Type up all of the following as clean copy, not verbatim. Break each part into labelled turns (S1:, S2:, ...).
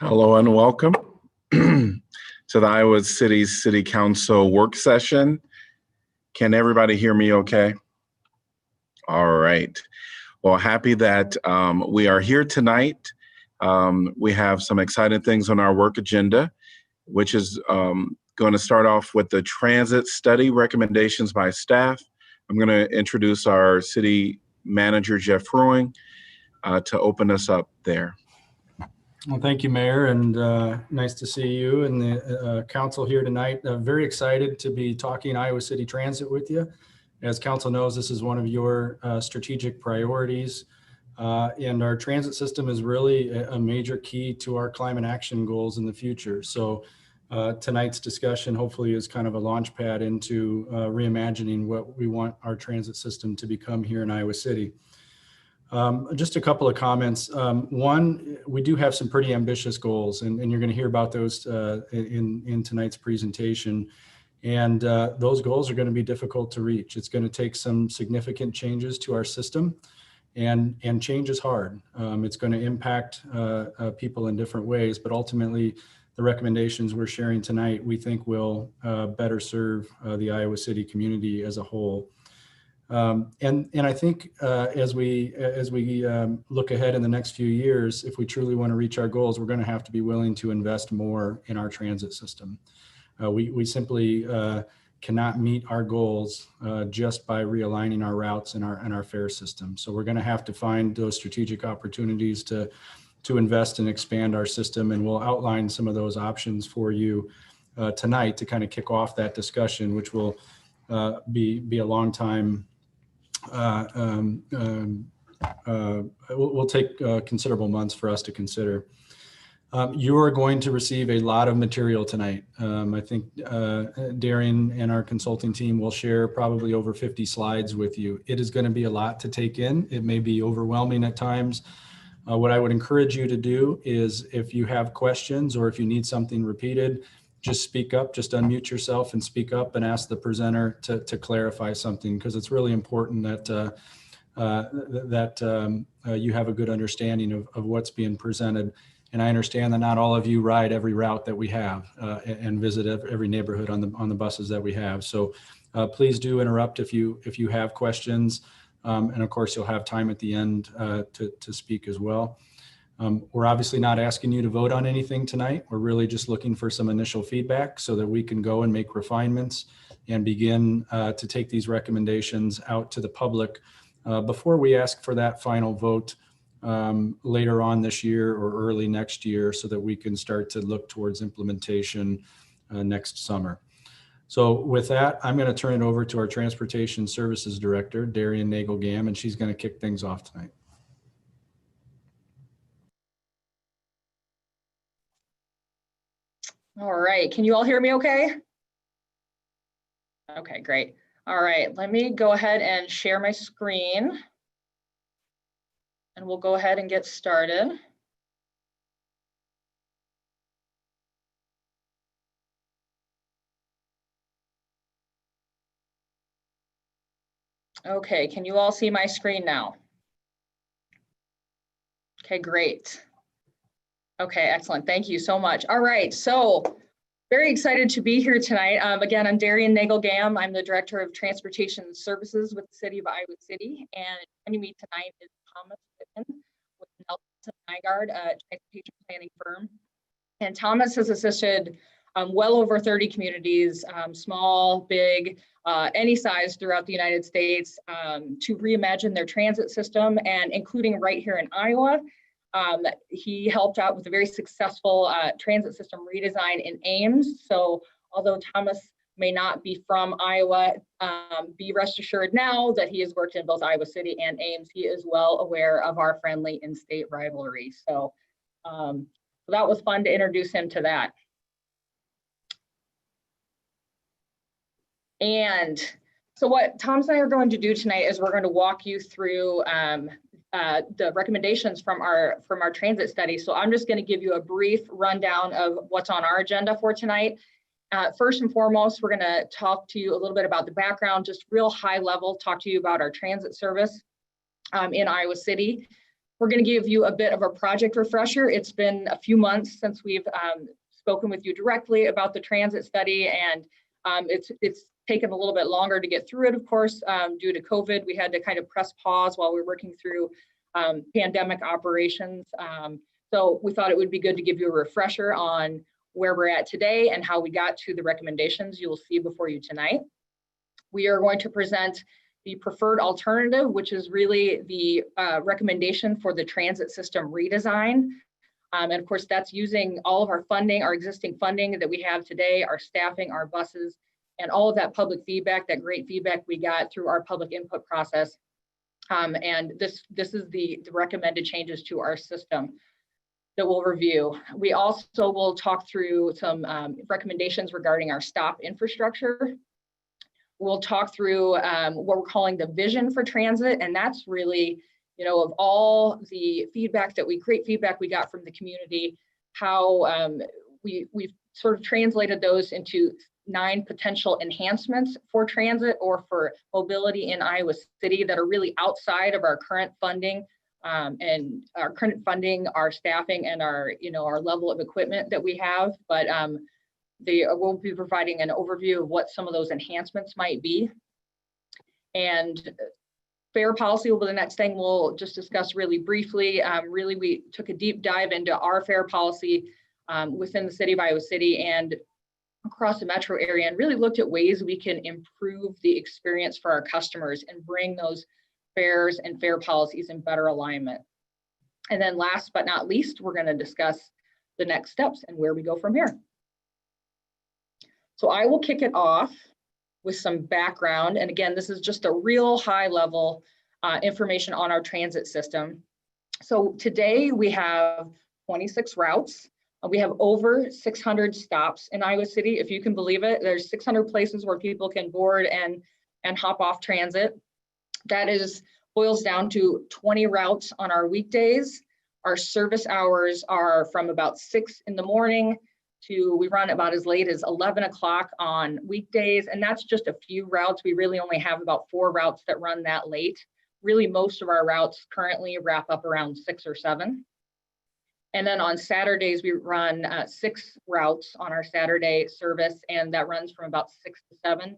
S1: Hello and welcome to the Iowa City Council work session. Can everybody hear me okay? All right. Well, happy that we are here tonight. We have some exciting things on our work agenda, which is going to start off with the transit study recommendations by staff. I'm going to introduce our city manager, Jeff Fruing, to open us up there.
S2: Well, thank you, Mayor, and nice to see you and the council here tonight. Very excited to be talking Iowa City Transit with you. As council knows, this is one of your strategic priorities, and our transit system is really a major key to our climate action goals in the future. So tonight's discussion hopefully is kind of a launch pad into reimagining what we want our transit system to become here in Iowa City. Just a couple of comments. One, we do have some pretty ambitious goals, and you're going to hear about those in tonight's presentation. And those goals are going to be difficult to reach. It's going to take some significant changes to our system, and change is hard. It's going to impact people in different ways, but ultimately, the recommendations we're sharing tonight, we think will better serve the Iowa City community as a whole. And I think as we look ahead in the next few years, if we truly want to reach our goals, we're going to have to be willing to invest more in our transit system. We simply cannot meet our goals just by realigning our routes and our fare system. So we're going to have to find those strategic opportunities to invest and expand our system, and we'll outline some of those options for you tonight to kind of kick off that discussion, which will be a long time. Will take considerable months for us to consider. You are going to receive a lot of material tonight. I think Darian and our consulting team will share probably over 50 slides with you. It is going to be a lot to take in. It may be overwhelming at times. What I would encourage you to do is, if you have questions or if you need something repeated, just speak up, just unmute yourself and speak up and ask the presenter to clarify something, because it's really important that you have a good understanding of what's being presented. And I understand that not all of you ride every route that we have and visit every neighborhood on the buses that we have. So please do interrupt if you have questions. And of course, you'll have time at the end to speak as well. We're obviously not asking you to vote on anything tonight. We're really just looking for some initial feedback so that we can go and make refinements and begin to take these recommendations out to the public before we ask for that final vote later on this year or early next year, so that we can start to look towards implementation next summer. So with that, I'm going to turn it over to our Transportation Services Director, Darian Nagel-Gamm, and she's going to kick things off tonight.
S3: All right, can you all hear me okay? Okay, great. All right, let me go ahead and share my screen, and we'll go ahead and get started. Okay, can you all see my screen now? Okay, great. Okay, excellent. Thank you so much. All right, so very excited to be here tonight. Again, I'm Darian Nagel-Gamm. I'm the Director of Transportation Services with the City of Iowa City. And joining me tonight is Thomas Whitman with Nelson Nygaard, a transportation planning firm. And Thomas has assisted well over 30 communities, small, big, any size throughout the United States, to reimagine their transit system, and including right here in Iowa. He helped out with a very successful transit system redesign in Ames. So although Thomas may not be from Iowa, be rest assured now that he has worked in both Iowa City and Ames. He is well aware of our friendly in-state rivalry. So that was fun to introduce him to that. And so what Thomas and I are going to do tonight is we're going to walk you through the recommendations from our transit study. So I'm just going to give you a brief rundown of what's on our agenda for tonight. First and foremost, we're going to talk to you a little bit about the background, just real high level, talk to you about our transit service in Iowa City. We're going to give you a bit of a project refresher. It's been a few months since we've spoken with you directly about the transit study, and it's taken a little bit longer to get through it, of course, due to COVID. We had to kind of press pause while we were working through pandemic operations. So we thought it would be good to give you a refresher on where we're at today and how we got to the recommendations you'll see before you tonight. We are going to present the preferred alternative, which is really the recommendation for the transit system redesign. And of course, that's using all of our funding, our existing funding that we have today, our staffing, our buses, and all of that public feedback, that great feedback we got through our public input process. And this is the recommended changes to our system that we'll review. We also will talk through some recommendations regarding our stop infrastructure. We'll talk through what we're calling the vision for transit, and that's really, you know, of all the feedback that great feedback we got from the community, how we've sort of translated those into 9 potential enhancements for transit or for mobility in Iowa City that are really outside of our current funding and our current funding, our staffing, and our, you know, our level of equipment that we have. But we'll be providing an overview of what some of those enhancements might be. And fare policy will be the next thing we'll just discuss really briefly. Really, we took a deep dive into our fare policy within the city of Iowa City and across the metro area, and really looked at ways we can improve the experience for our customers and bring those fares and fare policies in better alignment. And then last but not least, we're going to discuss the next steps and where we go from here. So I will kick it off with some background. And again, this is just a real high level information on our transit system. So today we have 26 routes. We have over 600 stops in Iowa City, if you can believe it. There's 600 places where people can board and hop off transit. That boils down to 20 routes on our weekdays. Our service hours are from about 6 in the morning to, we run about as late as 11 o'clock on weekdays. And that's just a few routes. We really only have about 4 routes that run that late. Really, most of our routes currently wrap up around 6 or 7. And then on Saturdays, we run 6 routes on our Saturday service, and that runs from about 6 to 7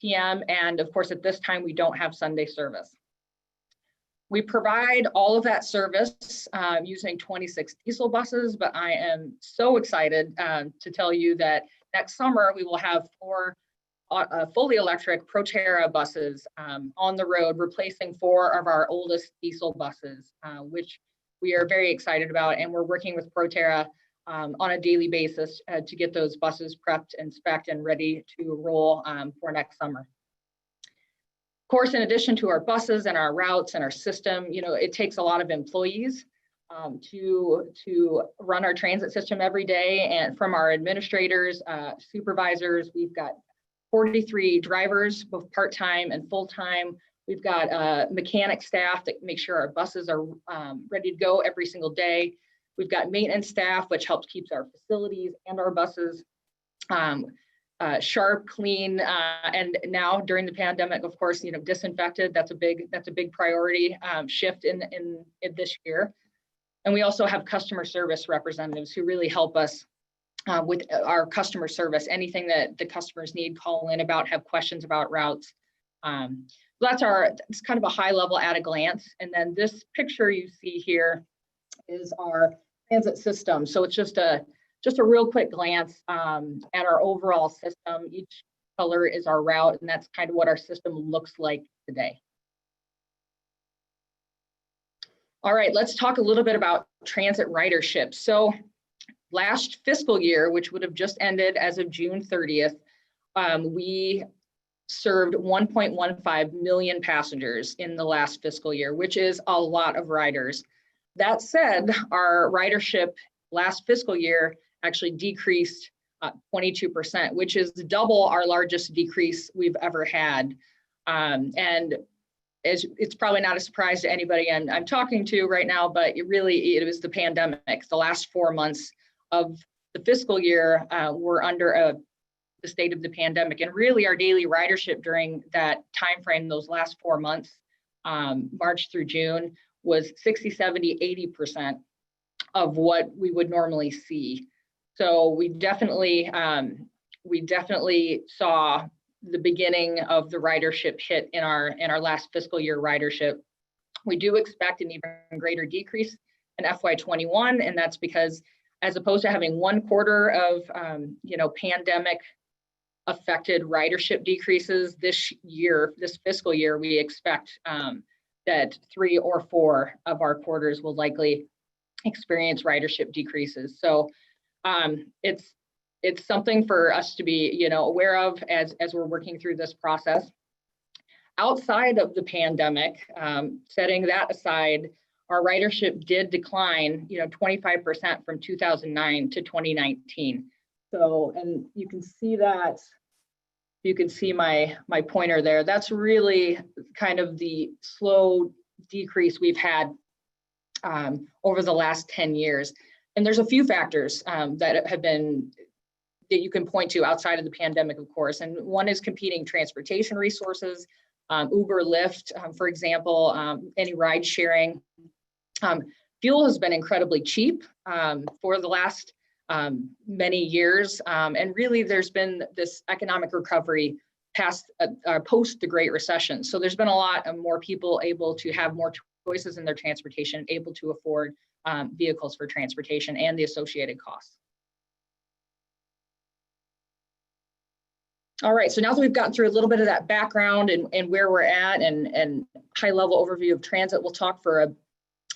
S3: p.m. And of course, at this time, we don't have Sunday service. We provide all of that service using 26 diesel buses, but I am so excited to tell you that next summer, we will have 4 fully electric Proterra buses on the road, replacing 4 of our oldest diesel buses, which we are very excited about, and we're working with Proterra on a daily basis to get those buses prepped and spec'd and ready to roll for next summer. Of course, in addition to our buses and our routes and our system, you know, it takes a lot of employees to run our transit system every day. And from our administrators, supervisors, we've got 43 drivers, both part-time and full-time. We've got mechanic staff that make sure our buses are ready to go every single day. We've got maintenance staff, which helps keep our facilities and our buses sharp, clean, and now during the pandemic, of course, you know, disinfected. That's a big priority shift in this year. And we also have customer service representatives who really help us with our customer service. Anything that the customers need, call in about, have questions about routes. It's kind of a high level at a glance. And then this picture you see here is our transit system. So it's just a real quick glance at our overall system. Each color is our route, and that's kind of what our system looks like today. All right, let's talk a little bit about transit ridership. So last fiscal year, which would have just ended as of June 30th, we served 1.15 million passengers in the last fiscal year, which is a lot of riders. That said, our ridership last fiscal year actually decreased 22%, which is double our largest decrease we've ever had. And it's probably not a surprise to anybody I'm talking to right now, but it was the pandemic. The last 4 months of the fiscal year were under the state of the pandemic, and really our daily ridership during that time frame, those last 4 months, March through June, was 60, 70, 80% of what we would normally see. So we definitely saw the beginning of the ridership hit in our last fiscal year ridership. We do expect an even greater decrease in FY21, and that's because as opposed to having one quarter of pandemic affected ridership decreases this fiscal year, we expect that 3 or 4 of our quarters will likely experience ridership decreases. So it's something for us to be aware of as we're working through this process. Outside of the pandemic, setting that aside, our ridership did decline 25% from 2009 to 2019. So, and you can see that, you can see my pointer there. That's really kind of the slow decrease we've had over the last 10 years. And there's a few factors that you can point to outside of the pandemic, of course. And one is competing transportation resources, Uber, Lyft, for example, any ride sharing. Fuel has been incredibly cheap for the last many years. And really there's been this economic recovery post the Great Recession. So there's been a lot of more people able to have more choices in their transportation, able to afford vehicles for transportation and the associated costs. All right, so now that we've gotten through a little bit of that background and where we're at and high level overview of transit, we'll talk for a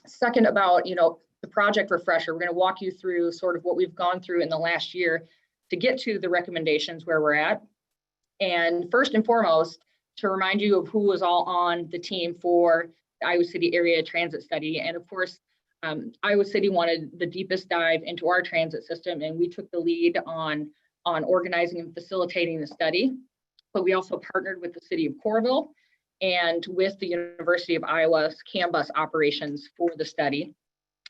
S3: second about the project refresher. We're going to walk you through sort of what we've gone through in the last year to get to the recommendations where we're at. And first and foremost, to remind you of who was all on the team for the Iowa City Area Transit Study. And of course, Iowa City wanted the deepest dive into our transit system, and we took the lead on organizing and facilitating the study. But we also partnered with the city of Coralville and with the University of Iowa's CAN bus operations for the study.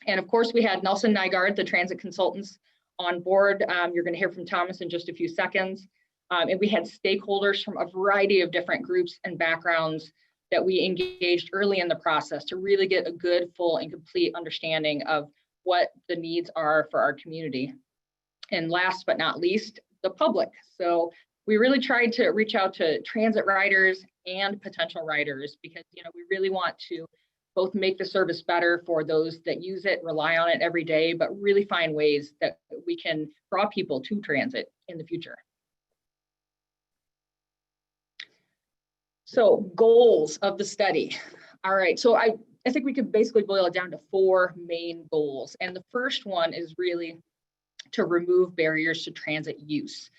S3: And of course, we had Nelson Nygaard, the transit consultants, on board. You're going to hear from Thomas in just a few seconds. And we had stakeholders from a variety of different groups and backgrounds that we engaged early in the process to really get a good, full, and complete understanding of what the needs are for our community. And last but not least, the public. So we really tried to reach out to transit riders and potential riders because we really want to both make the service better for those that use it, rely on it every day, but really find ways that we can draw people to transit in the future. So goals of the study. All right, so I think we could basically boil it down to 4 main goals. And the first one is really to remove barriers to transit use.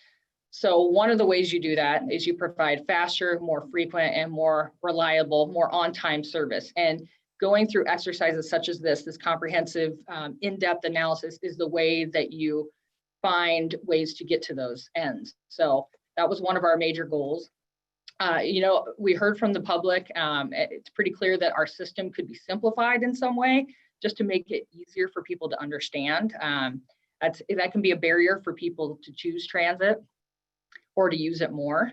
S3: So one of the ways you do that is you provide faster, more frequent, and more reliable, more on-time service. And going through exercises such as this comprehensive in-depth analysis is the way that you find ways to get to those ends. So that was one of our major goals. We heard from the public, it's pretty clear that our system could be simplified in some way just to make it easier for people to understand. That can be a barrier for people to choose transit or to use it more.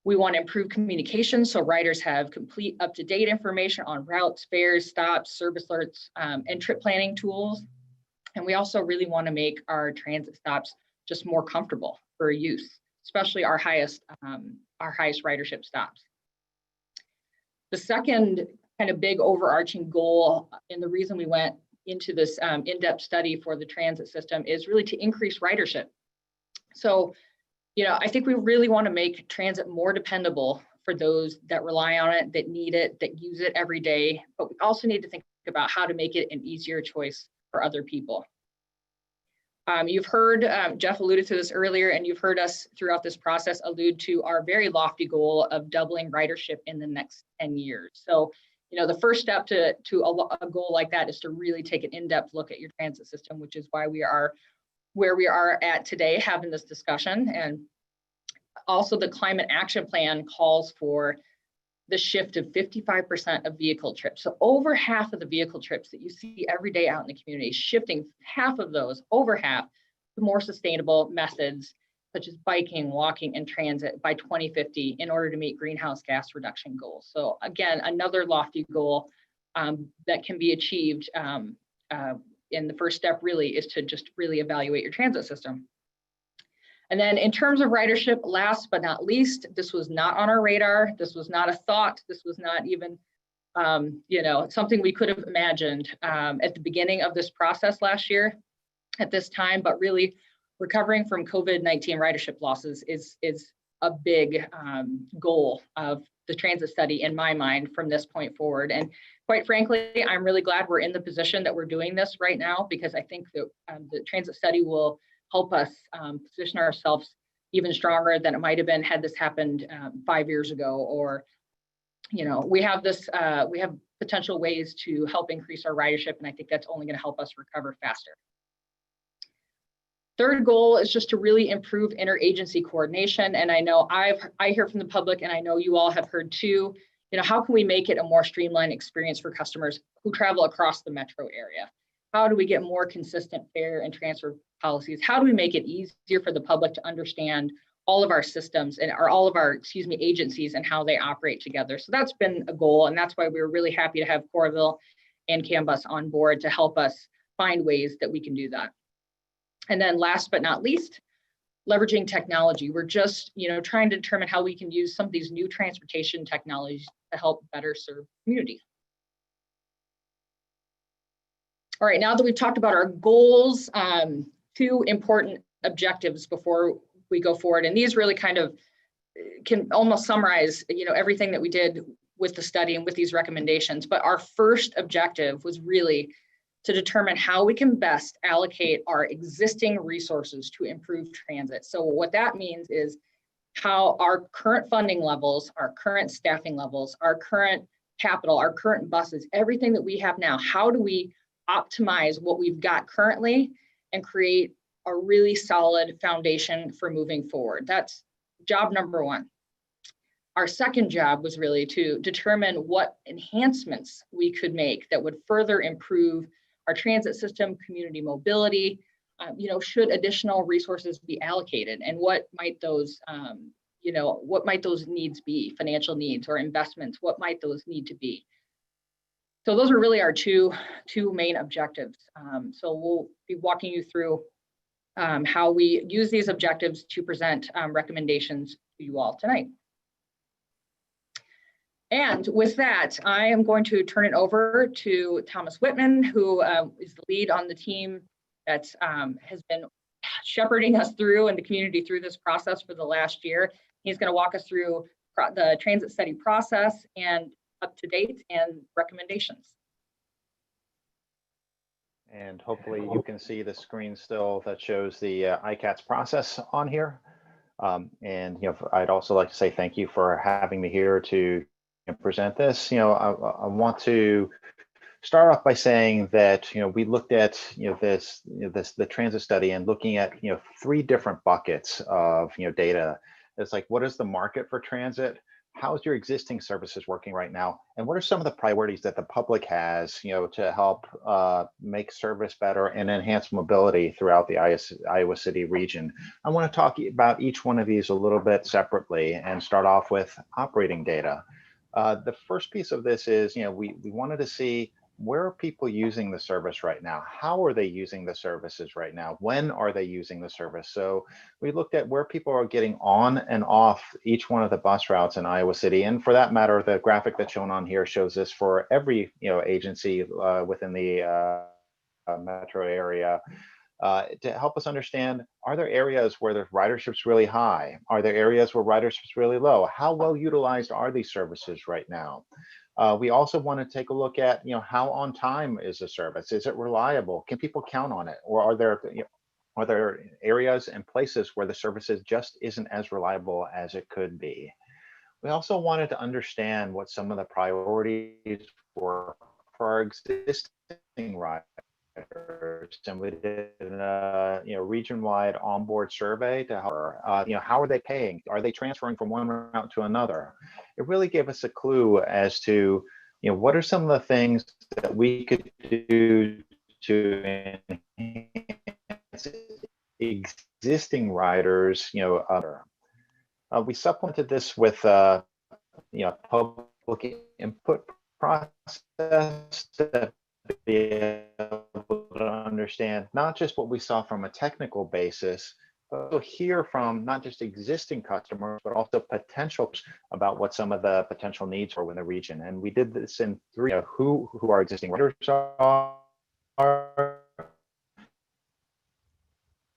S3: We want to improve communication so riders have complete up-to-date information on routes, fares, stops, service alerts, and trip planning tools. And we also really want to make our transit stops just more comfortable for use, especially our highest ridership stops. The second kind of big overarching goal, and the reason we went into this in-depth study for the transit system, is really to increase ridership. So, I think we really want to make transit more dependable for those that rely on it, that need it, that use it every day. But we also need to think about how to make it an easier choice for other people. You've heard Jeff alluded to this earlier, and you've heard us throughout this process allude to our very lofty goal of doubling ridership in the next 10 years. So, the first step to a goal like that is to really take an in-depth look at your transit system, which is why we are where we are at today having this discussion. And also the Climate Action Plan calls for the shift of 55% of vehicle trips. So over half of the vehicle trips that you see every day out in the community, shifting half of those, over half, to more sustainable methods such as biking, walking, and transit by 2050 in order to meet greenhouse gas reduction goals. So again, another lofty goal that can be achieved. And the first step really is to just really evaluate your transit system. And then in terms of ridership, last but not least, this was not on our radar. This was not a thought. This was not even something we could have imagined at the beginning of this process last year at this time, but really recovering from COVID-19 ridership losses is a big goal of the transit study in my mind from this point forward. And quite frankly, I'm really glad we're in the position that we're doing this right now, because I think that the transit study will help us position ourselves even stronger than it might have been had this happened 5 years ago. Or, we have potential ways to help increase our ridership, and I think that's only going to help us recover faster. Third goal is just to really improve interagency coordination. And I know I hear from the public, and I know you all have heard too, how can we make it a more streamlined experience for customers who travel across the metro area? How do we get more consistent fare and transfer policies? How do we make it easier for the public to understand all of our systems and all of our, agencies and how they operate together? So that's been a goal, and that's why we were really happy to have Coralville and CAN Bus on board to help us find ways that we can do that. And then last but not least, leveraging technology. We're just, trying to determine how we can use some of these new transportation technologies to help better serve the community. All right, now that we've talked about our goals, 2 important objectives before we go forward. And these really kind of can almost summarize, everything that we did with the study and with these recommendations. But our first objective was really to determine how we can best allocate our existing resources to improve transit. So what that means is how our current funding levels, our current staffing levels, our current capital, our current buses, everything that we have now, how do we optimize what we've got currently and create a really solid foundation for moving forward? That's job number 1. Our second job was really to determine what enhancements we could make that would further improve our transit system, community mobility. Should additional resources be allocated, and what might those, needs be? Financial needs or investments? What might those need to be? So those are really our two main objectives. So we'll be walking you through how we use these objectives to present recommendations to you all tonight. And with that, I am going to turn it over to Thomas Whitman, who is the lead on the team that has been shepherding us through and the community through this process for the last year. He's going to walk us through the transit study process and up to date and recommendations.
S4: And hopefully you can see the screen still that shows the ICATS process on here. And I'd also like to say thank you for having me here to present this. I want to start off by saying that we looked at the transit study and looking at 3 different buckets of data. It's like, what is the market for transit? How is your existing services working right now? And what are some of the priorities that the public has, to help make service better and enhance mobility throughout the Iowa City region? I want to talk about each one of these a little bit separately and start off with operating data. The first piece of this is, we wanted to see, where are people using the service right now? How are they using the services right now? When are they using the service? So we looked at where people are getting on and off each one of the bus routes in Iowa City. And for that matter, the graphic that's shown on here shows this for every agency within the metro area. To help us understand, are there areas where the ridership's really high? Are there areas where ridership's really low? How well utilized are these services right now? We also want to take a look at, how on time is the service? Is it reliable? Can people count on it? Or are there areas and places where the services just isn't as reliable as it could be? We also wanted to understand what some of the priorities were for our existing riders. And we did a region-wide onboard survey to help, how are they paying? Are they transferring from one route to another? It really gave us a clue as to, what are some of the things that we could do to enhance existing riders, We supplemented this with, public input process to be able to understand not just what we saw from a technical basis, but also hear from not just existing customers, but also potential about what some of the potential needs were in the region. And we did this in three, who our existing writers are,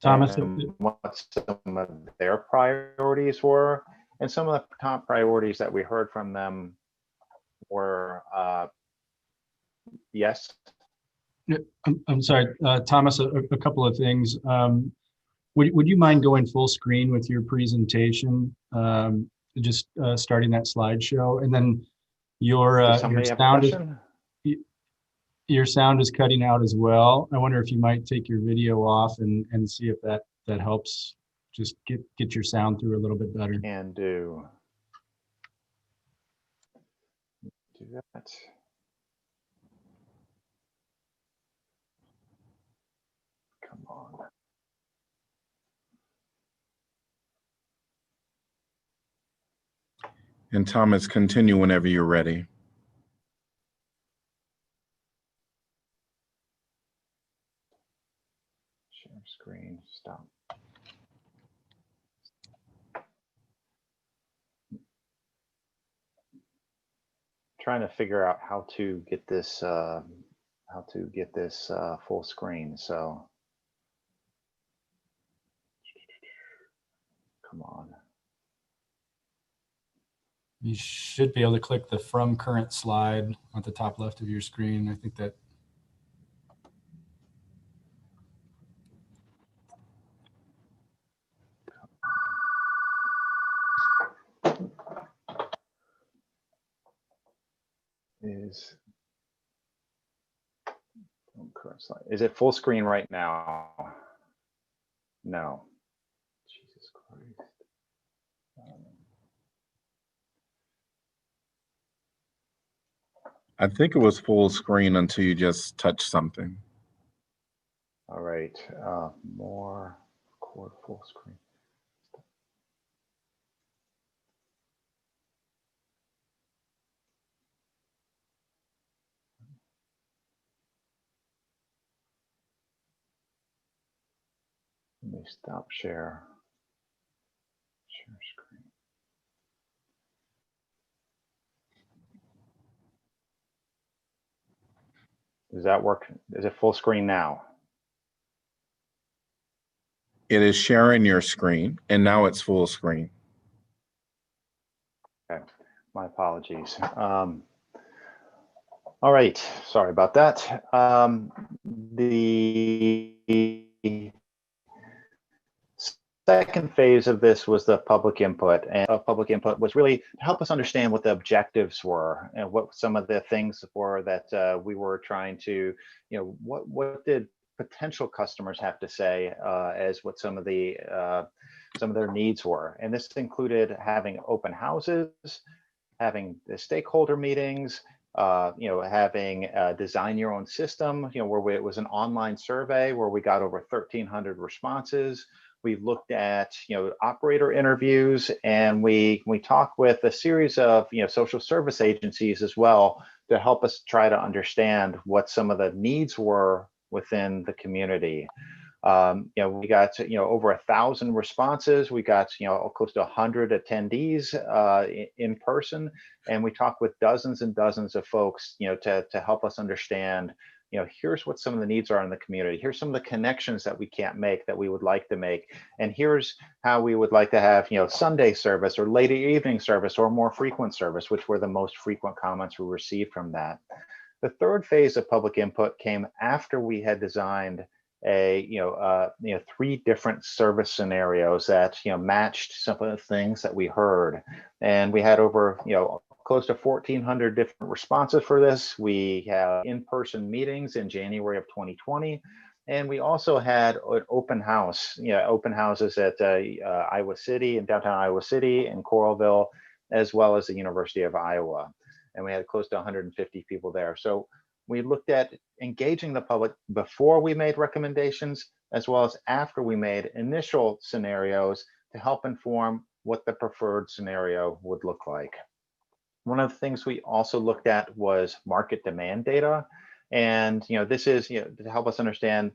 S2: Thomas,
S4: and what some of their priorities were. And some of the top priorities that we heard from them were, yes.
S2: I'm sorry, Thomas, a couple of things. Would you mind going full screen with your presentation? Just starting that slideshow, and then your
S4: Does somebody have a
S2: sound is,
S4: question?
S2: your sound is cutting out as well. I wonder if you might take your video off and see if that helps. Just get your sound through a little bit better.
S4: Can do that. Come on.
S1: And Thomas, continue whenever you're ready.
S4: Share screen, stop. Trying to figure out how to get this full screen. So come on.
S2: You should be able to click the from current slide at the top left of your screen. I think that.
S4: Is it full screen right now? No. Jesus Christ.
S1: I think it was full screen until you just touched something.
S4: All right, more record full screen. Let me stop share. Share screen. Does that work? Is it full screen now?
S1: It is sharing your screen, and now it's full screen.
S4: Okay, my apologies. All right, sorry about that. The second phase of this was the public input, and public input was really to help us understand what the objectives were and what some of the things were that we were trying to, what did potential customers have to say as what some of their needs were. And this included having open houses, having the stakeholder meetings, having design your own system, where it was an online survey where we got over 1,300 responses. We looked at, operator interviews, and we talked with a series of, social service agencies as well to help us try to understand what some of the needs were within the community. We got over 1,000 responses. We got close to 100 attendees in person, and we talked with dozens and dozens of folks to help us understand here's what some of the needs are in the community. Here's some of the connections that we can't make that we would like to make, and here's how we would like to have Sunday service or late evening service or more frequent service, which were the most frequent comments we received from that. The third phase of public input came after we had designed three different service scenarios that matched some of the things that we heard, and we had over close to 1,400 different responses for this. We have in-person meetings in January of 2020, and we also had an open house, open houses at Iowa City, in downtown Iowa City, in Coralville, as well as the University of Iowa, and we had close to 150 people there. So we looked at engaging the public before we made recommendations, as well as after we made initial scenarios to help inform what the preferred scenario would look like. One of the things we also looked at was market demand data. And, this is, to help us understand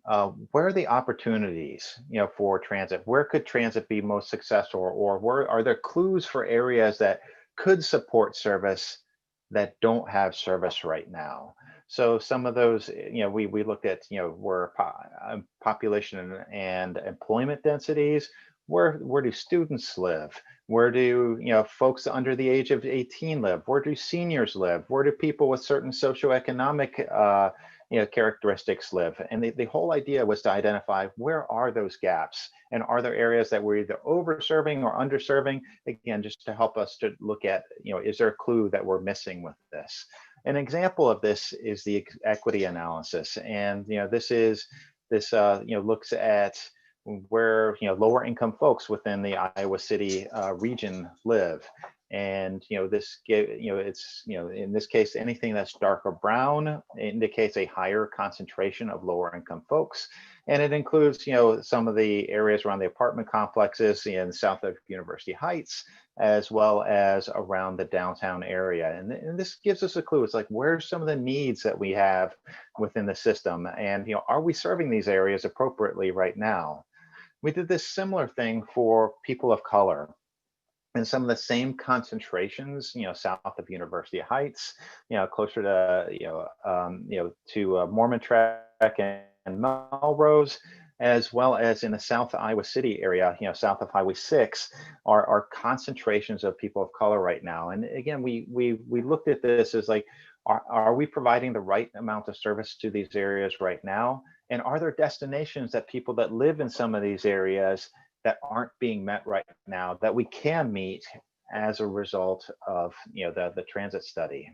S4: where are the opportunities, for transit? Where could transit be most successful, or where are there clues for areas that could support service that don't have service right now? So some of those, we looked at, where population and employment densities. Where do students live? Where do folks under the age of 18 live? Where do seniors live? Where do people with certain socioeconomic characteristics live? And the whole idea was to identify where are those gaps, and are there areas that we're either overserving or underserving? Again, just to help us to look at, is there a clue that we're missing with this? An example of this is the equity analysis, and this looks at where lower income folks within the Iowa City region live. And it's in this case, anything that's darker brown indicates a higher concentration of lower income folks, and it includes some of the areas around the apartment complexes in south of University Heights, as well as around the downtown area. And this gives us a clue. It's like, where's some of the needs that we have within the system, and are we serving these areas appropriately right now? We did this similar thing for people of color, and some of the same concentrations, south of University Heights, closer to Mormon Trek and Melrose, as well as in the South Iowa City area, south of Highway 6, are concentrations of people of color right now. And again, we looked at this as like, are we providing the right amount of service to these areas right now? And are there destinations that people that live in some of these areas that aren't being met right now that we can meet as a result of the transit study?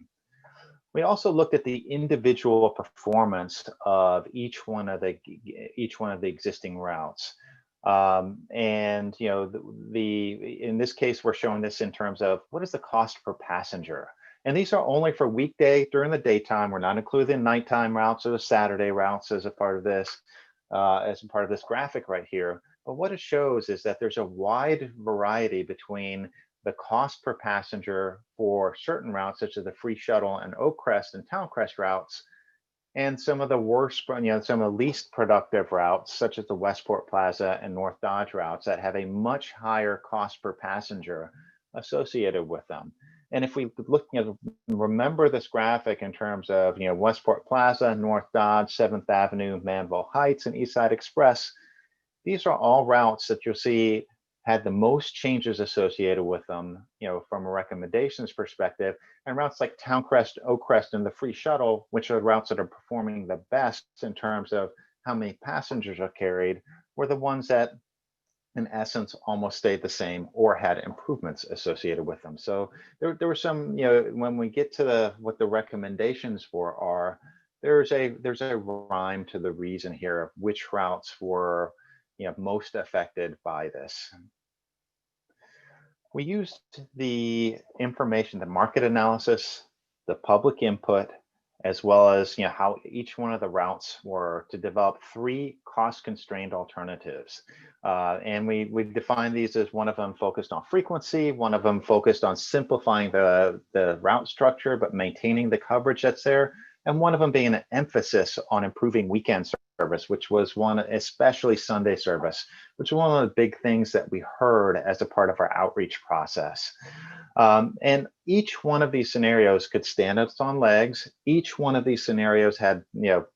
S4: We also looked at the individual performance of each one of the existing routes. In this case, we're showing this in terms of what is the cost per passenger. And these are only for weekday during the daytime. We're not including nighttime routes or the Saturday routes as a part of this graphic right here. But what it shows is that there's a wide variety between the cost per passenger for certain routes, such as the Free Shuttle and Oakcrest and Towncrest routes, and some of the worst, some of the least productive routes, such as the Westport Plaza and North Dodge routes, that have a much higher cost per passenger associated with them. And if we look, remember this graphic in terms of, Westport Plaza, North Dodge, 7th Avenue, Manville Heights, and Eastside Express, these are all routes that you'll see had the most changes associated with them, from a recommendations perspective. And routes like Towncrest, Oakcrest, and the Free Shuttle, which are routes that are performing the best in terms of how many passengers are carried, were the ones that in essence almost stayed the same or had improvements associated with them. So there were some, when we get to what the recommendations for are, there's a rhyme to the reason here of which routes were most affected by this. We used the information, the market analysis, the public input, as well as how each one of the routes were, to develop 3 cost-constrained alternatives. And we defined these as, one of them focused on frequency, one of them focused on simplifying the route structure but maintaining the coverage that's there, and one of them being an emphasis on improving weekend service, which was one, especially Sunday service, which was one of the big things that we heard as a part of our outreach process. And each one of these scenarios could stand on its own legs. Each one of these scenarios had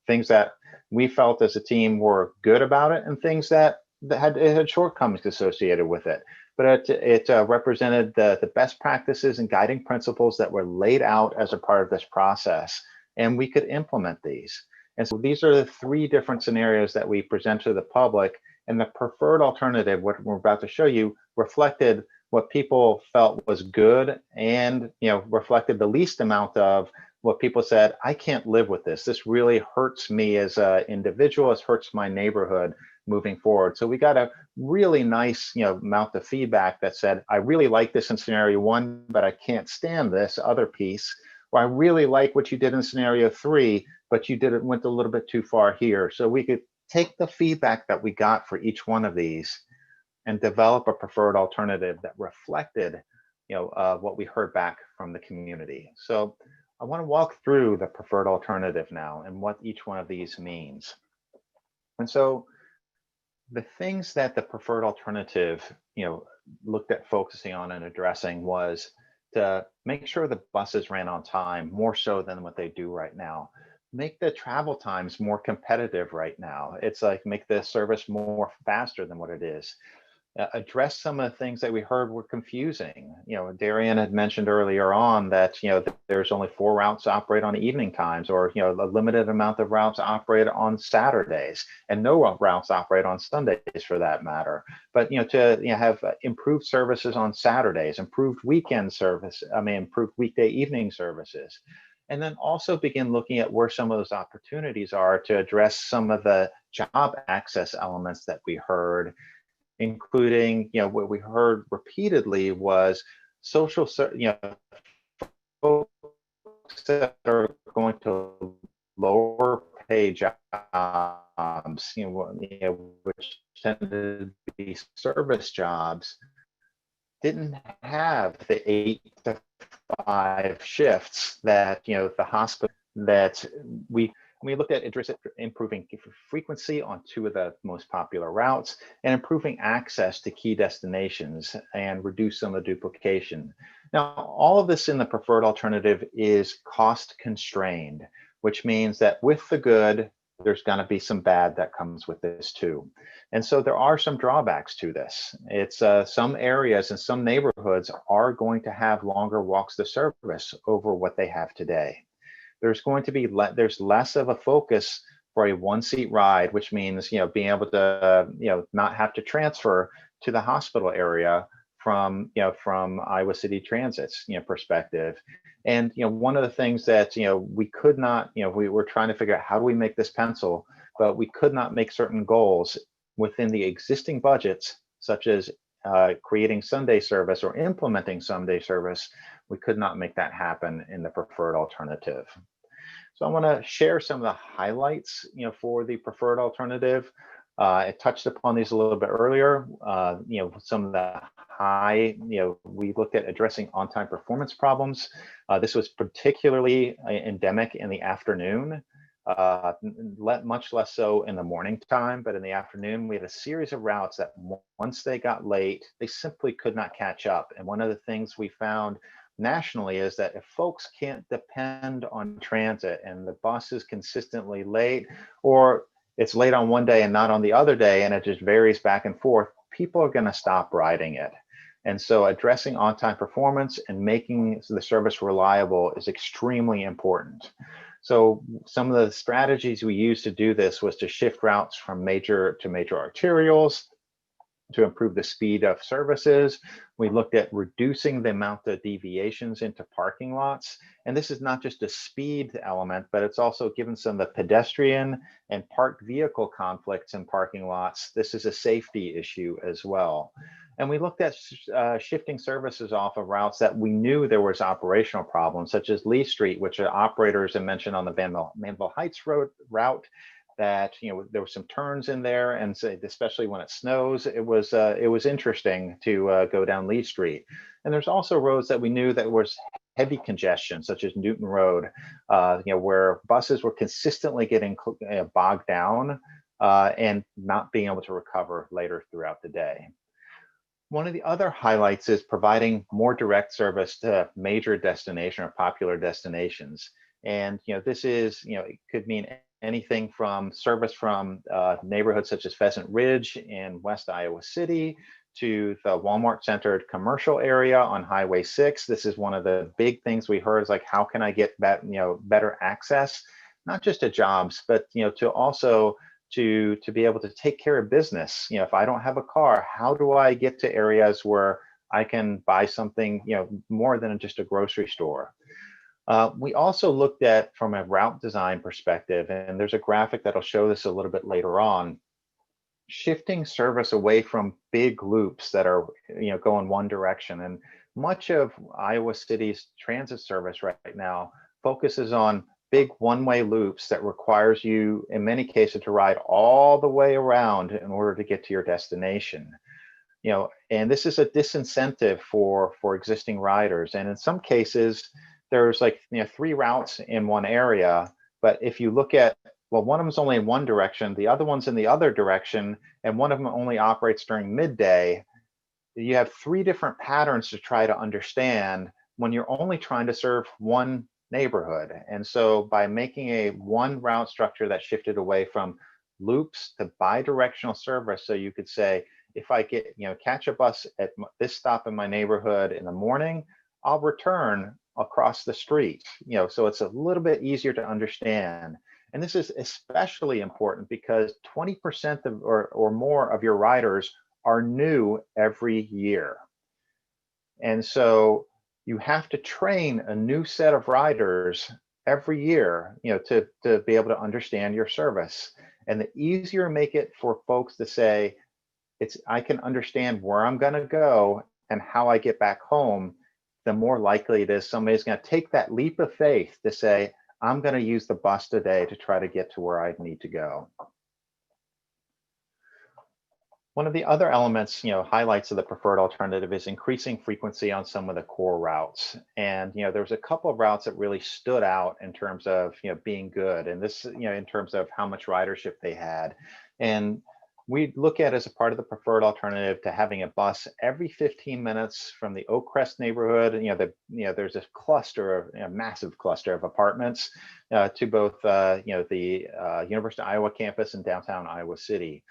S4: things that we felt as a team were good about it, and things that had shortcomings associated with it. But it represented the best practices and guiding principles that were laid out as a part of this process, and we could implement these. And so these are the 3 different scenarios that we present to the public, and the preferred alternative, what we're about to show you, reflected what people felt was good, and reflected the least amount of what people said, I can't live with this. This really hurts me as an individual. It hurts my neighborhood moving forward. So we got a really nice amount of feedback that said, I really like this in scenario 1, but I can't stand this other piece. Or I really like what you did in scenario 3, but you went a little bit too far here. So we could take the feedback that we got for each one of these and develop a preferred alternative that reflected what we heard back from the community. So I want to walk through the preferred alternative now and what each one of these means. And so the things that the preferred alternative, looked at focusing on and addressing was to make sure the buses ran on time, more so than what they do right now. Make the travel times more competitive right now. It's like make the service more faster than what it is. Address some of the things that we heard were confusing. Darian had mentioned earlier on that, there's only 4 routes to operate on evening times, or, a limited amount of routes operate on Saturdays, and no routes operate on Sundays for that matter. But, to have improved services on Saturdays, improved weekend service, improved weekday evening services. And then also begin looking at where some of those opportunities are to address some of the job access elements that we heard, including, what we heard repeatedly was social, folks that are going to lower pay jobs, which tended to be service jobs, didn't have the 8 to 5 shifts that, the hospital that we looked at improving frequency on 2 of the most popular routes and improving access to key destinations and reduce some of the duplication. Now, all of this in the preferred alternative is cost constrained, which means that with the good, there's going to be some bad that comes with this too. And so there are some drawbacks to this. It's some areas and some neighborhoods are going to have longer walks to service over what they have today. There's going to be there's less of a focus for a 1-seat ride, which means being able to not have to transfer to the hospital area from Iowa City Transit's perspective. And one of the things that we could not, we were trying to figure out how do we make this pencil, but we could not make certain goals within the existing budgets, such as creating Sunday service or implementing Sunday service. We could not make that happen in the preferred alternative. So I want to share some of the highlights, for the preferred alternative. I touched upon these a little bit earlier. Some of the high, we looked at addressing on-time performance problems. This was particularly endemic in the afternoon, much less so in the morning time, but in the afternoon, we had a series of routes that once they got late, they simply could not catch up. And one of the things we found nationally is that if folks can't depend on transit and the bus is consistently late, or it's late on one day and not on the other day, and it just varies back and forth, people are going to stop riding it. And so addressing on-time performance and making the service reliable is extremely important. So some of the strategies we used to do this was to shift routes from major to major arterials to improve the speed of services. We looked at reducing the amount of deviations into parking lots. And this is not just a speed element, but it's also given some of the pedestrian and parked vehicle conflicts in parking lots. This is a safety issue as well. And we looked at shifting services off of routes that we knew there was operational problems, such as Lee Street, which operators had mentioned on the Manville Heights route, that there were some turns in there, and so, especially when it snows, it was interesting to go down Lee Street. And there's also roads that we knew that was heavy congestion, such as Newton Road, where buses were consistently getting bogged down and not being able to recover later throughout the day. One of the other highlights is providing more direct service to major destination or popular destinations. And this is, it could mean anything from service from neighborhoods such as Pheasant Ridge in West Iowa City to the Walmart-centered commercial area on Highway 6. This is one of the big things we heard is like, how can I get better access, not just to jobs, but to also to be able to take care of business. If I don't have a car, how do I get to areas where I can buy something more than just a grocery store? We also looked at from a route design perspective, and there's a graphic that'll show this a little bit later on, shifting service away from big loops that are going one direction. And much of Iowa City's transit service right now focuses on big one-way loops that requires you, in many cases, to ride all the way around in order to get to your destination. And this is a disincentive for existing riders. And in some cases, there's like 3 routes in one area. But if you look at, well, one of them is only in one direction, the other one's in the other direction, and one of them only operates during midday, you have 3 different patterns to try to understand when you're only trying to serve one neighborhood. And so by making a one route structure that shifted away from loops to bi-directional service, so you could say, if I get, catch a bus at this stop in my neighborhood in the morning, I'll return across the street, so it's a little bit easier to understand. And this is especially important because 20% of or more of your riders are new every year. And so you have to train a new set of riders every year, to be able to understand your service. And the easier make it for folks to say, I can understand where I'm going to go and how I get back home, the more likely it is somebody's going to take that leap of faith to say, I'm going to use the bus today to try to get to where I need to go. One of the other elements, highlights of the preferred alternative is increasing frequency on some of the core routes. And, there was a couple of routes that really stood out in terms of, being good. And this, in terms of how much ridership they had. And we look at as a part of the preferred alternative to having a bus every 15 minutes from the Oak Crest neighborhood. There's a cluster of, massive cluster of apartments to both, the University of Iowa campus and downtown Iowa City.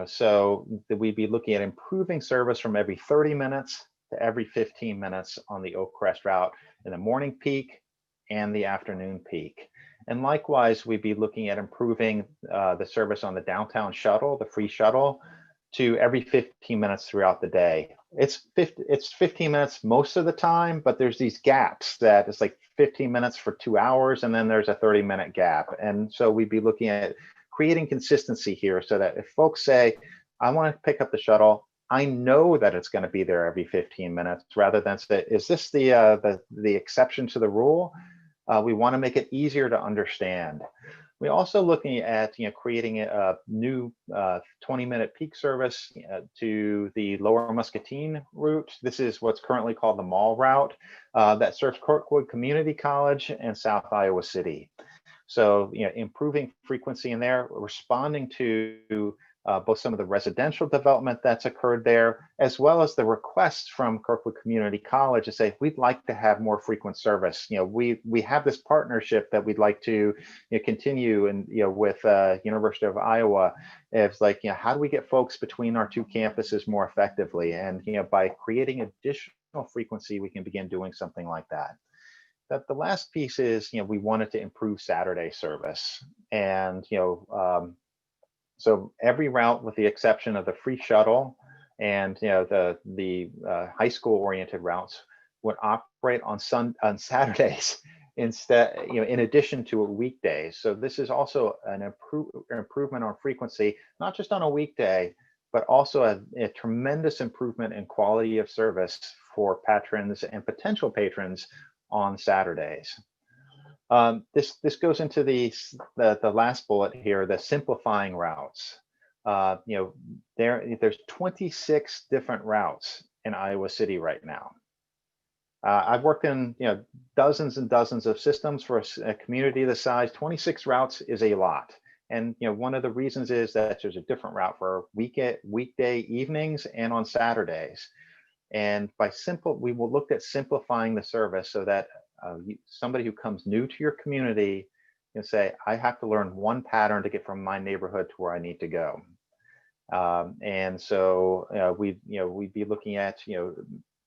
S4: So that we'd be looking at improving service from every 30 minutes to every 15 minutes on the Oak Crest route in the morning peak and the afternoon peak. And likewise, we'd be looking at improving the service on the downtown shuttle, the free shuttle, to every 15 minutes throughout the day. It's 15 minutes most of the time, but there's these gaps that it's like 15 minutes for 2 hours, and then there's a 30-minute gap. And so we'd be looking at creating consistency here so that if folks say, I want to pick up the shuttle, I know that it's going to be there every 15 minutes, rather than say, is this the exception to the rule? We want to make it easier to understand. We're also looking at creating a new 20-minute peak service to the Lower Muscatine route. This is what's currently called the Mall route that serves Kirkwood Community College and South Iowa City. So, improving frequency in there, responding to both some of the residential development that's occurred there, as well as the requests from Kirkwood Community College to say, we'd like to have more frequent service. We have this partnership that we'd like to continue and, with University of Iowa. It's like, how do we get folks between our 2 campuses more effectively? And, by creating additional frequency, we can begin doing something like that. The last piece is, we wanted to improve Saturday service. And, so every route, with the exception of the free shuttle and, the high school oriented routes, would operate on Saturdays instead, in addition to weekdays. So this is also an improvement on frequency, not just on a weekday, but also a tremendous improvement in quality of service for patrons and potential patrons on Saturdays. This goes into the last bullet here, the simplifying routes. There's 26 different routes in Iowa City right now. I've worked in dozens and dozens of systems for a community this size. 26 routes is a lot. And one of the reasons is that there's a different route for weekday evenings and on Saturdays. And we will look at simplifying the service so that somebody who comes new to your community can say, I have to learn one pattern to get from my neighborhood to where I need to go. And so we'd be looking at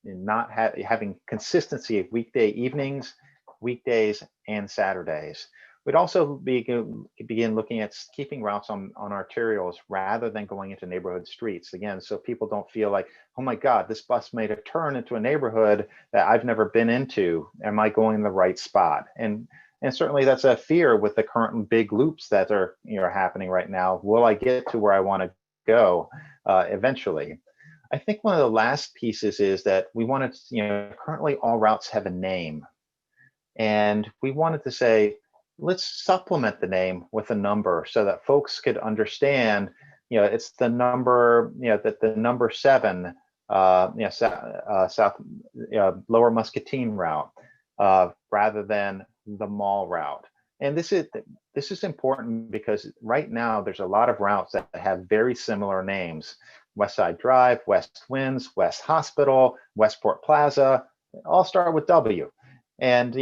S4: not having consistency of weekday evenings, weekdays, and Saturdays. We'd also begin looking at keeping routes on arterials rather than going into neighborhood streets. Again, so people don't feel like, oh my God, this bus made a turn into a neighborhood that I've never been into. Am I going in the right spot? And certainly that's a fear with the current big loops that are happening right now. Will I get to where I want to go eventually? I think one of the last pieces is that we wanted, currently all routes have a name. And we wanted to say, let's supplement the name with a number so that folks could understand, it's the number, that the number 7, south, Lower Muscatine route, rather than the mall route. And this is important because right now there's a lot of routes that have very similar names: West Side Drive, West Winds, West Hospital, Westport Plaza, all start with W. And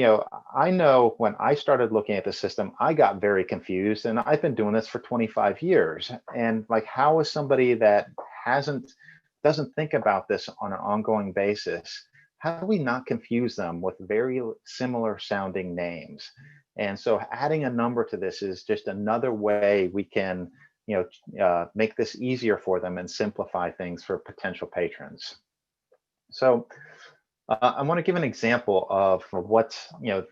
S4: I know when I started looking at the system, I got very confused, and I've been doing this for 25 years. And like, how is somebody that doesn't think about this on an ongoing basis, how do we not confuse them with very similar sounding names? And so adding a number to this is just another way we can make this easier for them and simplify things for potential patrons. So I want to give an example of what,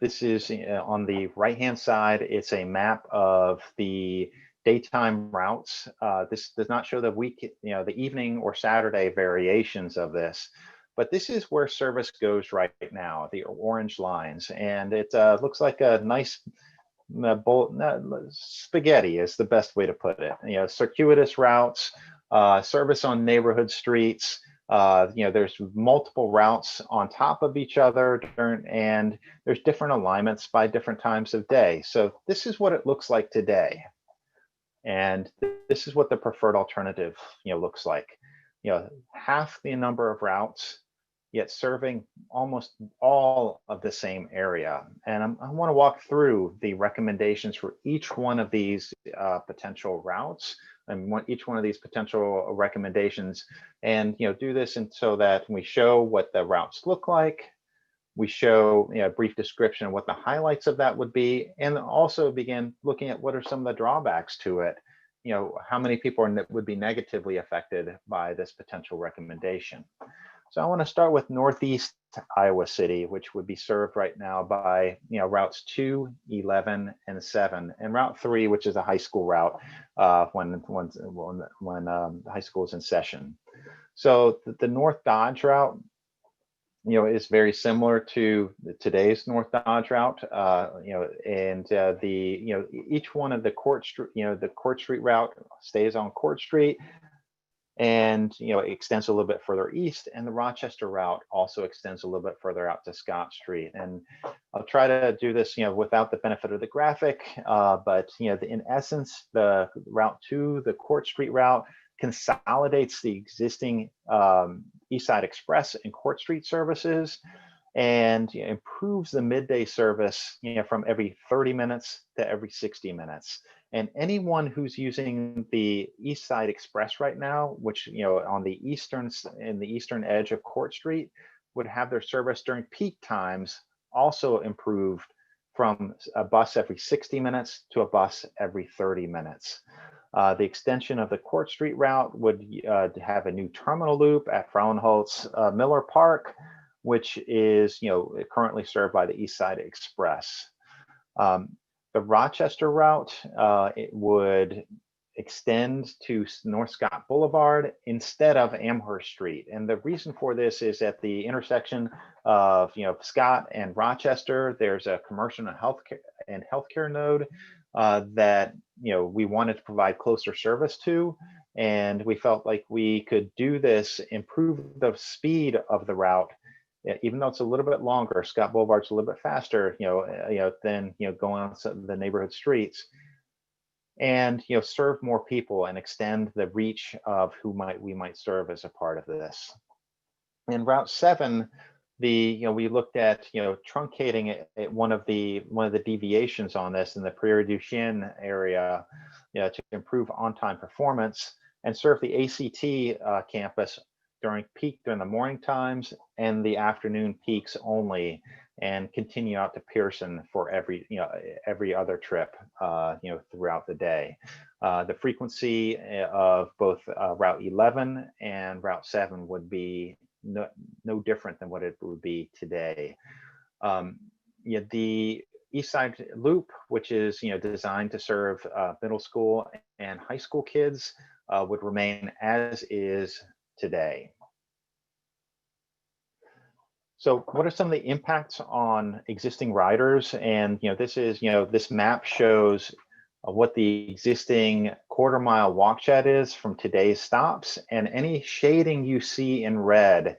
S4: this is on the right-hand side. It's a map of the daytime routes. This does not show the week, the evening or Saturday variations of this, but this is where service goes right now, the orange lines. And it looks like a nice spaghetti is the best way to put it. Circuitous routes, service on neighborhood streets. There's multiple routes on top of each other, and there's different alignments by different times of day. So this is what it looks like today. And this is what the preferred alternative, looks like. Half the number of routes, yet serving almost all of the same area. And I want to walk through the recommendations for each one of these potential routes and each one of these potential recommendations, and do this so that we show what the routes look like. We show a brief description of what the highlights of that would be, and also begin looking at what are some of the drawbacks to it. How many people would be negatively affected by this potential recommendation. So I want to start with Northeast Iowa City, which would be served right now by routes 2, 11, and 7, and route 3, which is a high school route when high school is in session. So the North Dodge route, is very similar to today's North Dodge route, each one of the Court Street, the Court Street route stays on Court Street, and extends a little bit further east, and the Rochester route also extends a little bit further out to Scott Street. And I'll try to do this without the benefit of the graphic, but in essence, the route 2, the Court Street route, consolidates the existing East Side Express and Court Street services, and improves the midday service from every 30 minutes to every 60 minutes. And anyone who's using the East Side Express right now, which on the eastern edge of Court Street, would have their service during peak times also improved from a bus every 60 minutes to a bus every 30 minutes. The extension of the Court Street route would have a new terminal loop at Frauenholz Miller Park, which is currently served by the East Side Express. The Rochester route, it would extend to North Scott Boulevard instead of Amherst Street. And the reason for this is at the intersection of Scott and Rochester, there's a commercial and healthcare node that we wanted to provide closer service to, and we felt like we could do this, improve the speed of the route. Even though it's a little bit longer, Scott Boulevard's a little bit faster, than going on the neighborhood streets, and serve more people and extend the reach of who we might serve as a part of this. In Route 7, we looked at truncating it, one of the deviations on this in the Prairie du Chien area, to improve on-time performance and serve the ACT campus during the morning times and the afternoon peaks only, and continue out to Pearson for every other trip throughout the day. The frequency of both Route 11 and Route 7 would be no different than what it would be today. The East Side Loop, which is designed to serve middle school and high school kids, would remain as is today. So what are some of the impacts on existing riders? And this map shows what the existing quarter-mile walk shed is from today's stops, and any shading you see in red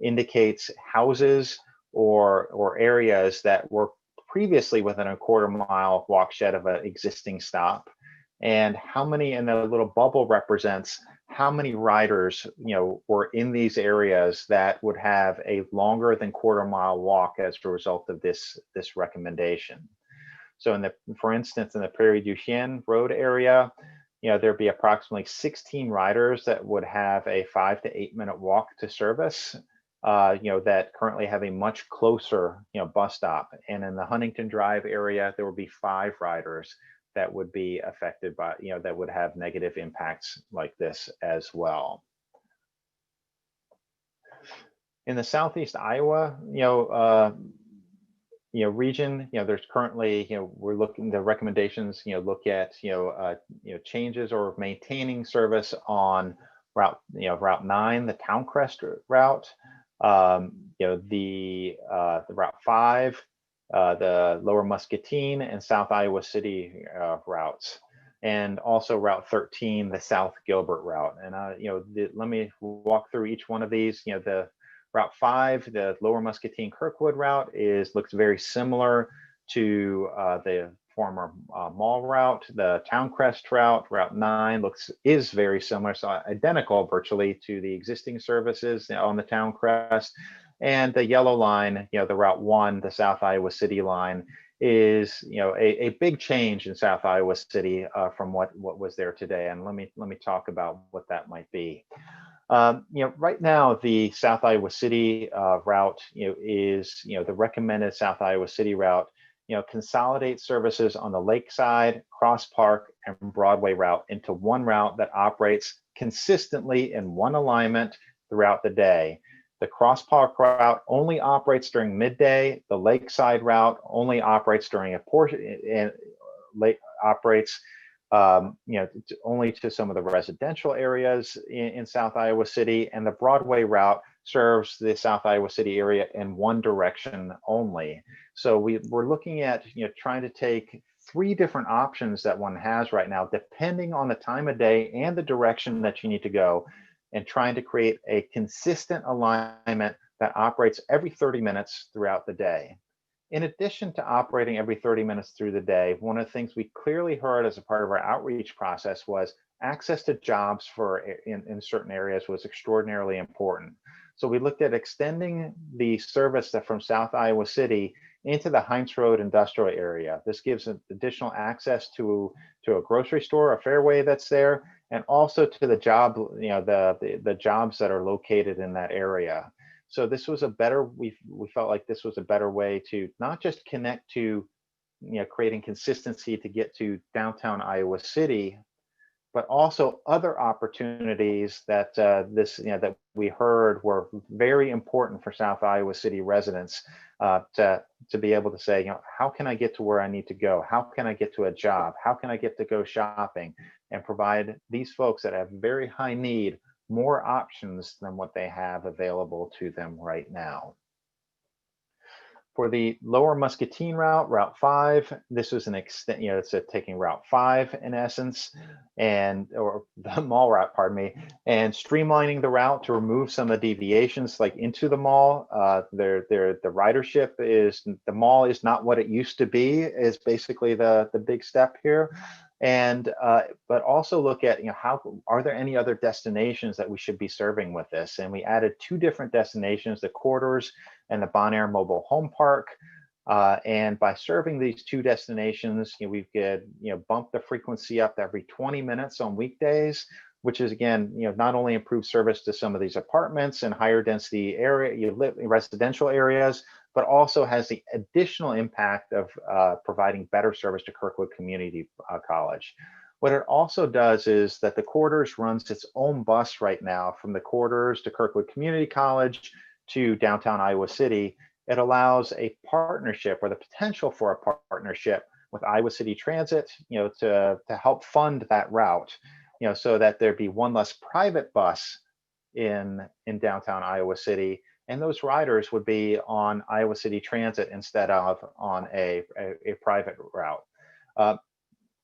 S4: indicates houses or areas that were previously within a quarter-mile walk shed of an existing stop, and how many, and the little bubble represents how many riders were in these areas that would have a longer than quarter-mile walk as a result of this recommendation. So for instance, in the Prairie du Chien Road area, there'd be approximately 16 riders that would have a 5 to 8 minute walk to service, that currently have a much closer, bus stop. And in the Huntington Drive area, there would be 5 riders that would be affected by, that would have negative impacts like this as well. In the Southeast Iowa, region, there's currently, we're looking, the recommendations, look at, changes or maintaining service on route, Route 9, the Towncrest route, the Route 5, the Lower Muscatine and South Iowa City routes, and also Route 13, the South Gilbert route. And let me walk through each one of these. The Route 5, the Lower Muscatine Kirkwood route looks very similar to the former mall route. The Towncrest route, Route 9, is very similar, so identical virtually to the existing services on the Towncrest. And the yellow line, the Route 1, the South Iowa City line, is a big change in South Iowa City from what was there today. And let me talk about what that might be. Right now, the South Iowa City route is the recommended South Iowa City route. Consolidate services on the Lakeside, Cross Park, and Broadway route into one route that operates consistently in one alignment throughout the day. The Cross Park route only operates during midday. The Lakeside route only operates during a portion and operates only to some of the residential areas in South Iowa City, and the Broadway route serves the South Iowa City area in one direction only. So we're looking at trying to take 3 different options that one has right now, depending on the time of day and the direction that you need to go, and trying to create a consistent alignment that operates every 30 minutes throughout the day. In addition to operating every 30 minutes through the day, one of the things we clearly heard as a part of our outreach process was access to jobs in certain areas was extraordinarily important. So we looked at extending the service from South Iowa City into the Heinz Road industrial area. This gives additional access to a grocery store, a Fairway that's there, and also to the job, the jobs that are located in that area. So this was we felt like this was a better way to not just connect to, creating consistency to get to downtown Iowa City, but also other opportunities that that we heard were very important for South Iowa City residents to be able to say, how can I get to where I need to go? How can I get to a job? How can I get to go shopping? And provide these folks that have very high need more options than what they have available to them right now. For the Lower Muscatine route, Route 5, this was an extent, it's taking Route 5 in essence, or the mall route, pardon me, and streamlining the route to remove some of the deviations like into the mall. The ridership the mall is not what it used to be, is basically the big step here. And but also look at how are there any other destinations that we should be serving with this? And we added 2 different destinations, the Corridors and the Bon Air Mobile Home Park. And by serving these 2 destinations, we could bump the frequency up to every 20 minutes on weekdays, which is again not only improve service to some of these apartments and higher density area residential areas, but also has the additional impact of providing better service to Kirkwood Community College. What it also does is that the Corridors runs its own bus right now from the Corridors to Kirkwood Community College to downtown Iowa City. It allows a partnership or the potential for a partnership with Iowa City Transit, to help fund that route, so that there'd be one less private bus in downtown Iowa City. And those riders would be on Iowa City Transit instead of on a private route.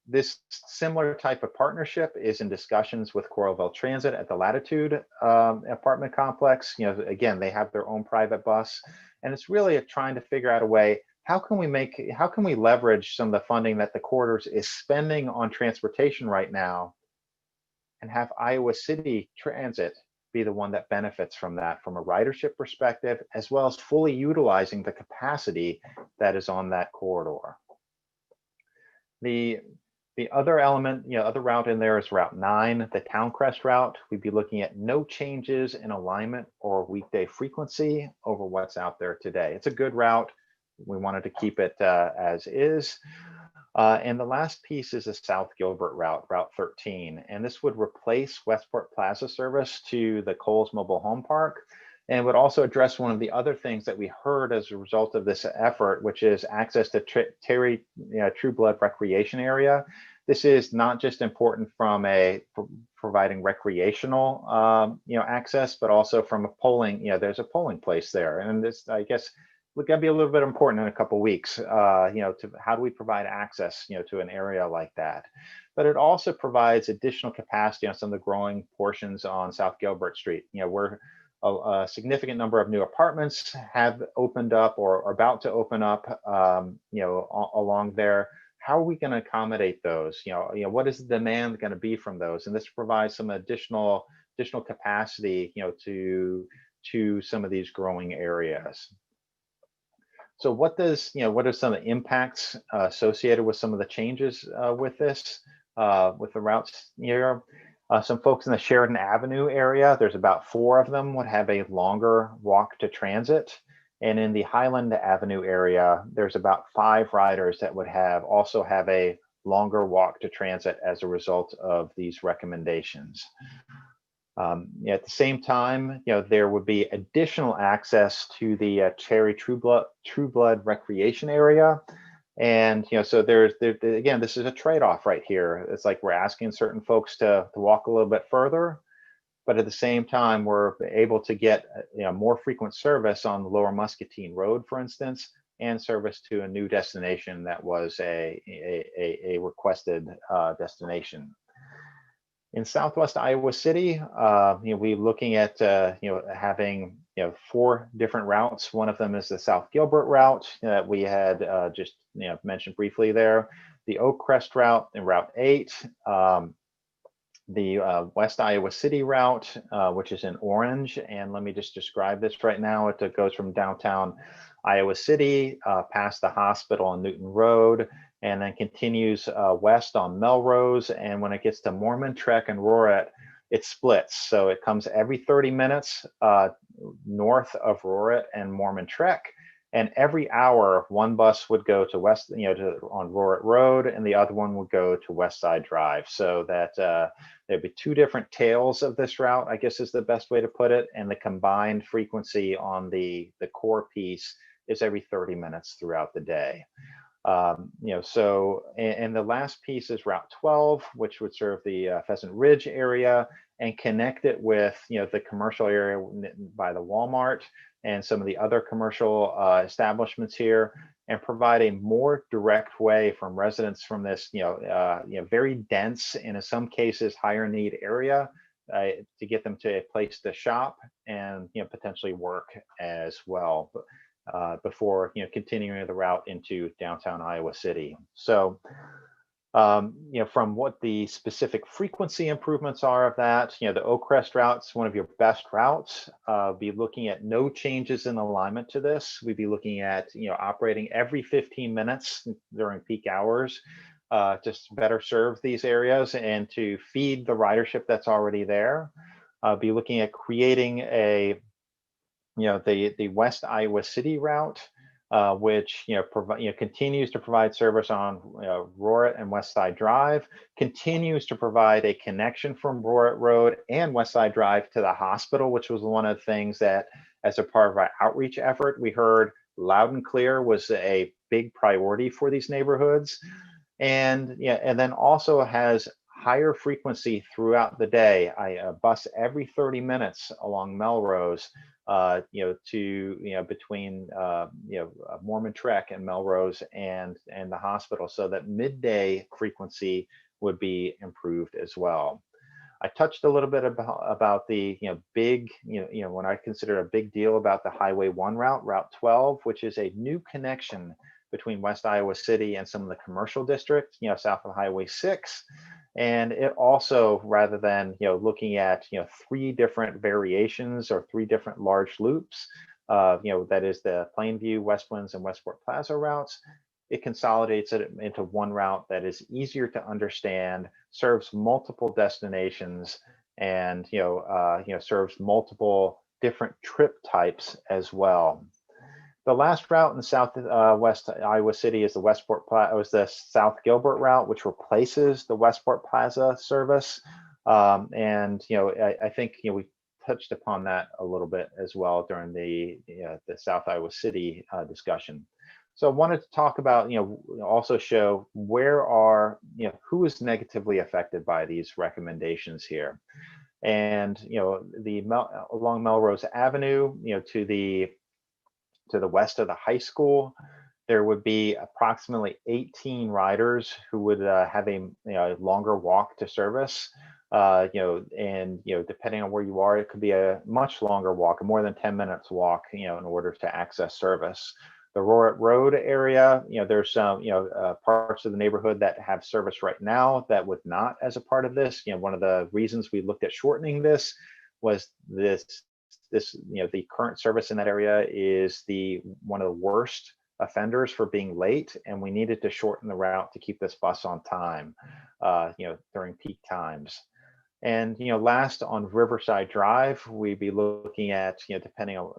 S4: This similar type of partnership is in discussions with Coralville Transit at the Latitude apartment complex. You know, again, they have their own private bus, and it's really trying to figure out a way, how can we leverage some of the funding that the corridors is spending on transportation right now, and have Iowa City Transit be the one that benefits from that from a ridership perspective, as well as fully utilizing the capacity that is on that corridor. The other element, other route in there is Route 9, the Towncrest route. We'd be looking at no changes in alignment or weekday frequency over what's out there today. It's a good route. We wanted to keep it as is. And the last piece is a South Gilbert route, Route 13. And this would replace Westport Plaza service to the Kohl's Mobile Home Park, and would also address one of the other things that we heard as a result of this effort, which is access to Terry True Blood Recreation Area. This is not just important from providing recreational access, but also from a polling, there's a polling place there. And this, I guess, going to be a little bit important in a couple of weeks, to how do we provide access, to an area like that. But it also provides additional capacity on some of the growing portions on South Gilbert Street, where a significant number of new apartments have opened up or are about to open up, along there. How are we going to accommodate those? What is the demand going to be from those? And this provides some additional capacity, to some of these growing areas. So what are some of the impacts associated with some of the changes with this, with the routes here? Some folks in the Sheridan Avenue area, there's about 4 of them, would have a longer walk to transit. And in the Highland Avenue area, there's about 5 riders that would also have a longer walk to transit as a result of these recommendations. At the same time, there would be additional access to the Cherry True Blood Recreation Area. And so again, this is a trade-off right here. It's like we're asking certain folks to walk a little bit further, but at the same time, we're able to get more frequent service on Lower Muscatine Road, for instance, and service to a new destination that was a requested destination. In Southwest Iowa City, we're looking at having 4 different routes. One of them is the South Gilbert route that we had just mentioned briefly there. The Oakcrest route and Route 8, the West Iowa City route, which is in orange. And let me just describe this right now. It goes from downtown Iowa City past the hospital on Newton Road, and then continues west on Melrose. And when it gets to Mormon Trek and Rorett, it splits. So it comes every 30 minutes north of Rorett and Mormon Trek. And every hour, one bus would go to west, on Rorett Road, and the other one would go to West Side Drive. So that there'd be 2 different tails of this route, I guess is the best way to put it. And the combined frequency on the core piece is every 30 minutes throughout the day. So, and the last piece is Route 12, which would serve the Pheasant Ridge area and connect it with, the commercial area by the Walmart and some of the other commercial establishments here, and provide a more direct way from residents from this, very dense and in some cases higher need area to get them to a place to shop and, potentially work as well. Before continuing the route into downtown Iowa City. So, from what the specific frequency improvements are of that, the Oakcrest route's one of your best routes. Be looking at no changes in alignment to this. We'd be looking at operating every 15 minutes during peak hours, just better serve these areas and to feed the ridership that's already there. Be looking at creating the West Iowa City route, which continues to provide service on Rorett and West Side Drive, continues to provide a connection from Rorett Road and West Side Drive to the hospital, which was one of the things that, as a part of our outreach effort, we heard loud and clear was a big priority for these neighborhoods, and then also has higher frequency throughout the day. I bus every 30 minutes along Melrose between Mormon Trek and Melrose and the hospital, so that midday frequency would be improved as well. I touched a little bit about the big when I consider a big deal about the Highway 1 route, Route 12, which is a new connection between West Iowa City and some of the commercial districts, south of Highway 6. And it also, rather than looking at 3 different variations or 3 different large loops, that is the Plainview, West Winds, and Westport Plaza routes, it consolidates it into one route that is easier to understand, serves multiple destinations, and serves multiple different trip types as well. The last route in southwest Iowa City is the South Gilbert route, which replaces the Westport Plaza service. I think we touched upon that a little bit as well during the South Iowa City discussion. So I wanted to talk about, also show who is negatively affected by these recommendations here. And, along Melrose Avenue, to the west of the high school, there would be approximately 18 riders who would have a longer walk to service. Depending on where you are, it could be a much longer walk, a more than 10 minutes walk, in order to access service. The Roark Road area, there's some, parts of the neighborhood that have service right now that would not as a part of this. One of the reasons we looked at shortening this was the current service in that area is one of the worst offenders for being late, and we needed to shorten the route to keep this bus on time, during peak times. And last, on Riverside Drive, we'd be looking at depending on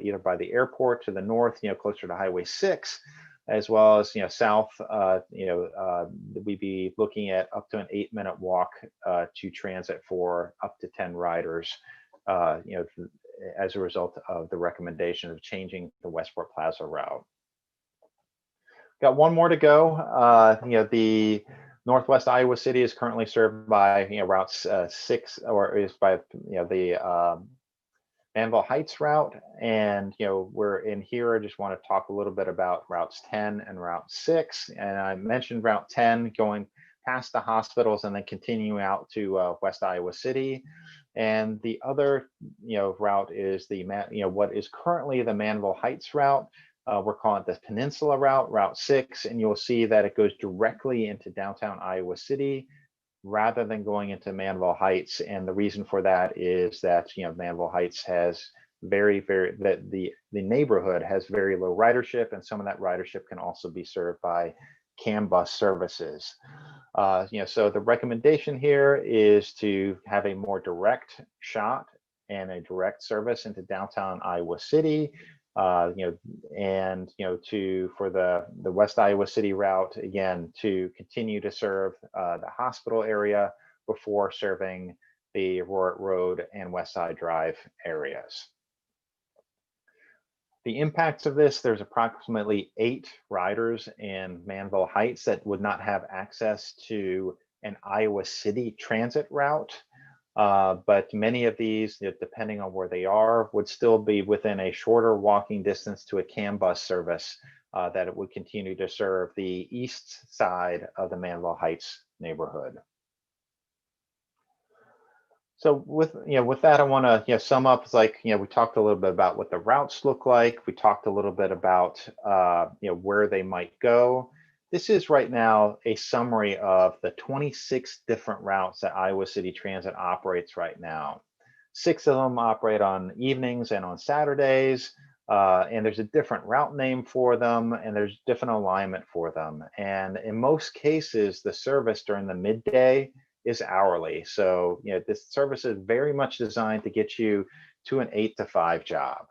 S4: either by the airport to the north, closer to Highway 6, as well as south. We'd be looking at up to an 8-minute walk to transit for up to 10 riders. As a result of the recommendation of changing the Westport Plaza route. Got one more to go. The Northwest Iowa City is currently served by Route 6, or is by the Manville Heights route, and we're in here. I just want to talk a little bit about routes 10 and Route 6. And I mentioned Route 10 going past the hospitals and then continuing out to West Iowa City. And the other route is what is currently the Manville Heights route. We're calling it the Peninsula route, Route 6, and you'll see that it goes directly into downtown Iowa City rather than going into Manville Heights. And the reason for that is that Manville Heights has the neighborhood has very low ridership, and some of that ridership can also be served by CAN bus services. So the recommendation here is to have a more direct shot and a direct service into downtown Iowa City. For the West Iowa City route, again, to continue to serve the hospital area before serving the Roark Road and West Side Drive areas. The impacts of this, there's approximately 8 riders in Manville Heights that would not have access to an Iowa City transit route. But many of these, depending on where they are, would still be within a shorter walking distance to a CAN bus service that it would continue to serve the east side of the Manville Heights neighborhood. So with that, I want to sum up. It's like we talked a little bit about what the routes look like. We talked a little bit about where they might go. This is right now a summary of the 26 different routes that Iowa City Transit operates right now. 6 of them operate on evenings and on Saturdays, and there's a different route name for them, and there's different alignment for them. And in most cases, the service during the midday is hourly. So this service is very much designed to get you to an 8 to 5 job,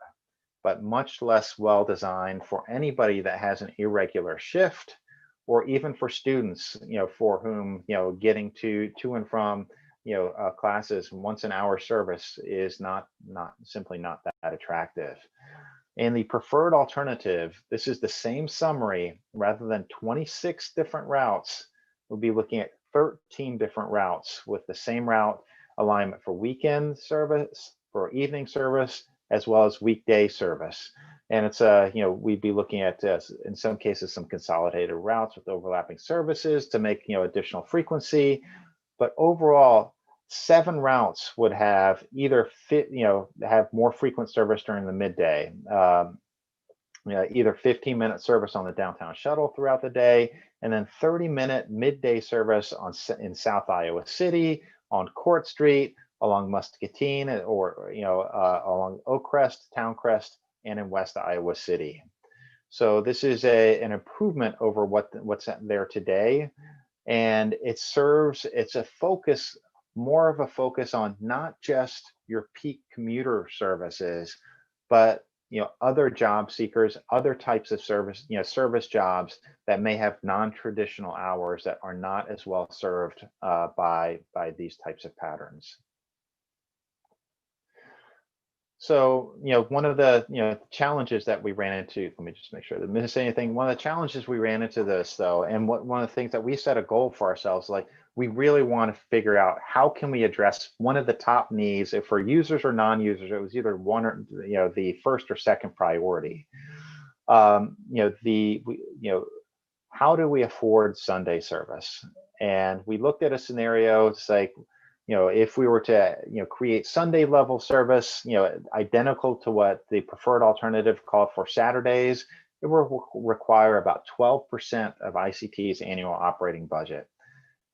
S4: but much less well designed for anybody that has an irregular shift, or even for students, for whom, getting to and from, classes once an hour service is simply not that attractive. And the preferred alternative, this is the same summary, rather than 26 different routes, we'll be looking at 13 different routes with the same route alignment for weekend service, for evening service, as well as weekday service. And it's, we'd be looking at, in some cases, some consolidated routes with overlapping services to make, additional frequency. But overall, 7 routes would have either have more frequent service during the midday. Either 15-minute service on the downtown shuttle throughout the day, and then 30-minute midday service in South Iowa City, on Court Street, along Muscatine, or along Oakcrest, Towncrest, and in West Iowa City. So this is an improvement over what's there today, and it's a focus, more of a focus on not just your peak commuter services, but other job seekers, other types of service, service jobs that may have non-traditional hours that are not as well served by these types of patterns. So, one of the challenges that we ran into, let me just make sure I didn't miss anything. One of the challenges we ran into this though, and one of the things that we set a goal for ourselves, like we really want to figure out how can we address one of the top needs, if for users or non-users, it was either one or the first or second priority. How do we afford Sunday service? And we looked at a scenario. It's like, if we were to create Sunday level service, identical to what the preferred alternative called for Saturdays, it will require about 12% of ICT's annual operating budget.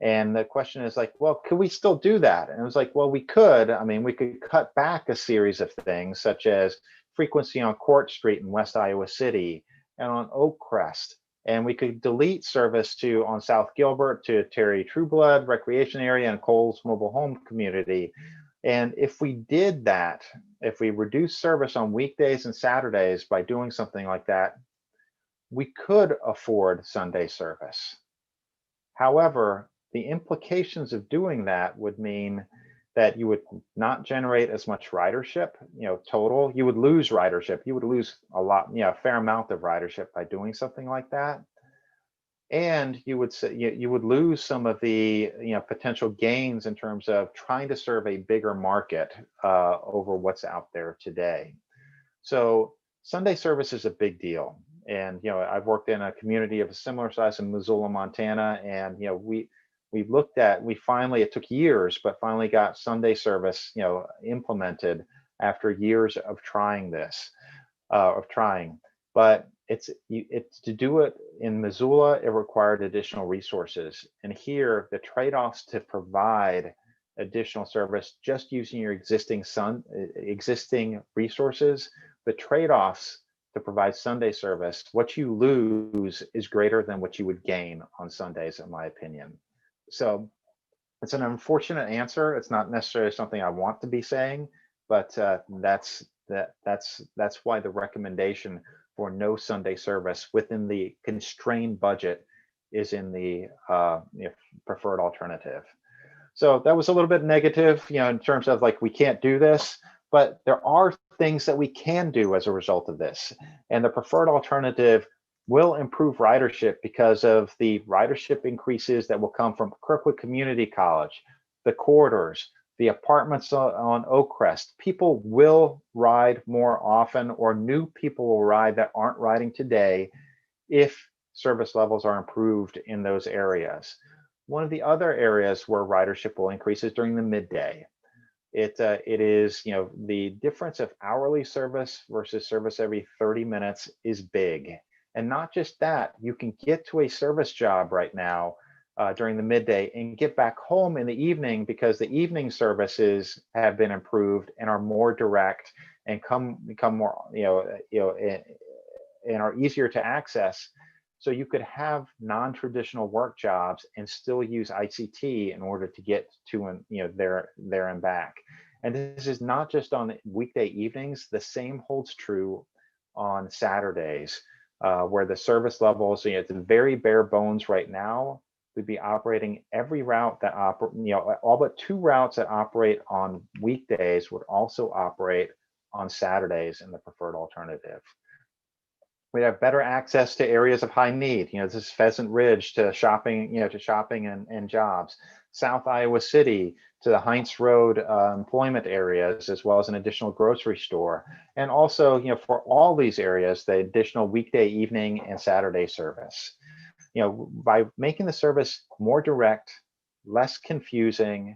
S4: And the question is like, well, could we still do that? And it was like, well, we could. I mean, we could cut back a series of things, such as frequency on Court Street in West Iowa City and on Oakcrest. And we could delete service on South Gilbert to Terry Trueblood Recreation Area and Coles Mobile Home Community. And if we did that, if we reduce service on weekdays and Saturdays by doing something like that, we could afford Sunday service. However, the implications of doing that would mean that you would not generate as much ridership, total. You would lose ridership. You would lose a lot, a fair amount of ridership by doing something like that. And you would lose some of the potential gains in terms of trying to serve a bigger market over what's out there today. So Sunday service is a big deal. And I've worked in a community of a similar size in Missoula, Montana, and we finally, it took years, but finally got Sunday service implemented after years of trying this, but it's to do it in Missoula, it required additional resources. And here, the trade-offs to provide additional service just using your existing resources, the trade-offs to provide Sunday service, what you lose is greater than what you would gain on Sundays, in my opinion. So it's an unfortunate answer. It's not necessarily something I want to be saying, but that's why the recommendation for no Sunday service within the constrained budget is in the preferred alternative. So that was a little bit negative, in terms of like, we can't do this, but there are things that we can do as a result of this. And the preferred alternative will improve ridership because of the ridership increases that will come from Kirkwood Community College, the corridors, the apartments on Oakcrest. People will ride more often, or new people will ride that aren't riding today if service levels are improved in those areas. One of the other areas where ridership will increase is during the midday. It is, the difference of hourly service versus service every 30 minutes is big. And not just that, you can get to a service job right now during the midday and get back home in the evening because the evening services have been improved and are more direct and become more, and are easier to access. So you could have non-traditional work jobs and still use ICT in order to get to there and back. And this is not just on weekday evenings. The same holds true on Saturdays, where the service levels, it's very bare bones right now. We'd be operating every route that all but 2 routes that operate on weekdays would also operate on Saturdays in the preferred alternative. We have better access to areas of high need. This is Pheasant Ridge to shopping, and jobs. South Iowa City to the Heinz Road employment areas, as well as an additional grocery store. And also, for all these areas, the additional weekday, evening, and Saturday service. By making the service more direct, less confusing,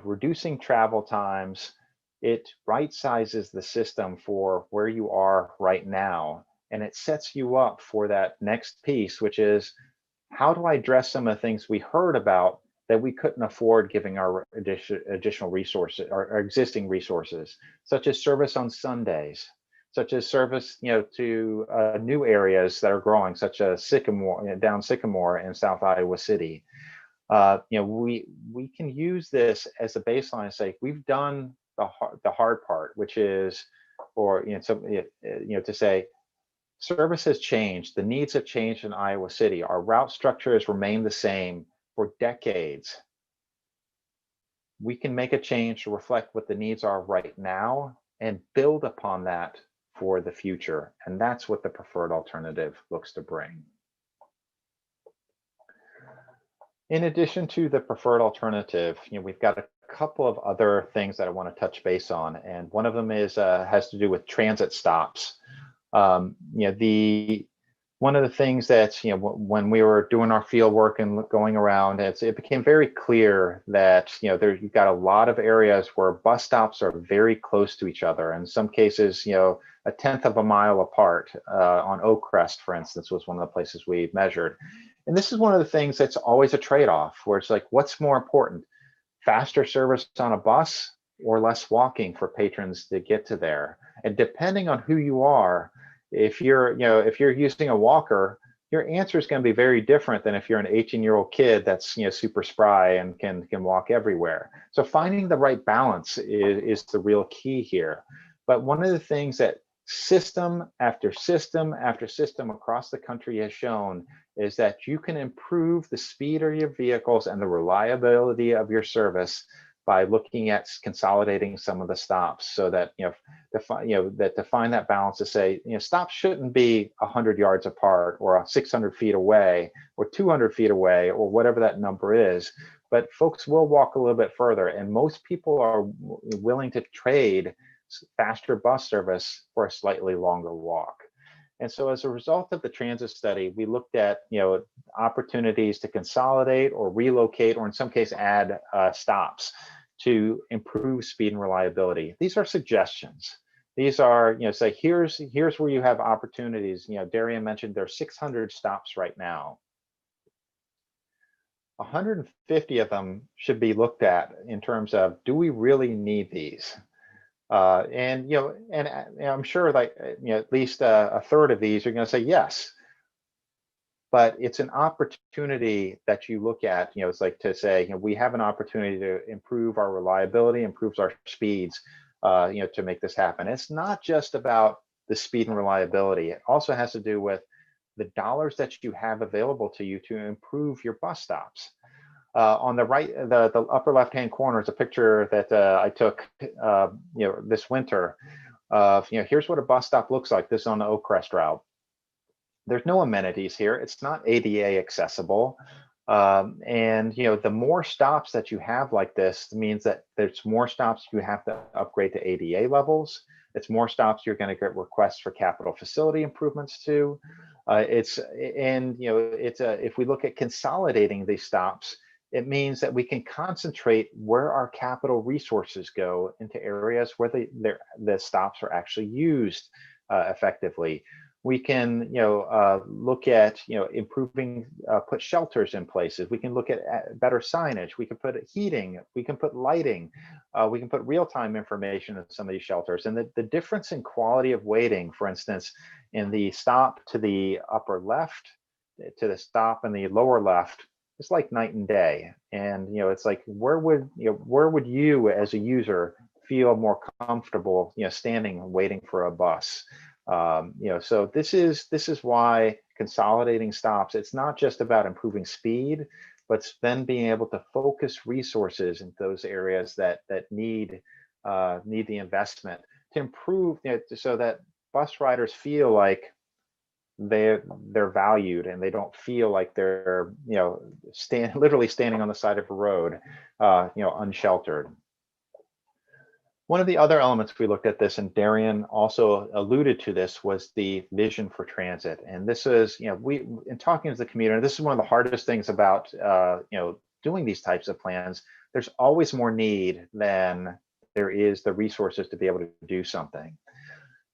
S4: reducing travel times, it right sizes the system for where you are right now. And it sets you up for that next piece, which is, how do I address some of the things we heard about that we couldn't afford giving our additional resources, our existing resources, such as service on Sundays, such as service, to new areas that are growing, such as Sycamore, down Sycamore in South Iowa City. We can use this as a baseline and say, we've done the hard part, which is, or to say, service has changed, the needs have changed in Iowa City. Our route structure has remained the same for decades. We can make a change to reflect what the needs are right now and build upon that for the future. And that's what the preferred alternative looks to bring. In addition to the preferred alternative, we've got a couple of other things that I want to touch base on. And one of them is has to do with transit stops. One of the things that, when we were doing our field work and going around, it became very clear that, you've got a lot of areas where bus stops are very close to each other. In some cases, a tenth of a mile apart. On Oak Crest, for instance, was one of the places we measured. And this is one of the things that's always a trade-off, where it's like, what's more important, faster service on a bus or less walking for patrons to get to there? And depending on who you are, if you're using a walker, your answer is going to be very different than if you're an 18-year-old kid that's super spry and can walk everywhere. So finding the right balance is the real key here. But one of the things that system after system after system across the country has shown is that you can improve the speed of your vehicles and the reliability of your service by looking at consolidating some of the stops, so that to find that balance, to say stops shouldn't be 100 yards apart or 600 feet away or 200 feet away or whatever that number is. But folks will walk a little bit further, and most people are willing to trade faster bus service for a slightly longer walk. And so as a result of the transit study, we looked at opportunities to consolidate or relocate, or in some case add stops to improve speed and reliability. These are suggestions. These are, say, here's where you have opportunities. Darian mentioned there's 600 stops right now. 150 of them should be looked at in terms of, do we really need these? And I'm sure, like, at least a third of these are going to say yes. But it's an opportunity that you look at. It's like to say, we have an opportunity to improve our reliability, improves our speeds, to make this happen. It's not just about the speed and reliability. It also has to do with the dollars that you have available to you to improve your bus stops. On the right, the upper left-hand corner is a picture that I took, this winter. Here's what a bus stop looks like. This is on the Oak Crest route. There's no amenities here. It's not ADA accessible. And the more stops that you have like this means that there's more stops you have to upgrade to ADA levels. It's more stops you're going to get requests for capital facility improvements to. If we look at consolidating these stops, it means that we can concentrate where our capital resources go into areas where the stops are actually used effectively. We can, look at, improving, put shelters in places. We can look at better signage. We can put heating. We can put lighting. We can put real-time information in some of these shelters. And the difference in quality of waiting, for instance, in the stop to the upper left, to the stop in the lower left, it's like night and day. And it's like, where would you as a user feel more comfortable, standing and waiting for a bus? So this is why consolidating stops, it's not just about improving speed, but then being able to focus resources in those areas that need the investment to improve, so that bus riders feel like they're valued and they don't feel like they're, you know, literally standing on the side of a road, you know, unsheltered. One of the other elements we looked at this, and Darian also alluded to this, was the vision for transit. And this is, you know, we, in talking to the community, this is one of the hardest things about, you know, doing these types of plans. There's always more need than there is the resources to be able to do something.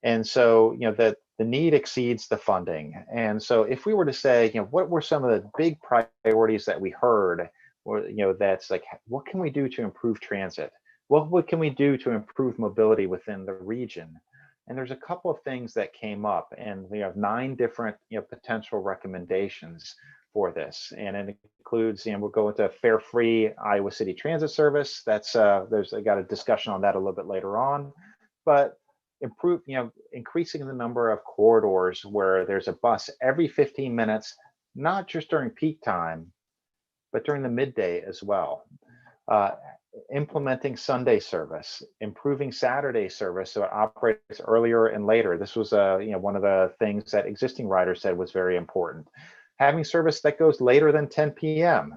S4: And so, you know, that the need exceeds the funding. And so if we were to say, you know, what were some of the big priorities that we heard, or, you know, that's like, what can we do to improve transit? What can we do to improve mobility within the region? And there's a couple of things that came up, and we have 9 different, you know, potential recommendations for this. And it includes, you know, we'll go into fare free Iowa City Transit service. That's I got a discussion on that a little bit later on. But improve, you know, increasing the number of corridors where there's a bus every 15 minutes, not just during peak time, but during the midday as well. Implementing Sunday service, improving Saturday service so it operates earlier and later. This was you know, one of the things that existing riders said was very important. Having service that goes later than 10 p.m.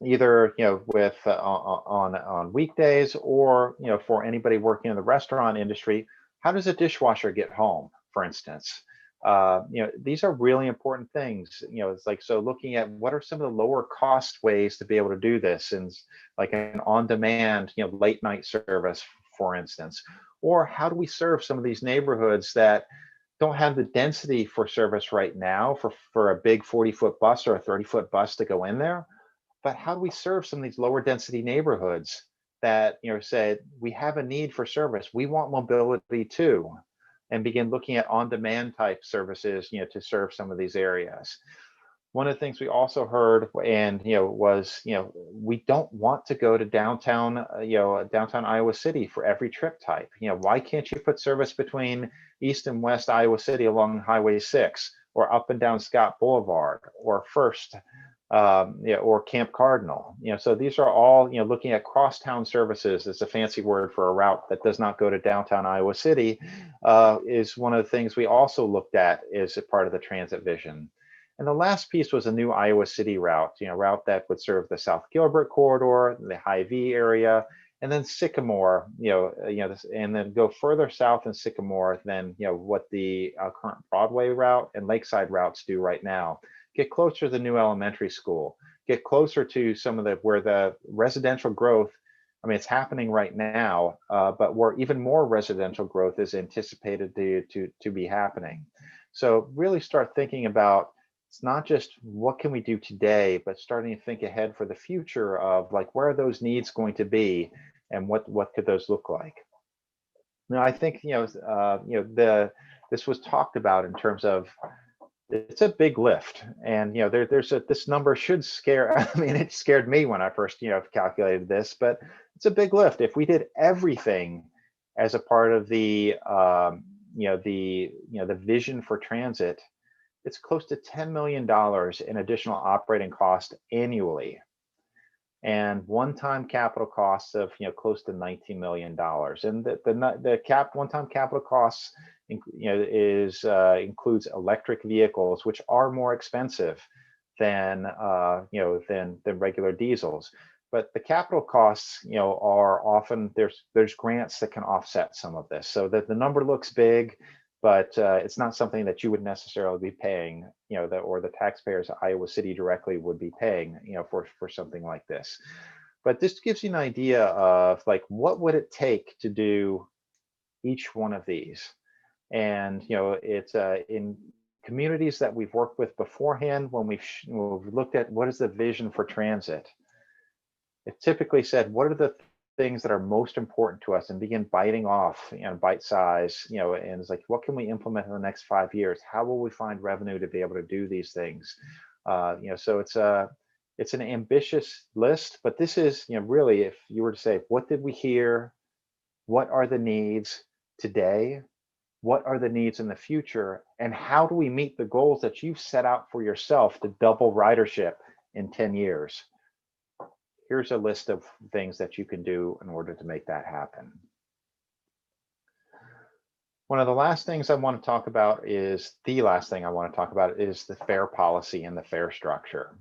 S4: Either, you know, with on weekdays, or, you know, for anybody working in the restaurant industry, how does a dishwasher get home, for instance? You know, these are really important things. You know, it's like, so looking at what are some of the lower cost ways to be able to do this, and like an on-demand, you know, late night service, for instance. Or how do we serve some of these neighborhoods that don't have the density for service right now for a big 40-foot bus or a 30-foot bus to go in there? But how do we serve some of these lower density neighborhoods that, you know, say we have a need for service, we want mobility too, and begin looking at on-demand type services, you know, to serve some of these areas. One of the things we also heard, and, you know, was, you know, we don't want to go to downtown, you know, downtown Iowa City for every trip type. You know, why can't you put service between East and West Iowa City along Highway 6, or up and down Scott Boulevard, or First, you know, or Camp Cardinal? You know, so these are all, you know, looking at crosstown services. It's a fancy word for a route that does not go to downtown Iowa City, is one of the things we also looked at as a part of the transit vision. And the last piece was a new Iowa City route, you know, route that would serve the South Gilbert corridor, the Hy-Vee area, and then Sycamore, you know, and then go further south in Sycamore than, you know, what the current Broadway route and Lakeside routes do right now. Get closer to the new elementary school, get closer to some of the, where the residential growth, I mean, it's happening right now, but where even more residential growth is anticipated to be happening. So really start thinking about, it's not just what can we do today, but starting to think ahead for the future of, like, where are those needs going to be, and what could those look like? Now, I think, you know, this was talked about in terms of, it's a big lift, and, you know, this number should scare, I mean, it scared me when I first, you know, calculated this, but it's a big lift. If we did everything as a part of the the vision for transit, it's close to $10 million in additional operating cost annually, and one-time capital costs of, you know, close to $19 million. And the one-time capital costs, you know, includes electric vehicles, which are more expensive than than regular diesels. But the capital costs, you know, are often, there's grants that can offset some of this, so that the number looks big, but it's not something that you would necessarily be paying, you know, or the taxpayers of Iowa City directly would be paying, you know, for something like this. But this gives you an idea of, like, what would it take to do each one of these. And, you know, it's in communities that we've worked with beforehand, when we've looked at what is the vision for transit, it typically said, what are the things that are most important to us, and begin biting off, you know, bite size, you know, and it's like, what can we implement in the next 5 years? How will we find revenue to be able to do these things? You know, so it's an ambitious list, but this is, you know, really, if you were to say, what did we hear? What are the needs today? What are the needs in the future? And how do we meet the goals that you've set out for yourself to double ridership in 10 years? Here's a list of things that you can do in order to make that happen. One of the last things I want to talk about is the fare policy and the fare structure.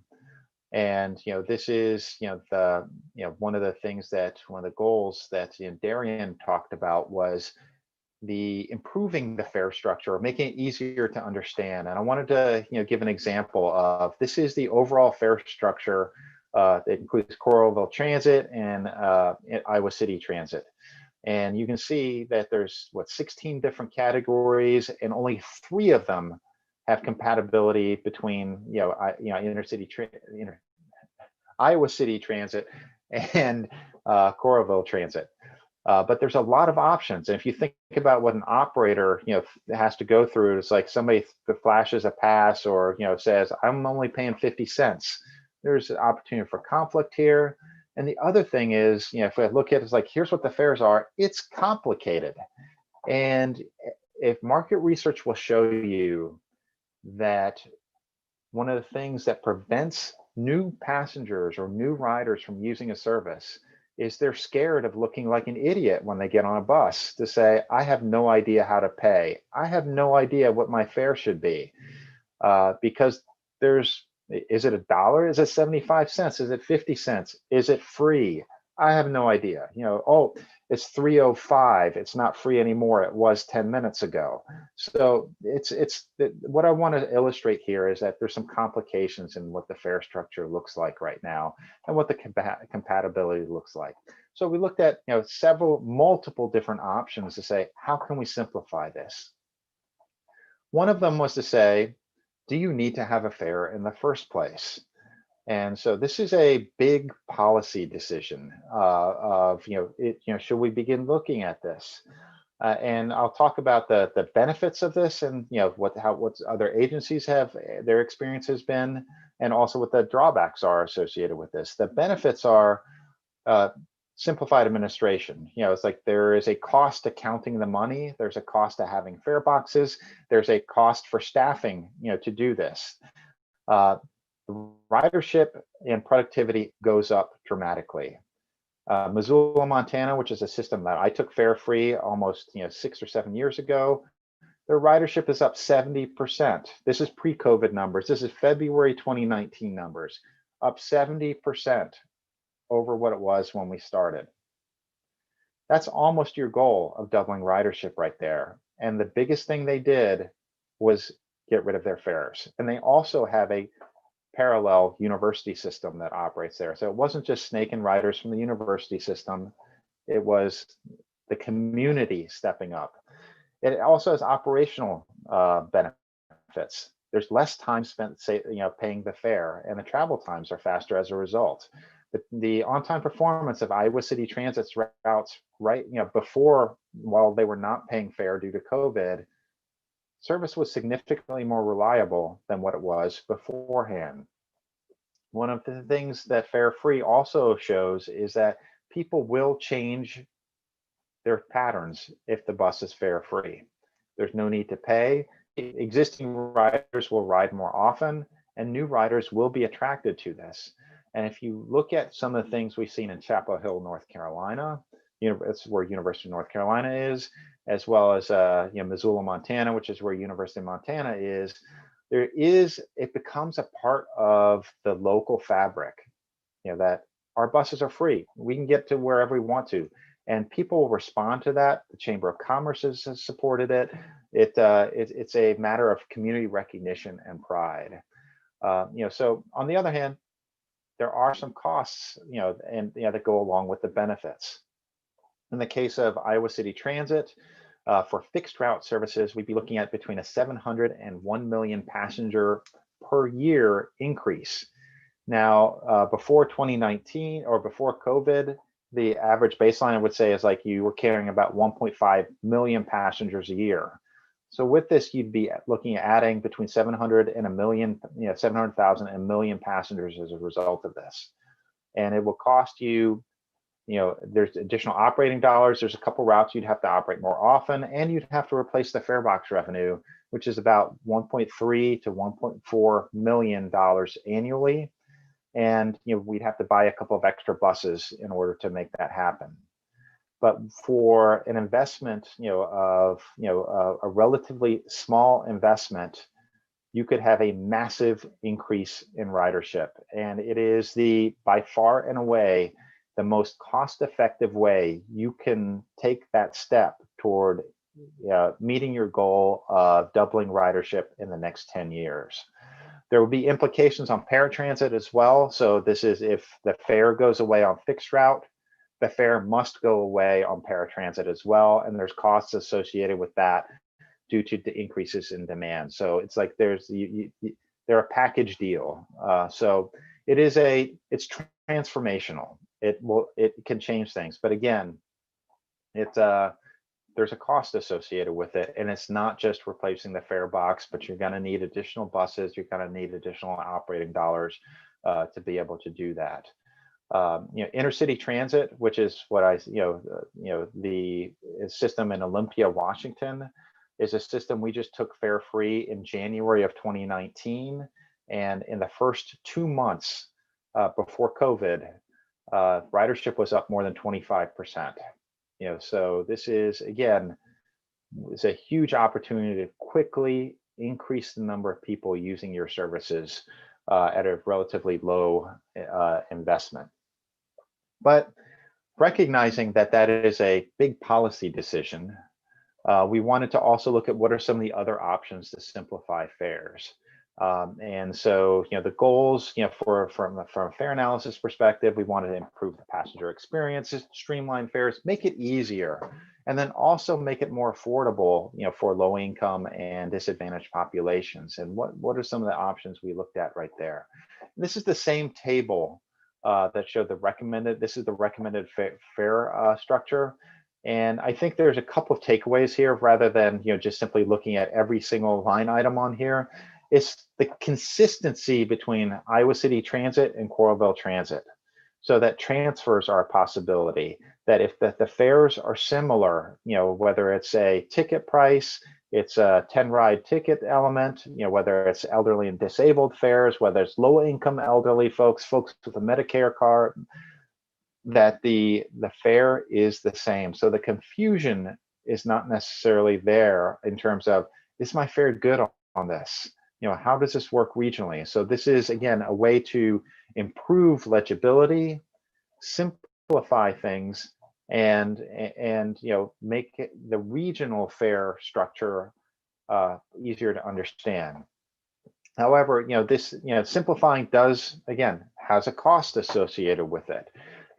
S4: And this is one of the things that one of the goals that Darian talked about was the improving the fare structure, making it easier to understand. And I wanted to give an example of this is the overall fare structure that includes Coralville Transit and Iowa City Transit. And you can see that there's 16 different categories, and only 3 of them have compatibility between Iowa City Transit and Coralville Transit. But there's a lot of options. And if you think about what an operator has to go through, it's like somebody flashes a pass or says, I'm only paying 50 cents. There's an opportunity for conflict here. And the other thing is, if I look at it, it's like, here's what the fares are. It's complicated. And if market research will show you that one of the things that prevents new passengers or new riders from using a service is they're scared of looking like an idiot when they get on a bus to say, I have no idea how to pay. I have no idea what my fare should be. Because is it $1? Is it 75 cents? Is it 50 cents? Is it free? I have no idea. Oh, it's 305. It's not free anymore. It was 10 minutes ago. So what I want to illustrate here is that there's some complications in what the fare structure looks like right now and what the compatibility looks like. So we looked at multiple different options to say, how can we simplify this? One of them was to say, do you need to have a fare in the first place? And so this is a big policy decision of should we begin looking at this? And I'll talk about the benefits of this and what other agencies have their experience has been, and also what the drawbacks are associated with this. The benefits are simplified administration. It's like there is a cost to counting the money. There's a cost to having fare boxes. There's a cost for staffing, to do this. Ridership and productivity goes up dramatically. Missoula, Montana, which is a system that I took fare free almost 6 or 7 years ago, their ridership is up 70%. This is pre-COVID numbers. This is February 2019 numbers, up 70% over what it was when we started. That's almost your goal of doubling ridership right there. And the biggest thing they did was get rid of their fares. And they also have a parallel university system that operates there. So it wasn't just snaking riders from the university system, it was the community stepping up. It also has operational benefits. There's less time spent paying the fare, and the travel times are faster as a result. The on-time performance of Iowa City Transit's routes while they were not paying fare due to COVID, service was significantly more reliable than what it was beforehand. One of the things that Fare Free also shows is that people will change their patterns if the bus is fare free. There's no need to pay. Existing riders will ride more often, and new riders will be attracted to this. And if you look at some of the things we've seen in Chapel Hill, North Carolina, it's where University of North Carolina is, as well as Missoula, Montana, which is where University of Montana is. It becomes a part of the local fabric, that our buses are free. We can get to wherever we want to, and people will respond to that. The Chamber of Commerce has supported it. It's a matter of community recognition and pride. So on the other hand, there are some costs, that go along with the benefits. In the case of Iowa City Transit, for fixed route services, we'd be looking at between a 700 and 1 million passenger per year increase. Now, before 2019 or before COVID, the average baseline I would say is like you were carrying about 1.5 million passengers a year. So with this, you'd be looking at adding between 700 and a million, 700,000 and a million passengers as a result of this. And it will cost you, there's additional operating dollars. There's a couple routes you'd have to operate more often, and you'd have to replace the fare box revenue, which is about $1.3 to $1.4 million annually. And we'd have to buy a couple of extra buses in order to make that happen. But for an investment, a relatively small investment, you could have a massive increase in ridership. And it is by far and away, the most cost-effective way you can take that step toward meeting your goal of doubling ridership in the next 10 years. There will be implications on paratransit as well. So this is if the fare goes away on fixed route, the fare must go away on paratransit as well. And there's costs associated with that due to the increases in demand. So it's like they're a package deal. So it's transformational. It can change things, but again, there's a cost associated with it, and it's not just replacing the fare box, but you're going to need additional buses. You're going to need additional operating dollars to be able to do that. Intercity transit, which is what the system in Olympia, Washington, is a system we just took fare free in January of 2019, and in the first 2 months before COVID, ridership was up more than 25%. So this is, again, it's a huge opportunity to quickly increase the number of people using your services at a relatively low investment. But recognizing that is a big policy decision, we wanted to also look at what are some of the other options to simplify fares. And so, the goals, from a fare analysis perspective, we wanted to improve the passenger experiences, streamline fares, make it easier, and then also make it more affordable, for low income and disadvantaged populations. And what are some of the options we looked at right there? This is the same table that showed this is the recommended fare structure. And I think there's a couple of takeaways here rather than, just simply looking at every single line item on here. It's the consistency between Iowa City Transit and Coralville Transit, so that transfers are a possibility. That if the fares are similar, whether it's a ticket price, it's a 10-ride ticket element, whether it's elderly and disabled fares, whether it's low-income elderly folks with a Medicare card, that the fare is the same. So the confusion is not necessarily there in terms of, is my fare good on this? How does this work regionally? So this is, again, a way to improve legibility, simplify things, and make the regional fare structure easier to understand. However, this simplifying has a cost associated with it.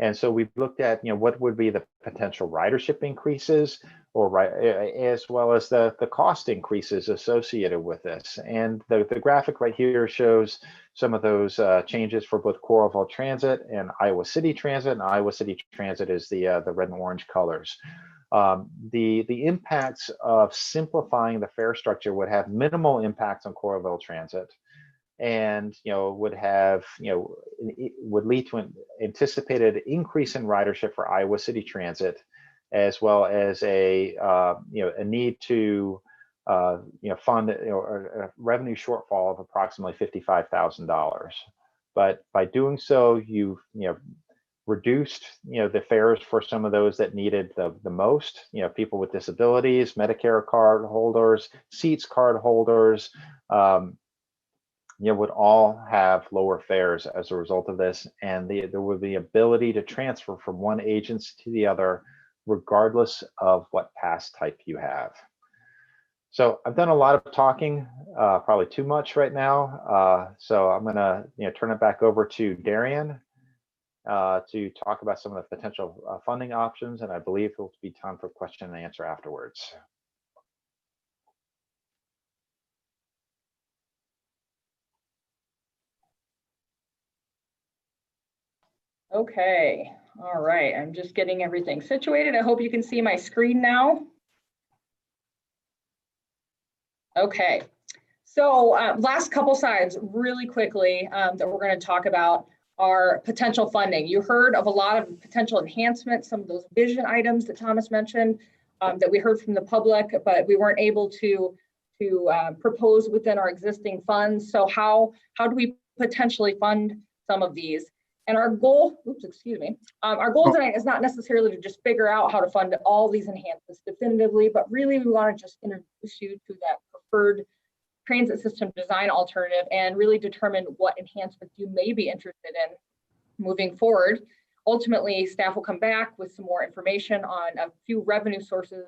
S4: And so we've looked at what would be the potential ridership increases, as well as the cost increases associated with this. And the graphic right here shows some of those changes for both Coralville Transit and Iowa City Transit. And Iowa City Transit is the red and orange colors. The impacts of simplifying the fare structure would have minimal impacts on Coralville Transit, and would lead to an anticipated increase in ridership for Iowa City Transit, as well as a need to fund a revenue shortfall of approximately $55,000. But by doing so, you've reduced the fares for some of those that needed the most, people with disabilities, Medicare card holders, seats card holders, would all have lower fares as a result of this, and there would be ability to transfer from one agency to the other, regardless of what pass type you have. So I've done a lot of talking, probably too much right now. So I'm gonna turn it back over to Darian to talk about some of the potential funding options, and I believe there'll be time for question and answer afterwards.
S3: Okay, all right. I'm just getting everything situated. I hope you can see my screen now. Okay, so last couple slides really quickly that we're going to talk about are potential funding. You heard of a lot of potential enhancements, some of those vision items that Thomas mentioned that we heard from the public, but we weren't able to propose within our existing funds. So how do we potentially fund some of these? And our goal, our goal tonight is not necessarily to just figure out how to fund all these enhancements definitively, but really we want to just introduce you to that preferred transit system design alternative and really determine what enhancements you may be interested in moving forward. Ultimately, staff will come back with some more information on a few revenue sources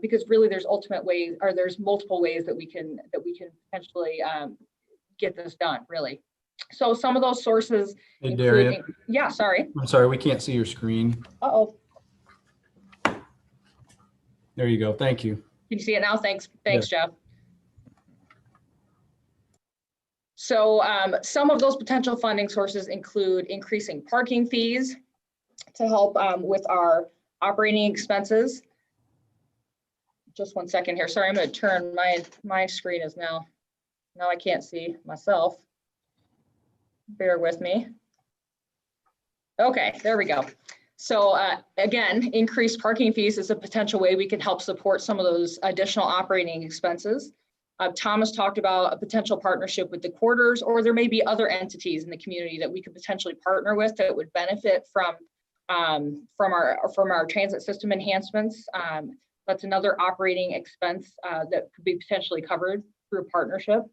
S3: because really there's multiple ways that we can potentially get this done, really. So some of those sources
S2: Hey,
S3: include,
S2: Darian,
S3: yeah, sorry.
S2: I'm sorry, we can't see your screen.
S3: Uh-oh,
S2: There you go. Thank you.
S3: can you see it now? Thanks, Jeff. So some of those potential funding sources include increasing parking fees to help with our operating expenses. Just one second here. Sorry, I'm going to turn my screen is now I can't see myself. Bear with me. Okay, there we go. So again, increased parking fees is a potential way we can help support some of those additional operating expenses. Thomas talked about a potential partnership with the quarters, or there may be other entities in the community that we could potentially partner with that would benefit from our transit system enhancements. That's another operating expense that could be potentially covered through a partnership.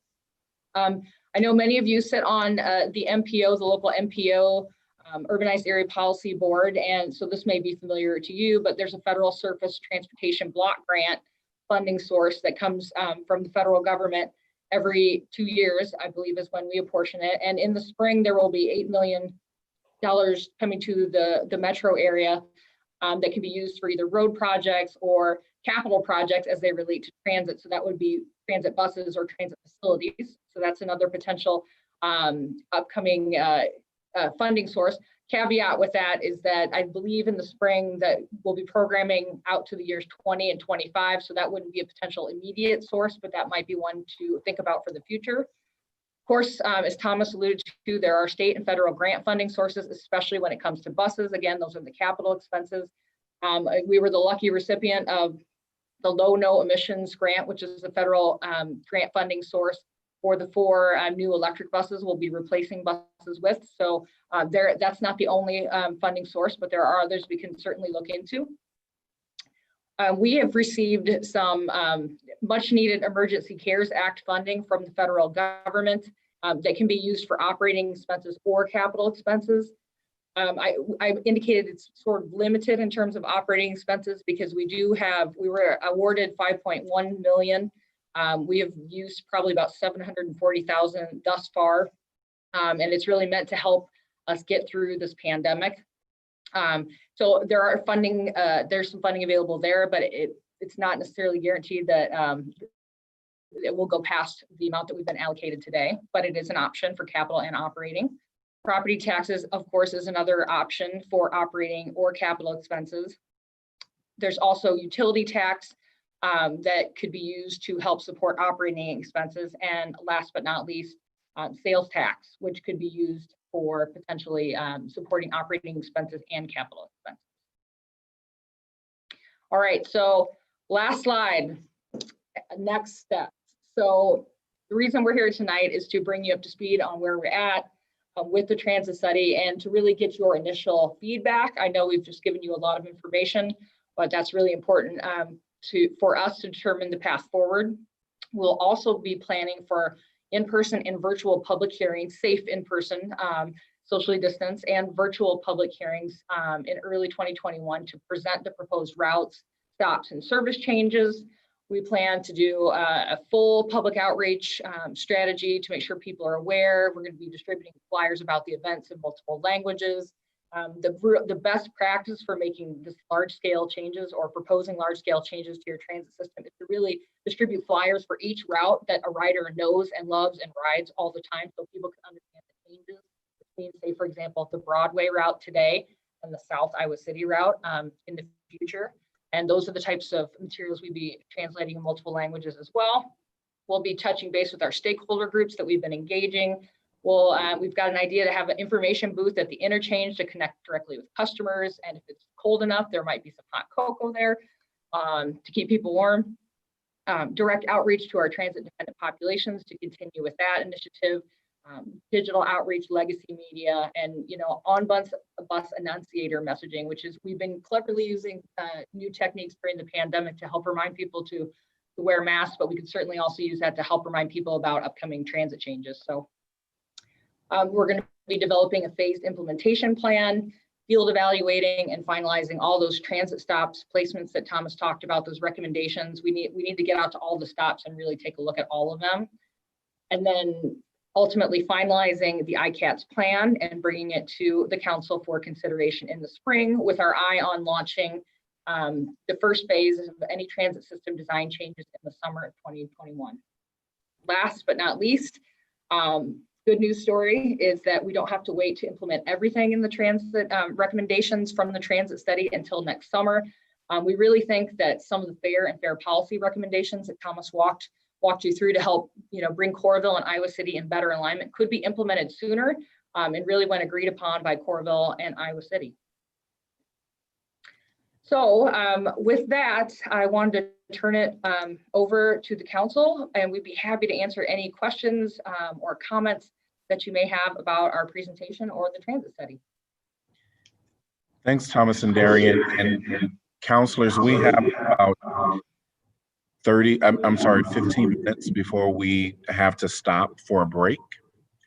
S3: I know many of you sit on the MPO, the local MPO, Urbanized Area Policy Board, and so this may be familiar to you, but there's a federal surface transportation block grant funding source that comes from the federal government every 2 years, I believe is when we apportion it. And in the spring, there will be $8 million coming to the metro area that can be used for either road projects or capital projects as they relate to transit. So that would be transit buses or transit facilities. So that's another potential upcoming funding source. Caveat with that is that I believe in the spring that we'll be programming out to the years 20 and 25. So that wouldn't be a potential immediate source, but that might be one to think about for the future. Of course, as Thomas alluded to, there are state and federal grant funding sources, especially when it comes to buses. Again, those are the capital expenses. We were the lucky recipient of the low no emissions grant, which is a federal grant funding source for the 4 new electric buses we'll be replacing buses with. So that's not the only funding source, but there are others we can certainly look into. We have received some much needed Emergency CARES Act funding from the federal government that can be used for operating expenses or capital expenses. I indicated it's sort of limited in terms of operating expenses because we were awarded $5.1 million. We have used probably about $740,000 thus far, and it's really meant to help us get through this pandemic. So there's some funding available there, but it's not necessarily guaranteed that it will go past the amount that we've been allocated today, but it is an option for capital and operating. Property taxes, of course, is another option for operating or capital expenses. There's also utility tax that could be used to help support operating expenses. And last but not least, sales tax, which could be used for potentially supporting operating expenses and capital expenses. All right, so last slide, next steps. So the reason we're here tonight is to bring you up to speed on where we're at with the transit study and to really get your initial feedback. I know we've just given you a lot of information, but that's really important for us to determine the path forward. We'll also be planning for in-person and virtual public hearings, safe in-person, socially distanced, and virtual public hearings in early 2021 to present the proposed routes, stops, and service changes. We plan to do a full public outreach strategy to make sure people are aware. We're going to be distributing flyers about the events in multiple languages. The best practice for making this large-scale changes or proposing large-scale changes to your transit system is to really distribute flyers for each route that a rider knows and loves and rides all the time, so people can understand the changes between, say, for example, the Broadway route today and the South Iowa City route in the future. And those are the types of materials we'd be translating in multiple languages as well. We'll be touching base with our stakeholder groups that we've been engaging. We've got an idea to have an information booth at the interchange to connect directly with customers. And if it's cold enough, there might be some hot cocoa there to keep people warm. Direct outreach to our transit dependent populations to continue with that initiative. digital outreach, legacy media, and on-bus annunciator messaging, which is we've been cleverly using new techniques during the pandemic to help remind people to wear masks, but we could certainly also use that to help remind people about upcoming transit changes. So we're going to be developing a phased implementation plan, field evaluating and finalizing all those transit stops, placements that Thomas talked about, those recommendations. We need to get out to all the stops and really take a look at all of them. And then ultimately finalizing the ICATS plan and bringing it to the council for consideration in the spring, with our eye on launching the first phase of any transit system design changes in the summer of 2021. Last but not least, good news story is that we don't have to wait to implement everything in the transit recommendations from the transit study until next summer. We really think that some of the fair and fair policy recommendations that Thomas walked you through to help bring Coralville and Iowa City in better alignment could be implemented sooner, and really when agreed upon by Coralville and Iowa City. So with that, I wanted to turn it over to the council, and we'd be happy to answer any questions or comments that you may have about our presentation or the transit study.
S1: Thanks, Thomas and Darian. And counselors, we have about 15 minutes before we have to stop for a break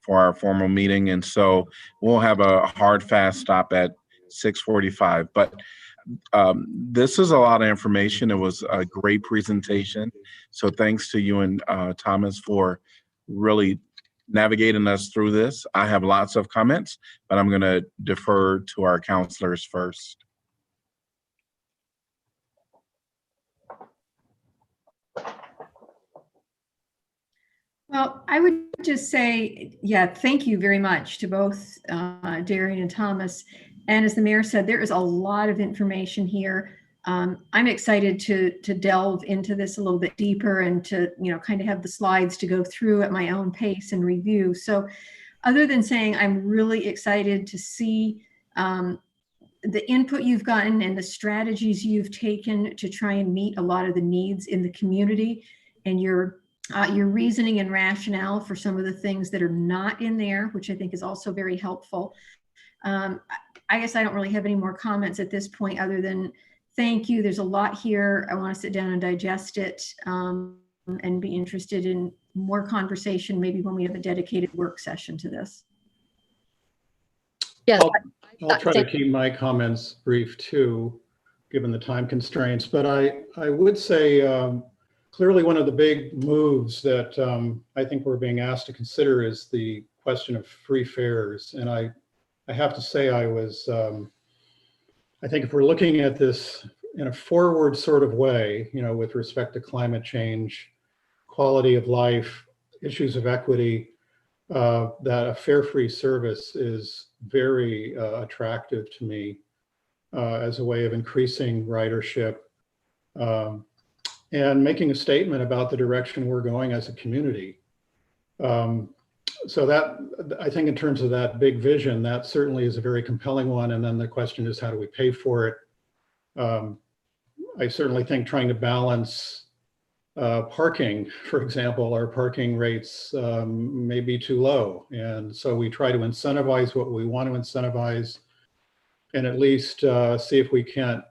S1: for our formal meeting. And so we'll have a hard, fast stop at 6:45. But this is a lot of information. It was a great presentation. So thanks to you and Thomas for really navigating us through this. I have lots of comments, but I'm going to defer to our counselors first.
S5: Well, I would just say, yeah, thank you very much to both Darian and Thomas. And as the mayor said, there is a lot of information here. I'm excited to delve into this a little bit deeper and to, kind of have the slides to go through at my own pace and review. So other than saying I'm really excited to see the input you've gotten and the strategies you've taken to try and meet a lot of the needs in the community, and your reasoning and rationale for some of the things that are not in there, which I think is also very helpful. I guess I don't really have any more comments at this point other than thank you. There's a lot here. I want to sit down and digest it and be interested in more conversation, maybe when we have a dedicated work session to this.
S6: Yes,
S7: I'll try to keep my comments brief too, given the time constraints. But I would say clearly one of the big moves that I think we're being asked to consider is the question of free fares. And I have to say I think if we're looking at this in a forward sort of way, with respect to climate change, quality of life, issues of equity, that a fare-free service is very attractive to me as a way of increasing ridership and making a statement about the direction we're going as a community. So that, I think in terms of that big vision, that certainly is a very compelling one. And then the question is, how do we pay for it? I certainly think trying to balance parking, for example, our parking rates may be too low. And so we try to incentivize what we want to incentivize and at least see if we can't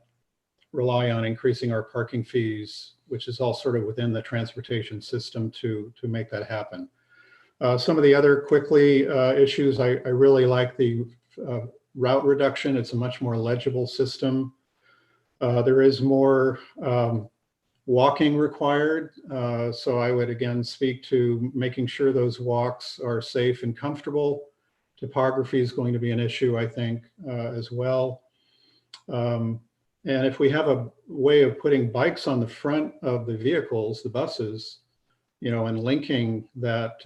S7: rely on increasing our parking fees, which is all sort of within the transportation system to make that happen. Some of the other issues, I really like the route reduction. It's a much more legible system. There is more walking required. So I would again speak to making sure those walks are safe and comfortable. Topography is going to be an issue, I think, as well. And if we have a way of putting bikes on the front of the vehicles, the buses, and linking that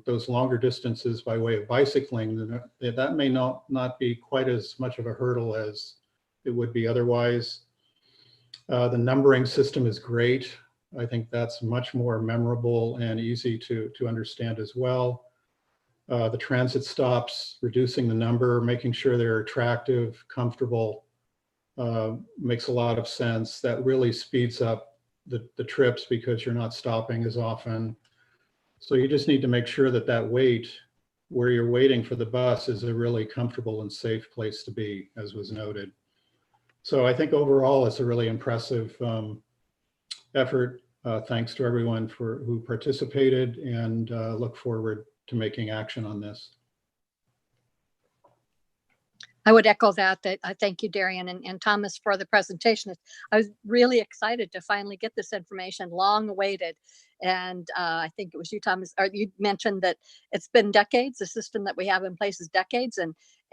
S7: those longer distances by way of bicycling, then that may not be quite as much of a hurdle as it would be otherwise. The numbering system is great. I think that's much more memorable and easy to understand as well. The transit stops, reducing the number, making sure they're attractive, comfortable, makes a lot of sense. That really speeds up the trips because you're not stopping as often. So you just need to make sure that that wait where you're waiting for the bus is a really comfortable and safe place to be, as was noted. So I think overall, it's a really impressive effort. Thanks to everyone who participated, and look forward to making action on this.
S6: I would echo that I thank you, Darian and Thomas, for the presentation. I was really excited to finally get this information, long awaited. And I think it was you, Thomas, or you mentioned that it's been decades. The system that we have in place is decades,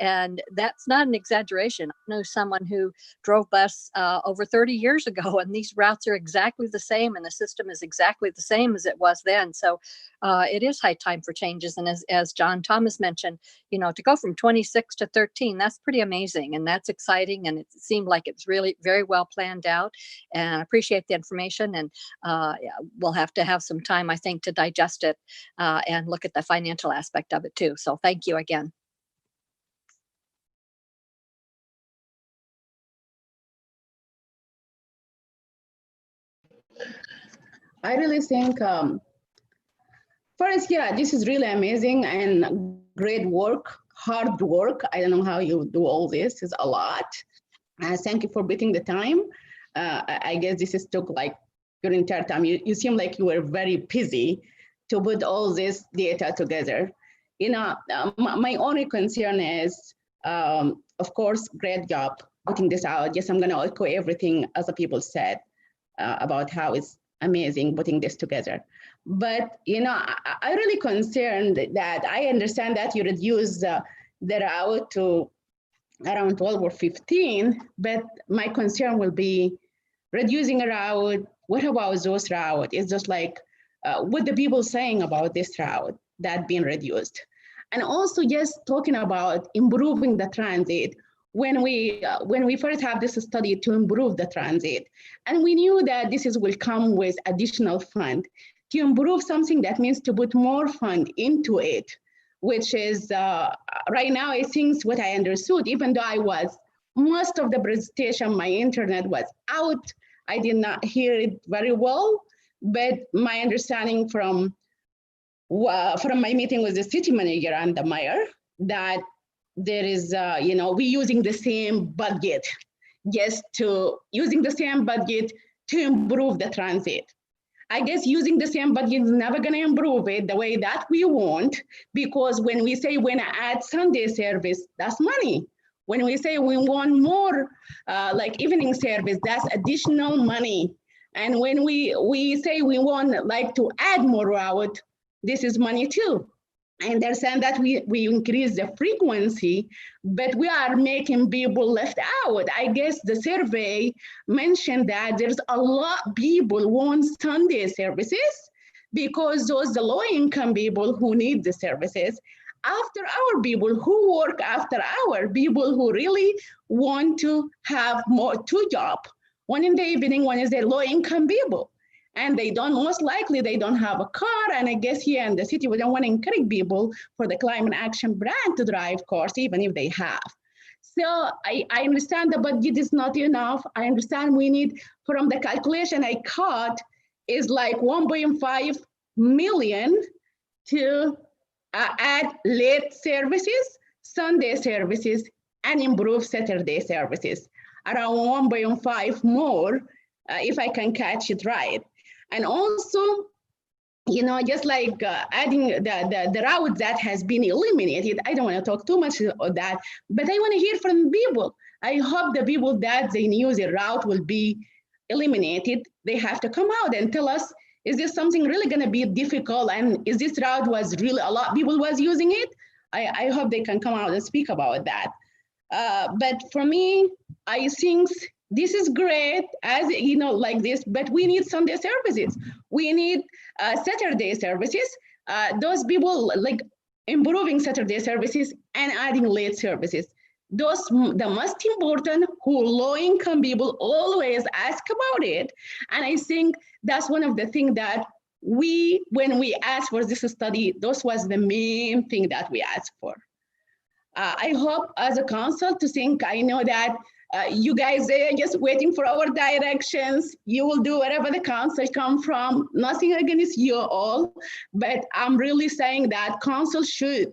S6: and that's not an exaggeration. I know someone who drove bus over 30 years ago, and these routes are exactly the same, and the system is exactly the same as it was then. So it is high time for changes. And as John Thomas mentioned, you know, to go from 26 to 13, that's pretty amazing, and that's exciting. And it seemed like it's really very well planned out. And I appreciate the information. And we'll have to have some time, I think, to digest it and look at the financial aspect of it too. So thank you again.
S8: I really think, first, yeah, this is really amazing and great work, hard work. I don't know how you do all this, it's a lot. Thank you for beating the time. I guess this is took like your entire time. You seem like you were very busy to put all this data together. You know, my only concern is, of course, great job putting this out. Yes, I'm gonna echo everything other people said about how it's amazing putting this together. But, you know, I really concerned that I understand that you reduce the route to around 12 or 15, but my concern will be reducing a route. What about those routes? It's just like, what the people saying about this route that being reduced? And also just talking about improving the transit. When we first have this study to improve the transit, and we knew that this will come with additional fund. To improve something, that means to put more fund into it, which is right now, I think what I understood, even though most of the presentation, my internet was out, I did not hear it very well, but my understanding from my meeting with the city manager and the mayor, that there is, you know, we using the same budget, just to using the same budget to improve the transit. I guess using the same budget is never going to improve it the way that we want, because when we say when I add Sunday service, that's money. When we say we want more like evening service, that's additional money. And when we say we want like to add more route, this is money too. I understand that we increase the frequency, but we are making people left out. I guess the survey mentioned that there's a lot of people want Sunday services because those the low-income people who need the services. After our people who work after hour, people who really want to have two jobs, one in the evening, one is the low-income people. And they don't, most likely they don't have a car. And I guess here in the city, we don't want to encourage people for the climate action brand to drive cars, even if they have. So I understand the budget is not enough. I understand we need, from the calculation I caught, is like 1.5 million to add late services, Sunday services, and improve Saturday services. Around 1.5 more, if I can catch it right. And also, you know, just like adding the route that has been eliminated, I don't want to talk too much about that, but I want to hear from people. I hope the people that they knew the route will be eliminated, they have to come out and tell us, is this something really going to be difficult? And is this route was really a lot of people was using it? I hope they can come out and speak about that. But for me, I think this is great, as you know, like this, but we need Sunday services. We need Saturday services. Those people like improving Saturday services and adding late services. Those, the most important, who low-income people always ask about it. And I think that's one of the things that when we asked for this study, those was the main thing that we asked for. I hope as a council to think, I know that you guys are just waiting for our directions. You will do wherever the council come from. Nothing against you all, but I'm really saying that council should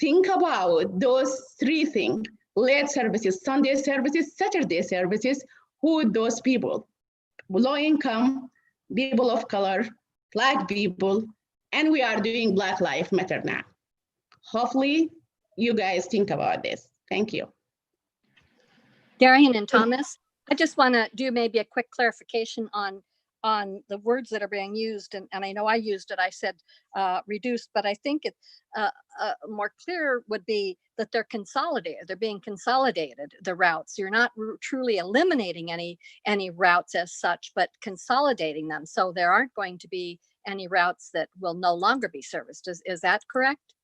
S8: think about those three things: late services, Sunday services, Saturday services. Who those people? Low income, people of color, Black people, and we are doing Black Lives Matter now. Hopefully, you guys think about this. Thank you.
S6: Darian and Thomas, I just want to do maybe a quick clarification on the words that are being used. And I know I used it, I said reduced, but I think it more clear would be that they're consolidated. They're being consolidated, the routes. You're not truly eliminating any routes as such, but consolidating them. So there aren't going to be any routes that will no longer be serviced. Is that correct?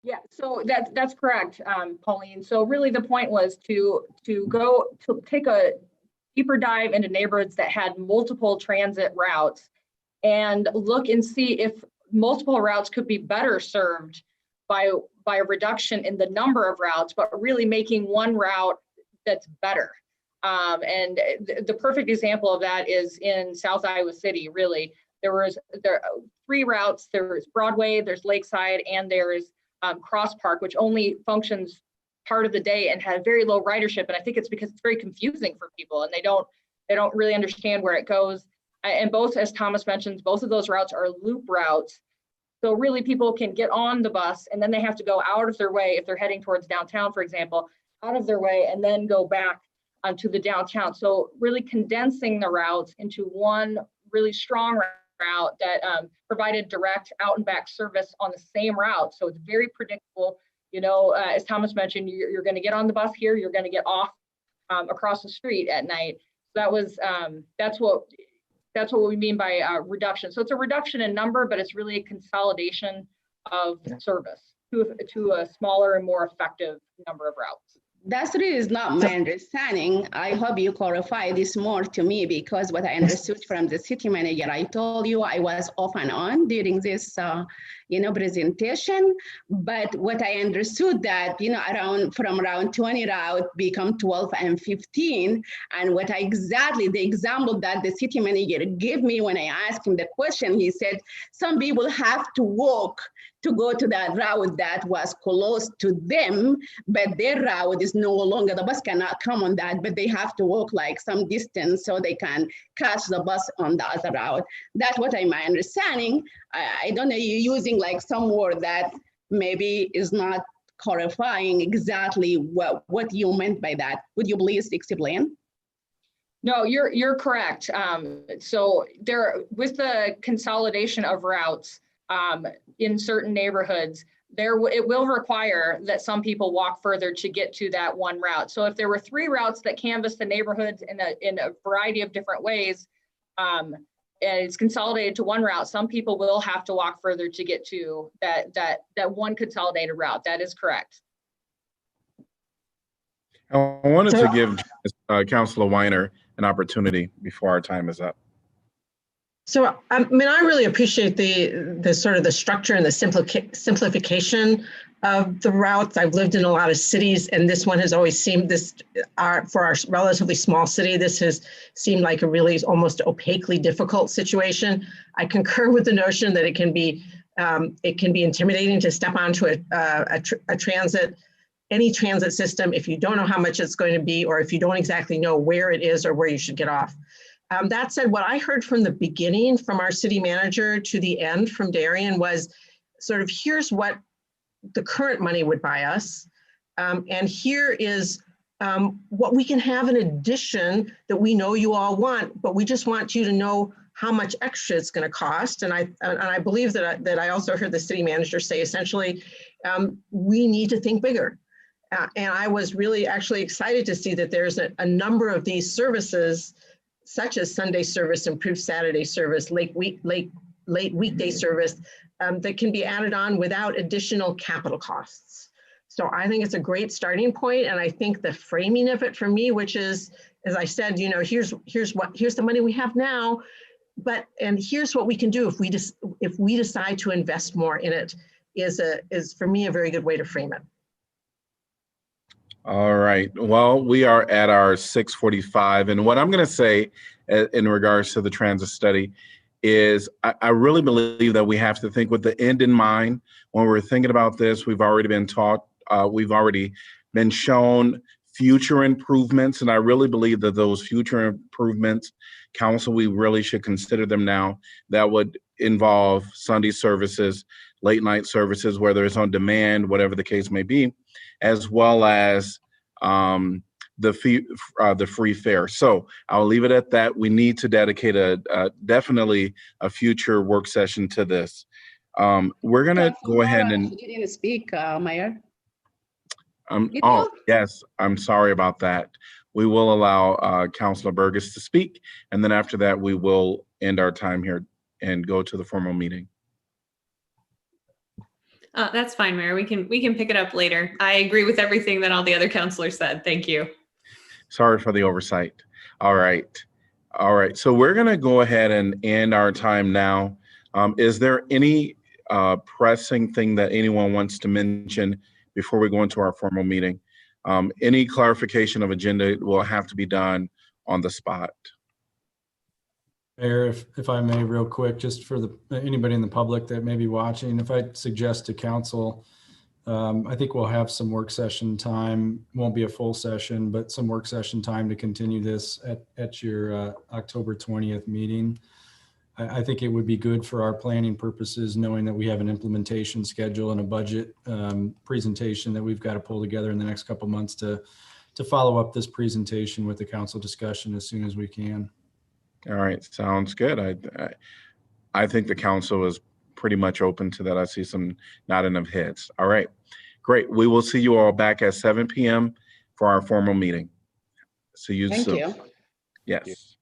S3: Yeah, so that's correct, Pauline. So really the point was to take a deeper dive into neighborhoods that had multiple transit routes and look and see if multiple routes could be better served by a reduction in the number of routes, but really making one route that's better. And the perfect example of that is in South Iowa City, really. There are 3 routes. There's Broadway, there's Lakeside, and there's Cross Park, which only functions part of the day and has very low ridership. And I think it's because it's very confusing for people and they don't really understand where it goes. And both, as Thomas mentions, both of those routes are loop routes. So really people can get on the bus and then they have to go out of their way if they're heading towards downtown, for example, out of their way and then go back to the downtown. So really condensing the routes into one really strong route that provided direct out and back service on the same route. So it's very predictable. You know, as Thomas mentioned, you're going to get on the bus here, you're going to get off across the street at night. That was that's what we mean by reduction. So it's a reduction in number, but it's really a consolidation of service to a smaller and more effective number of routes.
S8: That's really is not my understanding. I hope you clarify this more to me, because what I understood from the city manager, I told you I was off and on during this, presentation. But what I understood that, from around 20 route become 12 and 15. And what the example that the city manager gave me when I asked him the question, he said, some people have to walk to go to that route that was close to them, but their route is no longer, the bus cannot come on that, but they have to walk like some distance so they can catch the bus on the other route. That's what my understanding. I don't know, you're using like some word that maybe is not clarifying exactly what you meant by that. Would you please explain?
S3: No, you're correct. So with the consolidation of routes, in certain neighborhoods, it will require that some people walk further to get to that one route. So if there were 3 routes that canvass the neighborhoods in a variety of different ways, and it's consolidated to one route, some people will have to walk further to get to that one consolidated route. That is correct.
S1: I wanted to give Councilor Weiner an opportunity before our time is up.
S9: So, I really appreciate the sort of the structure and the simplification of the routes. I've lived in a lot of cities, and this one has always seemed for our relatively small city, this has seemed like a really almost opaquely difficult situation. I concur with the notion that it can be intimidating to step onto a transit, any transit system, if you don't know how much it's going to be, or if you don't exactly know where it is or where you should get off. That said, what I heard from the beginning, from our city manager to the end from Darian, was sort of, here's what the current money would buy us. And here is what we can have in addition that we know you all want, but we just want you to know how much extra it's going to cost. And I believe that I also heard the city manager say, essentially, we need to think bigger. And I was really actually excited to see that there's a number of these services, such as Sunday service, improved Saturday service, late weekday service, that can be added on without additional capital costs. So I think it's a great starting point, and I think the framing of it for me, which is, as I said, here's the money we have now, and here's what we can do if we decide to invest more in it, is for me a very good way to frame it.
S1: All right. Well, we are at our 6:45, and what I'm going to say in regards to the transit study is I really believe that we have to think with the end in mind when we're thinking about this. We've already been taught, we've already been shown future improvements, and I really believe that those future improvements, council, we really should consider them now. That would involve Sunday services, late night services, whether it's on demand, whatever the case may be, as well as the free fare. So I'll leave it at that. We need to dedicate definitely a future work session to this. We're gonna go ahead and
S8: She didn't speak, Mayor. You
S1: oh
S8: know?
S1: yes, I'm sorry about that. We will allow Councilor Burgess to speak, and then after that, we will end our time here and go to the formal meeting.
S10: That's fine, Mayor. We can pick it up later. I agree with everything that all the other counselors said. Thank you.
S1: Sorry for the oversight. All right. All right. So we're going to go ahead and end our time now. Is there any pressing thing that anyone wants to mention before we go into our formal meeting? Any clarification of agenda will have to be done on the spot.
S2: Mayor, if I may, real quick, just for anybody in the public that may be watching, if I suggest to council, I think we'll have some work session time. Won't be a full session, but some work session time to continue this at your October 20th meeting. I think it would be good for our planning purposes, knowing that we have an implementation schedule and a budget presentation that we've got to pull together in the next couple months to follow up this presentation with the council discussion as soon as we can.
S1: All right, sounds good. I think the council is pretty much open to that. I see some nodding of heads. All right, great. We will see you all back at 7 p.m. for our formal meeting. See you soon.
S8: Thank you.
S1: Yes.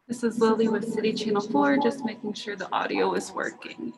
S11: This is Lily with City Channel 4, just making sure the audio is working.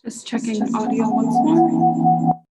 S11: Just checking audio once more.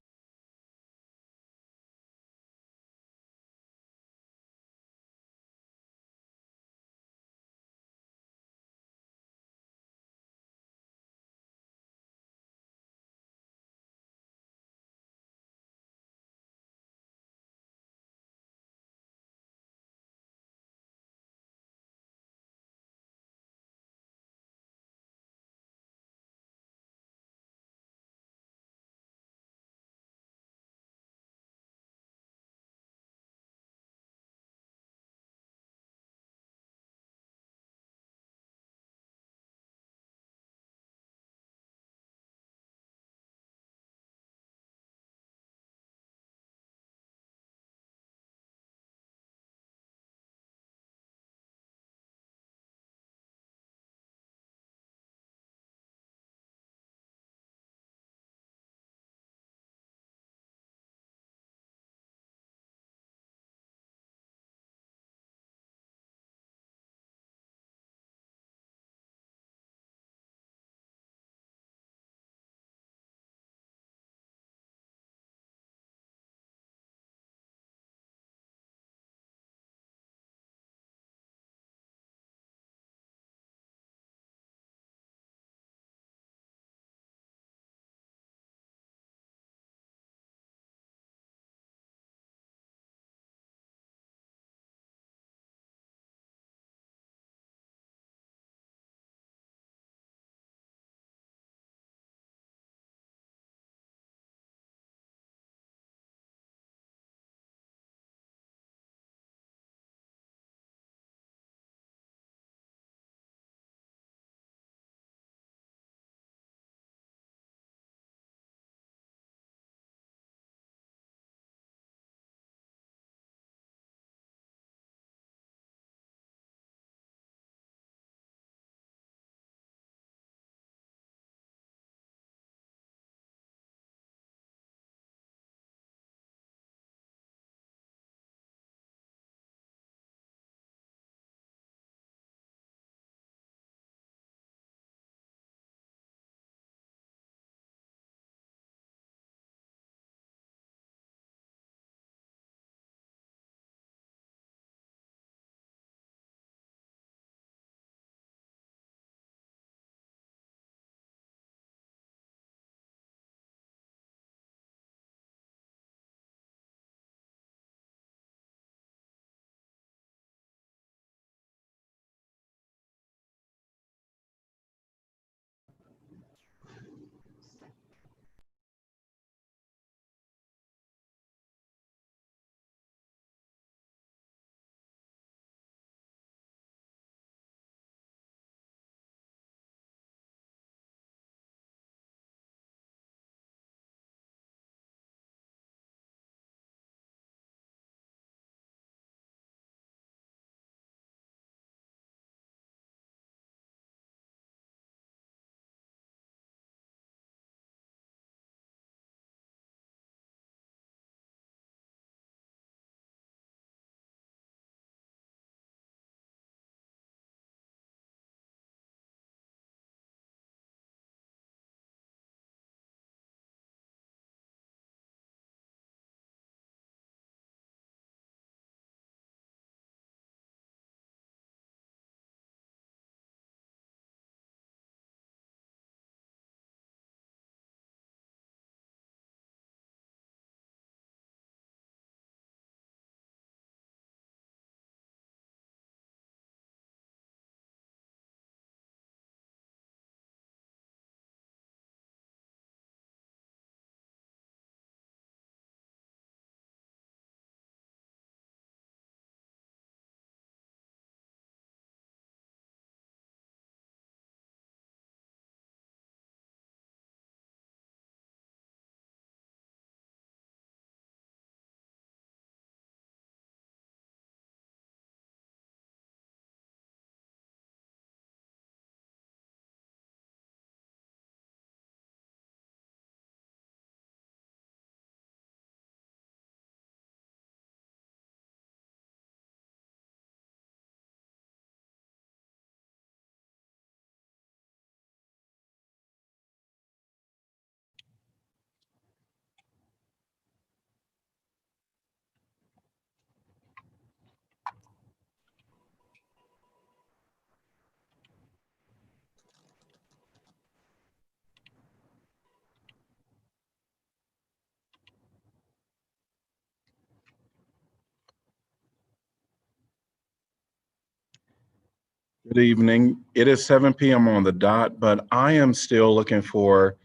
S1: Good evening. It is 7 p.m. on the dot, but I am still looking for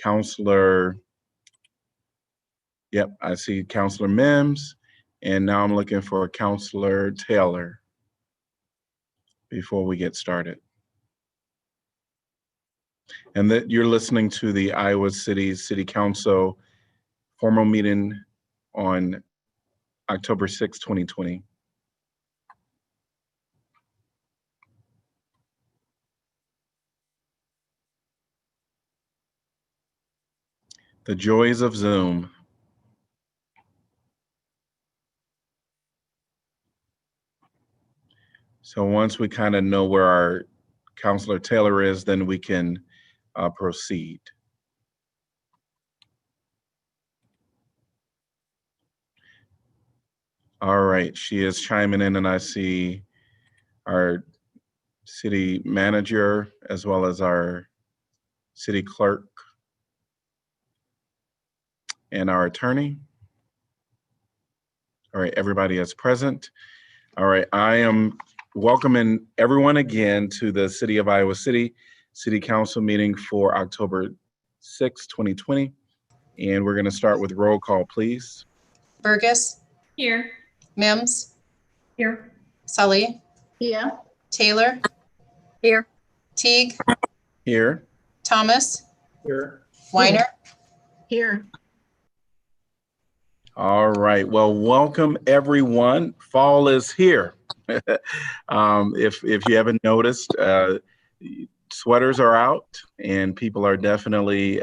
S1: Counselor. Yep, I see Counselor Mims, and now I'm looking for Counselor Taylor before we get started. And that you're listening to the Iowa City City Council formal meeting on October 6, 2020. The joys of Zoom. So once we kind of know where our Counselor Taylor is, then we can proceed. All right, she is chiming in, and I see our city manager as well as our city clerk and our attorney. All right, everybody is present. All right, I am welcoming everyone again to the City of Iowa City City Council meeting for October 6, 2020. And we're going to start with roll call, please.
S12: Burgess,
S10: Here.
S12: Mims,
S5: Here.
S12: Sully,
S8: Yeah.
S12: Taylor,
S6: Here.
S12: Teague,
S1: Here.
S12: Thomas,
S7: Here.
S12: Weiner.
S9: Here.
S1: All right. Well, welcome everyone. Fall is here. If you haven't noticed, sweaters are out, and people are definitely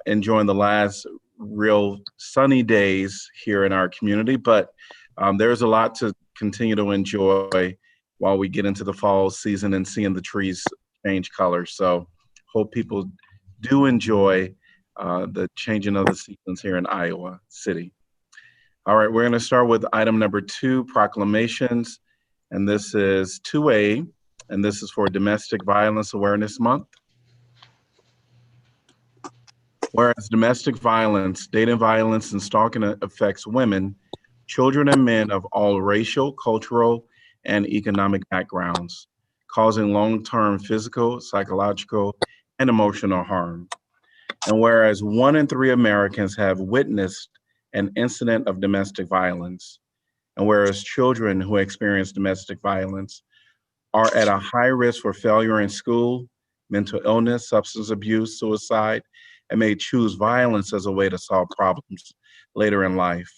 S1: enjoying the last real sunny days here in our community. But there's a lot to continue to enjoy while we get into the fall season and seeing the trees change colors. So hope people do enjoy the changing of the seasons here in Iowa City. All right, we're going to start with item number 2, proclamations. And this is 2A, and this is for Domestic Violence Awareness Month. Whereas domestic violence, dating violence, and stalking affects women, children, and men of all racial, cultural, and economic backgrounds, causing long-term physical, psychological, and emotional harm. And whereas 1 in 3 Americans have witnessed an incident of domestic violence, and whereas children who experience domestic violence are at a high risk for failure in school, mental illness, substance abuse, suicide, and may choose violence as a way to solve problems later in life.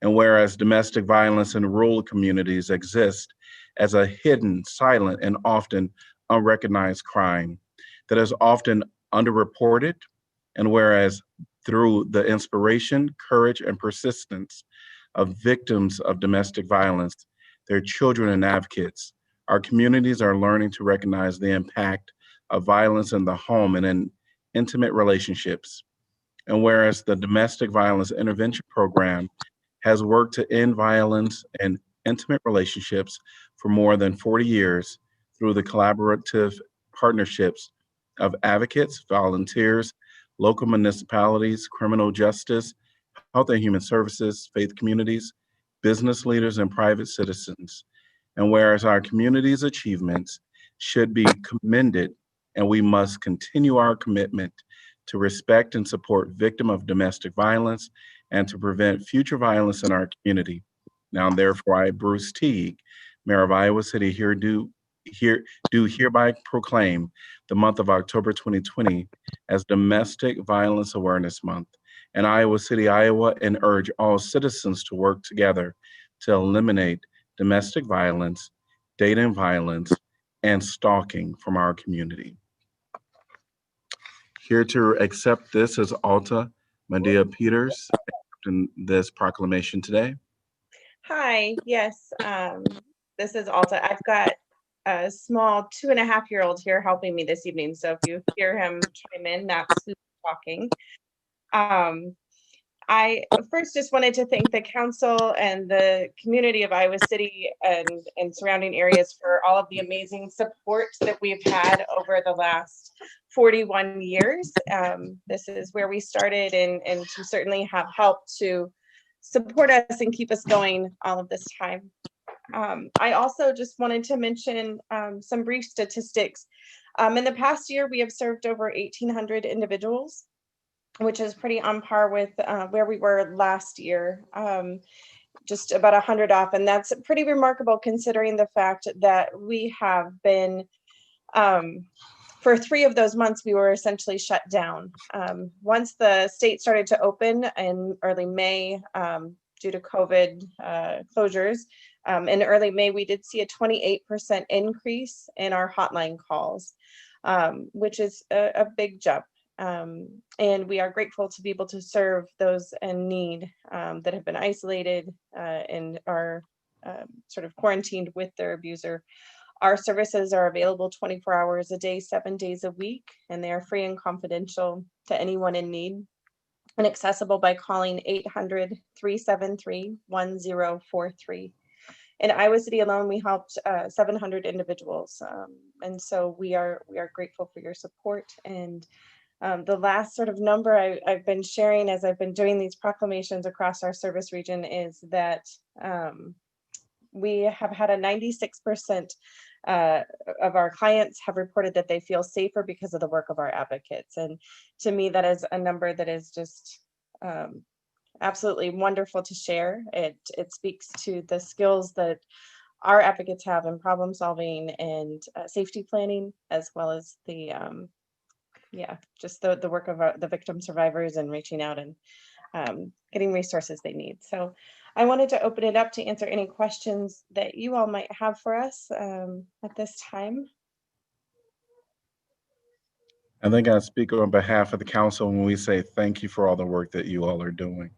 S1: And whereas domestic violence in rural communities exists as a hidden, silent, and often unrecognized crime that is often underreported, and whereas through the inspiration, courage, and persistence of victims of domestic violence, their children and advocates, our communities are learning to recognize the impact of violence in the home and in intimate relationships. And whereas the Domestic Violence Intervention Program has worked to end violence in intimate relationships for more than 40 years through the collaborative partnerships of advocates, volunteers, local municipalities, criminal justice, health and human services, faith communities, business leaders, and private citizens. And whereas our community's achievements should be commended, and we must continue our commitment to respect and support victims of domestic violence and to prevent future violence in our community. Now, therefore, I, Bruce Teague, Mayor of Iowa City, do hereby proclaim the month of October 2020 as Domestic Violence Awareness Month in Iowa City, Iowa, and urge all citizens to work together to eliminate domestic violence, dating violence, and stalking from our community. Here to accept this is Alta Medea Peters, accepting this proclamation today.
S13: Hi, yes, this is Alta. I've got a small 2.5-year-old here helping me this evening. So if you hear him chime in, that's who's talking. I first just wanted to thank the council and the community of Iowa City and surrounding areas for all of the amazing support that we've had over the last 41 years. This is where we started, and to certainly have helped to support us and keep us going all of this time. I also just wanted to mention some brief statistics. In the past year, we have served over 1,800 individuals, which is pretty on par with where we were last year, just about 100 off. And that's pretty remarkable considering the fact that we have been, for 3 of those months, we were essentially shut down. Once the state started to open in early May, due to COVID closures, in early May, we did see a 28% increase in our hotline calls, which is a big jump. And we are grateful to be able to serve those in need that have been isolated and are sort of quarantined with their abuser. Our services are available 24 hours a day, 7 days a week, and they are free and confidential to anyone in need and accessible by calling 800-373-1043. In Iowa City alone, we helped 700 individuals. And so we are grateful for your support. And the last sort of number I've been sharing as I've been doing these proclamations across our service region is that we have had a 96% of our clients have reported that they feel safer because of the work of our advocates. And to me, that is a number that is just absolutely wonderful to share. It speaks to the skills that our advocates have in problem solving and safety planning, as well as the just the work of the victim survivors and reaching out and getting resources they need. So I wanted to open it up to answer any questions that you all might have for us at this time.
S1: I think I speak on behalf of the council when we say thank you for all the work that you all are doing.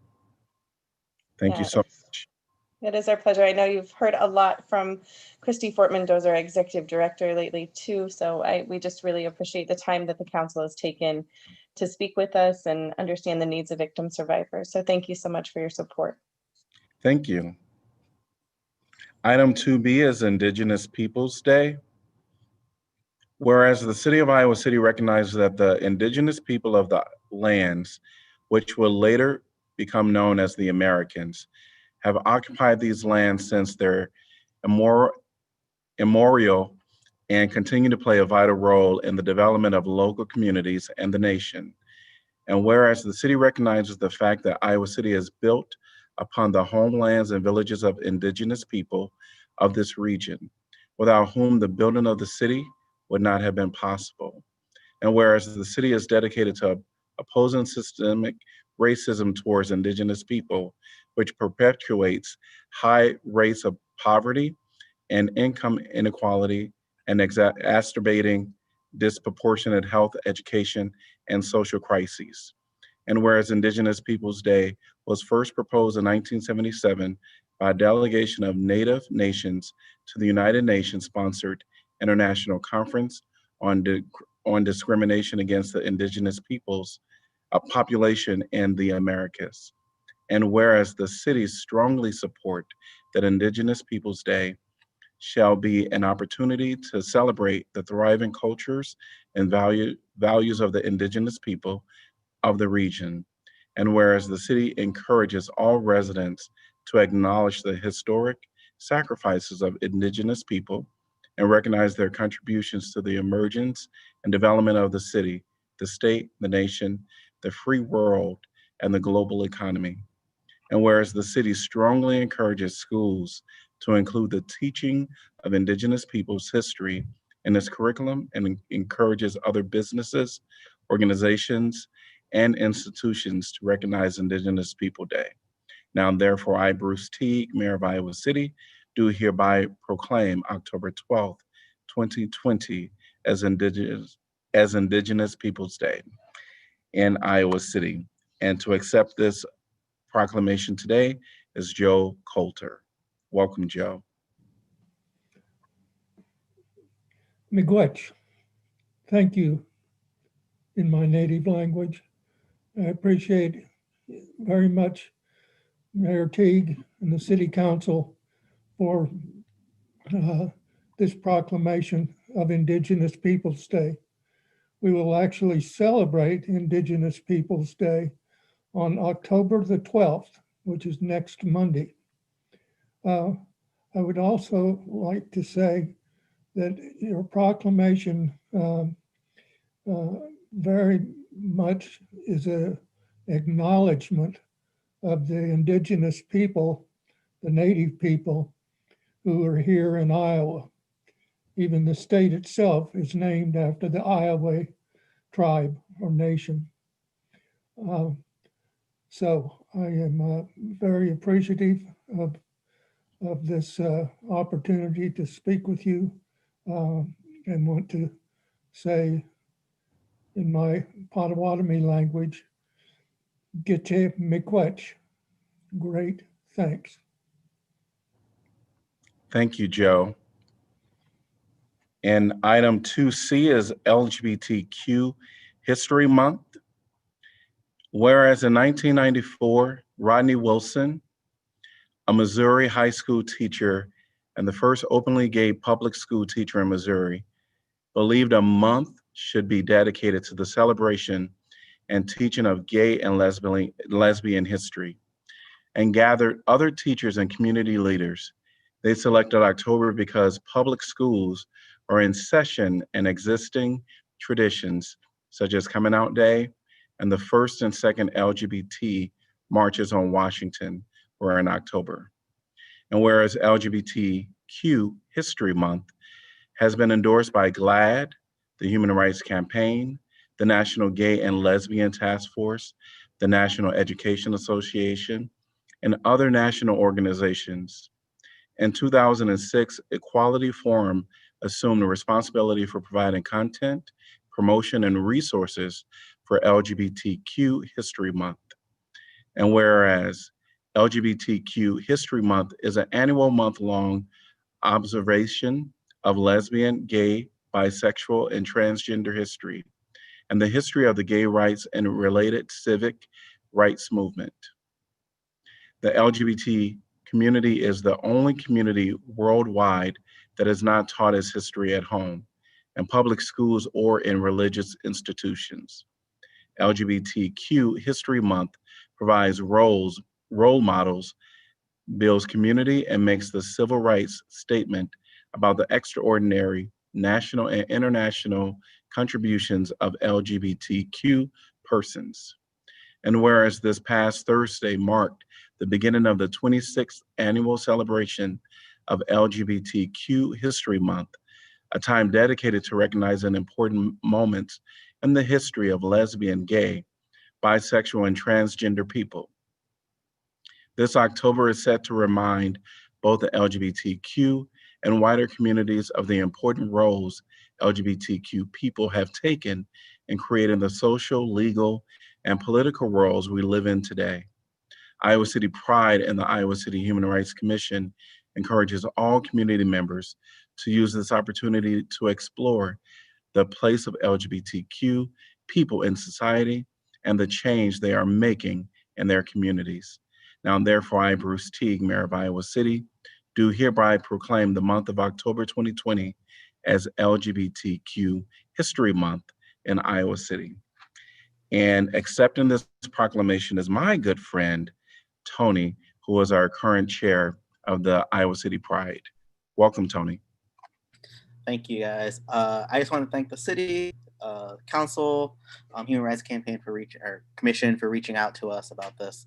S1: Thank you so much.
S13: It is our pleasure. I know you've heard a lot from Christy Fortman, our executive director lately too. So we just really appreciate the time that the council has taken to speak with us and understand the needs of victim survivors. So thank you so much for your support.
S1: Thank you. Item 2B is Indigenous Peoples Day. Whereas the city of Iowa City recognizes that the indigenous people of the lands, which will later become known as the Americans, have occupied these lands since their immemorial and continue to play a vital role in the development of local communities and the nation. And whereas the city recognizes the fact that Iowa City is built upon the homelands and villages of indigenous people of this region, without whom the building of the city would not have been possible. And whereas the city is dedicated to opposing systemic racism towards indigenous people, which perpetuates high rates of poverty and income inequality and exacerbating disproportionate health, education, and social crises. And whereas Indigenous Peoples Day was first proposed in 1977 by a delegation of Native nations to the United Nations sponsored International Conference on Discrimination Against the Indigenous Peoples population in the Americas. And whereas the cities strongly support that Indigenous Peoples Day shall be an opportunity to celebrate the thriving cultures and values of the indigenous people of the region. And whereas the city encourages all residents to acknowledge the historic sacrifices of indigenous people and recognize their contributions to the emergence and development of the city, the state, the nation, the free world, and the global economy. And whereas the city strongly encourages schools to include the teaching of indigenous people's history in its curriculum and encourages other businesses, organizations, and institutions to recognize Indigenous People Day. Now, therefore, I, Bruce Teague, Mayor of Iowa City, do hereby proclaim October 12th, 2020 as Indigenous Peoples Day in Iowa City. And to accept this proclamation today is Joe Coulter. Welcome, Joe.
S14: Miigwech, thank you in my native language. I appreciate very much Mayor Teague and the City Council for this proclamation of Indigenous Peoples Day. We will actually celebrate Indigenous Peoples Day on October the 12th, which is next Monday. I would also like to say that your proclamation very much is a acknowledgement of the indigenous people, the native people who are here in Iowa. Even the state itself is named after the Iowa tribe or nation. So I am very appreciative of this opportunity to speak with you and want to say in my Potawatomi language, Gitche Miigwech. Great, thanks.
S1: Thank you, Joe. And item 2C is LGBTQ History Month. Whereas in 1994, Rodney Wilson, a Missouri high school teacher and the first openly gay public school teacher in Missouri, believed a month should be dedicated to the celebration and teaching of gay and lesbian history, and gathered other teachers and community leaders. They selected October because public schools are in session and existing traditions such as Coming Out Day and the first and second LGBT marches on Washington were in October. And whereas LGBTQ History Month has been endorsed by GLAAD, the Human Rights Campaign, the National Gay and Lesbian Task Force, the National Education Association, and other national organizations. In 2006, Equality Forum assumed the responsibility for providing content, promotion, and resources for LGBTQ History Month. And whereas LGBTQ History Month is an annual month-long observation of lesbian, gay, bisexual, and transgender history, and the history of the gay rights and related civic rights movement. The LGBT community is the only community worldwide that is not taught its history at home, in public schools or in religious institutions. LGBTQ History Month provides role models, builds community, and makes the civil rights statement about the extraordinary national and international contributions of LGBTQ persons. And whereas this past Thursday marked the beginning of the 26th annual celebration of LGBTQ History Month, a time dedicated to recognizing important moments in the history of lesbian, gay, bisexual, and transgender people. This October is set to remind both the LGBTQ and wider communities of the important roles LGBTQ people have taken in creating the social, legal, and political worlds we live in today. Iowa City Pride and the Iowa City Human Rights Commission encourages all community members to use this opportunity to explore the place of LGBTQ people in society and the change they are making in their communities. Now, therefore, I, Bruce Teague, Mayor of Iowa City, do hereby proclaim the month of October 2020 as LGBTQ History Month in Iowa City. And accepting this proclamation is my good friend, Tony, who is our current chair of the Iowa City Pride. Welcome, Tony.
S15: Thank you, guys. I just want to thank the city, council, Human Rights Campaign Commission for reaching out to us about this.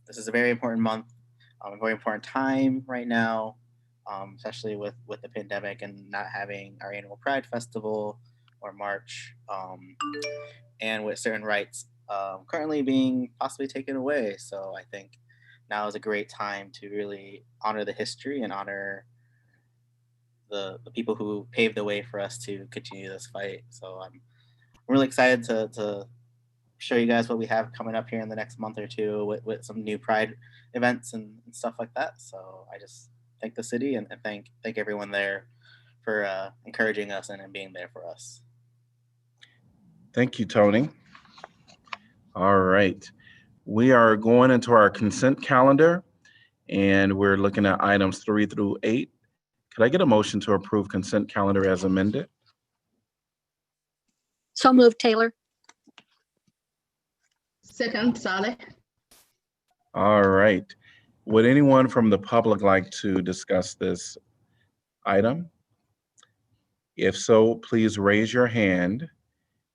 S15: This is a very important month, a very important time right now, especially with the pandemic and not having our annual Pride Festival or March, and with certain rights currently being possibly taken away. So I think now is a great time to really honor the history and honor the people who paved the way for us to continue this fight. So I'm really excited to show you guys what we have coming up here in the next month or two with some new Pride events and stuff like that. So I just thank the city and thank everyone there for encouraging us and being there for us.
S1: Thank you, Tony. All right. We are going into our consent calendar and we're looking at items 3 through 8. Could I get a motion to approve consent calendar as amended?
S6: So moved, Taylor.
S8: Second, Saleh.
S1: All right. Would anyone from the public like to discuss this item? If so, please raise your hand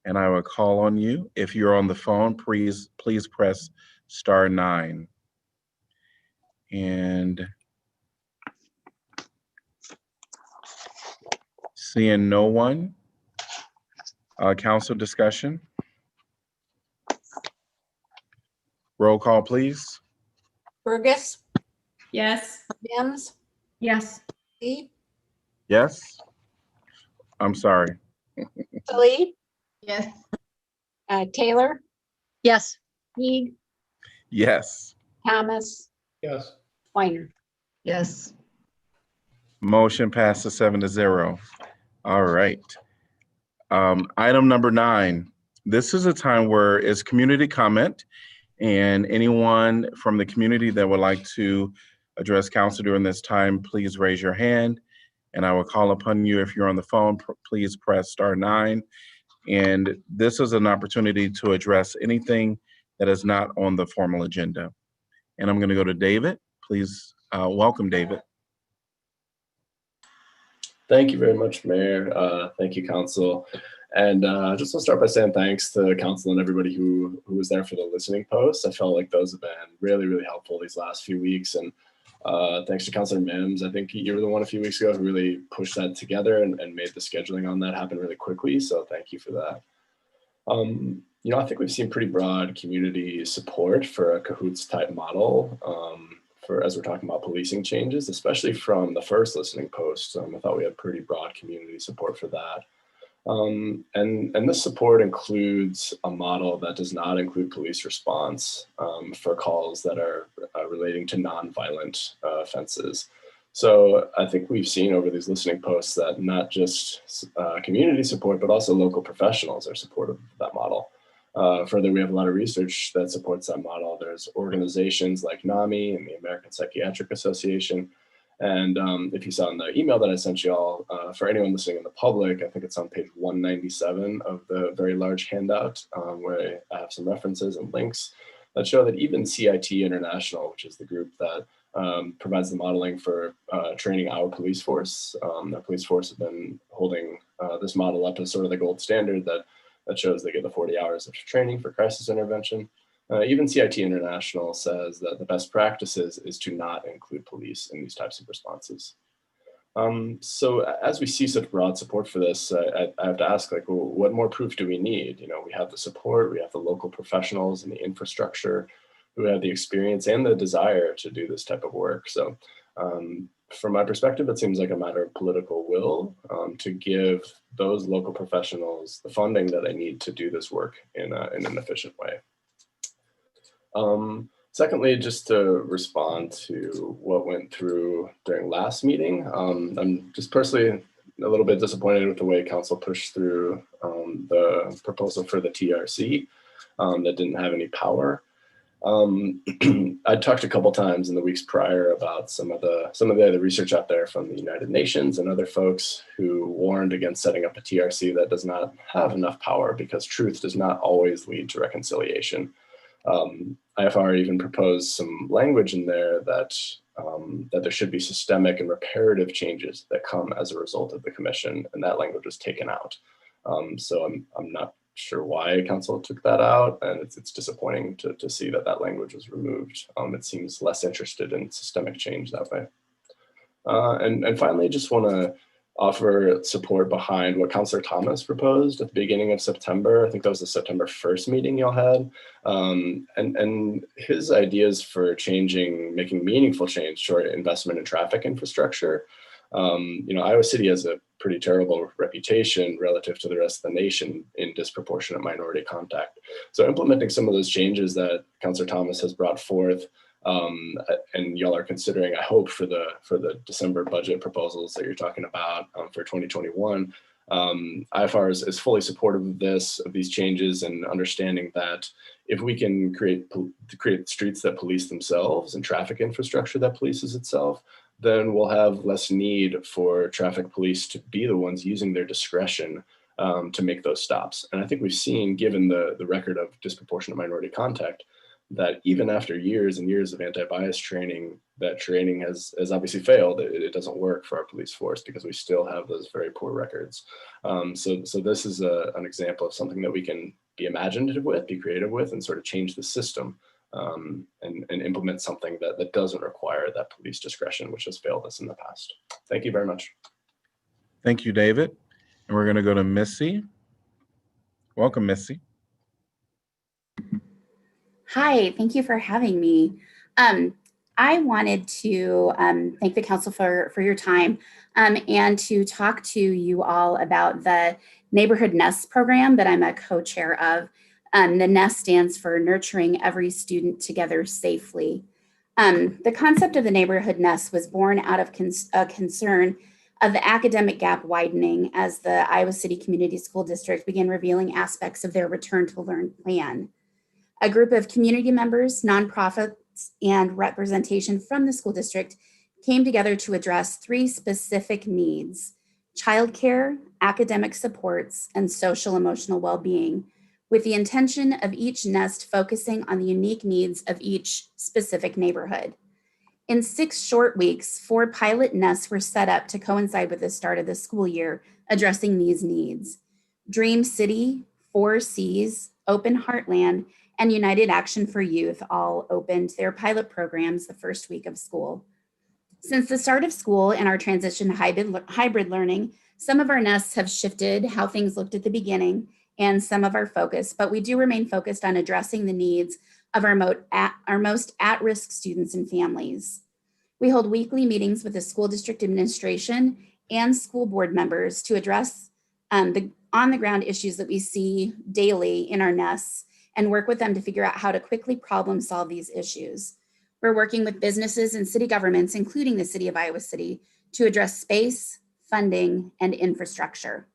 S1: and I will call on you. If you're on the phone, please press *9. And seeing no one, council discussion. Roll call, please.
S6: Burgess,
S10: Yes.
S6: Mims,
S5: Yes.
S6: Lee,
S1: Yes? I'm sorry.
S6: Lee,
S8: Yes.
S6: Taylor. Yes. Teague,
S1: Yes.
S6: Thomas,
S7: Yes.
S6: Weiner.
S9: Yes.
S1: Motion passes 7-0. All right. Item number 9. This is a time where it's community comment, and anyone from the community that would like to address council during this time, please raise your hand and I will call upon you. If you're on the phone, please press *9. And this is an opportunity to address anything that is not on the formal agenda. And I'm going to go to David. Please welcome David.
S16: Thank you very much, Mayor. Thank you, Council. And I just want to start by saying thanks to Council and everybody who was there for the listening posts. I felt like those have been really, really helpful these last few weeks. And thanks to Councilor Mims. I think you were the one a few weeks ago who really pushed that together and made the scheduling on that happen really quickly. So thank you for that. You know, I think we've seen pretty broad community support for a cahoots type model as we're talking about policing changes, especially from the first listening post. I thought we had pretty broad community support for that. And this support includes a model that does not include police response for calls that are relating to nonviolent offenses. So I think we've seen over these listening posts that not just community support, but also local professionals are supportive of that model. Further, we have a lot of research that supports that model. There's organizations like NAMI and the American Psychiatric Association. And if you saw in the email that I sent you all, for anyone listening in the public, I think it's on page 197 of the very large handout where I have some references and links that show that even CIT International, which is the group that provides the modeling for training our police force. The police force have been holding this model up as sort of the gold standard that shows they get the 40 hours of training for crisis intervention. Even CIT International says that the best practices is to not include police in these types of responses. So as we see such broad support for this, I have to ask, like, well, what more proof do we need? You know, we have the support, we have the local professionals and the infrastructure who have the experience and the desire to do this type of work. So from my perspective, it seems like a matter of political will to give those local professionals the funding that they need to do this work in an efficient way. Secondly, just to respond to what went through during last meeting, I'm just personally a little bit disappointed with the way council pushed through the proposal for the TRC that didn't have any power. I talked a couple times in the weeks prior about some of the other research out there from the United Nations and other folks who warned against setting up a TRC that does not have enough power because truth does not always lead to reconciliation. IFR even proposed some language in there that there should be systemic and reparative changes that come as a result of the commission, and that language was taken out. So I'm not sure why council took that out, and it's disappointing to see that language was removed. It seems less interested in systemic change that way. And finally, just want to offer support behind what Councillor Thomas proposed at the beginning of September. I think that was the September 1st meeting y'all had. And his ideas for making meaningful change toward investment in traffic infrastructure. You know, Iowa City has a pretty terrible reputation relative to the rest of the nation in disproportionate minority contact. So implementing some of those changes that Councillor Thomas has brought forth, and y'all are considering, I hope, for the December budget proposals that you're talking about for 2021, IFR is fully supportive of these changes and understanding that if we can create streets that police themselves and traffic infrastructure that polices itself, then we'll have less need for traffic police to be the ones using their discretion to make those stops. And I think we've seen, given the record of disproportionate minority contact, that even after years and years of anti-bias training, that training has obviously failed. It doesn't work for our police force because we still have those very poor records. So this is an example of something that we can be imaginative with, be creative with, and sort of change the system and implement something that doesn't require that police discretion, which has failed us in the past. Thank you very much.
S1: Thank you, David. And we're going to go to Missy. Welcome, Missy.
S17: Hi, thank you for having me. I wanted to thank the council for your time and to talk to you all about the Neighborhood Nest program that I'm a co-chair of. The NEST stands for Nurturing Every Student Together Safely. The concept of the Neighborhood Nest was born out of a concern of the academic gap widening as the Iowa City Community School District began revealing aspects of their Return to Learn plan. A group of community members, nonprofits, and representation from the school district came together to address 3 specific needs: childcare, academic supports, and social emotional well-being, with the intention of each nest focusing on the unique needs of each specific neighborhood. In 6 short weeks, 4 pilot nests were set up to coincide with the start of the school year, addressing these needs. Dream City, 4 Cs, Open Heartland, and United Action for Youth all opened their pilot programs the first week of school. Since the start of school and our transition to hybrid learning, some of our nests have shifted how things looked at the beginning and some of our focus, but we do remain focused on addressing the needs of our most at-risk students and families. We hold weekly meetings with the school district administration and school board members to address the on-the-ground issues that we see daily in our nests and work with them to figure out how to quickly problem solve these issues. We're working with businesses and city governments, including the City of Iowa City, to address space, funding, and infrastructure.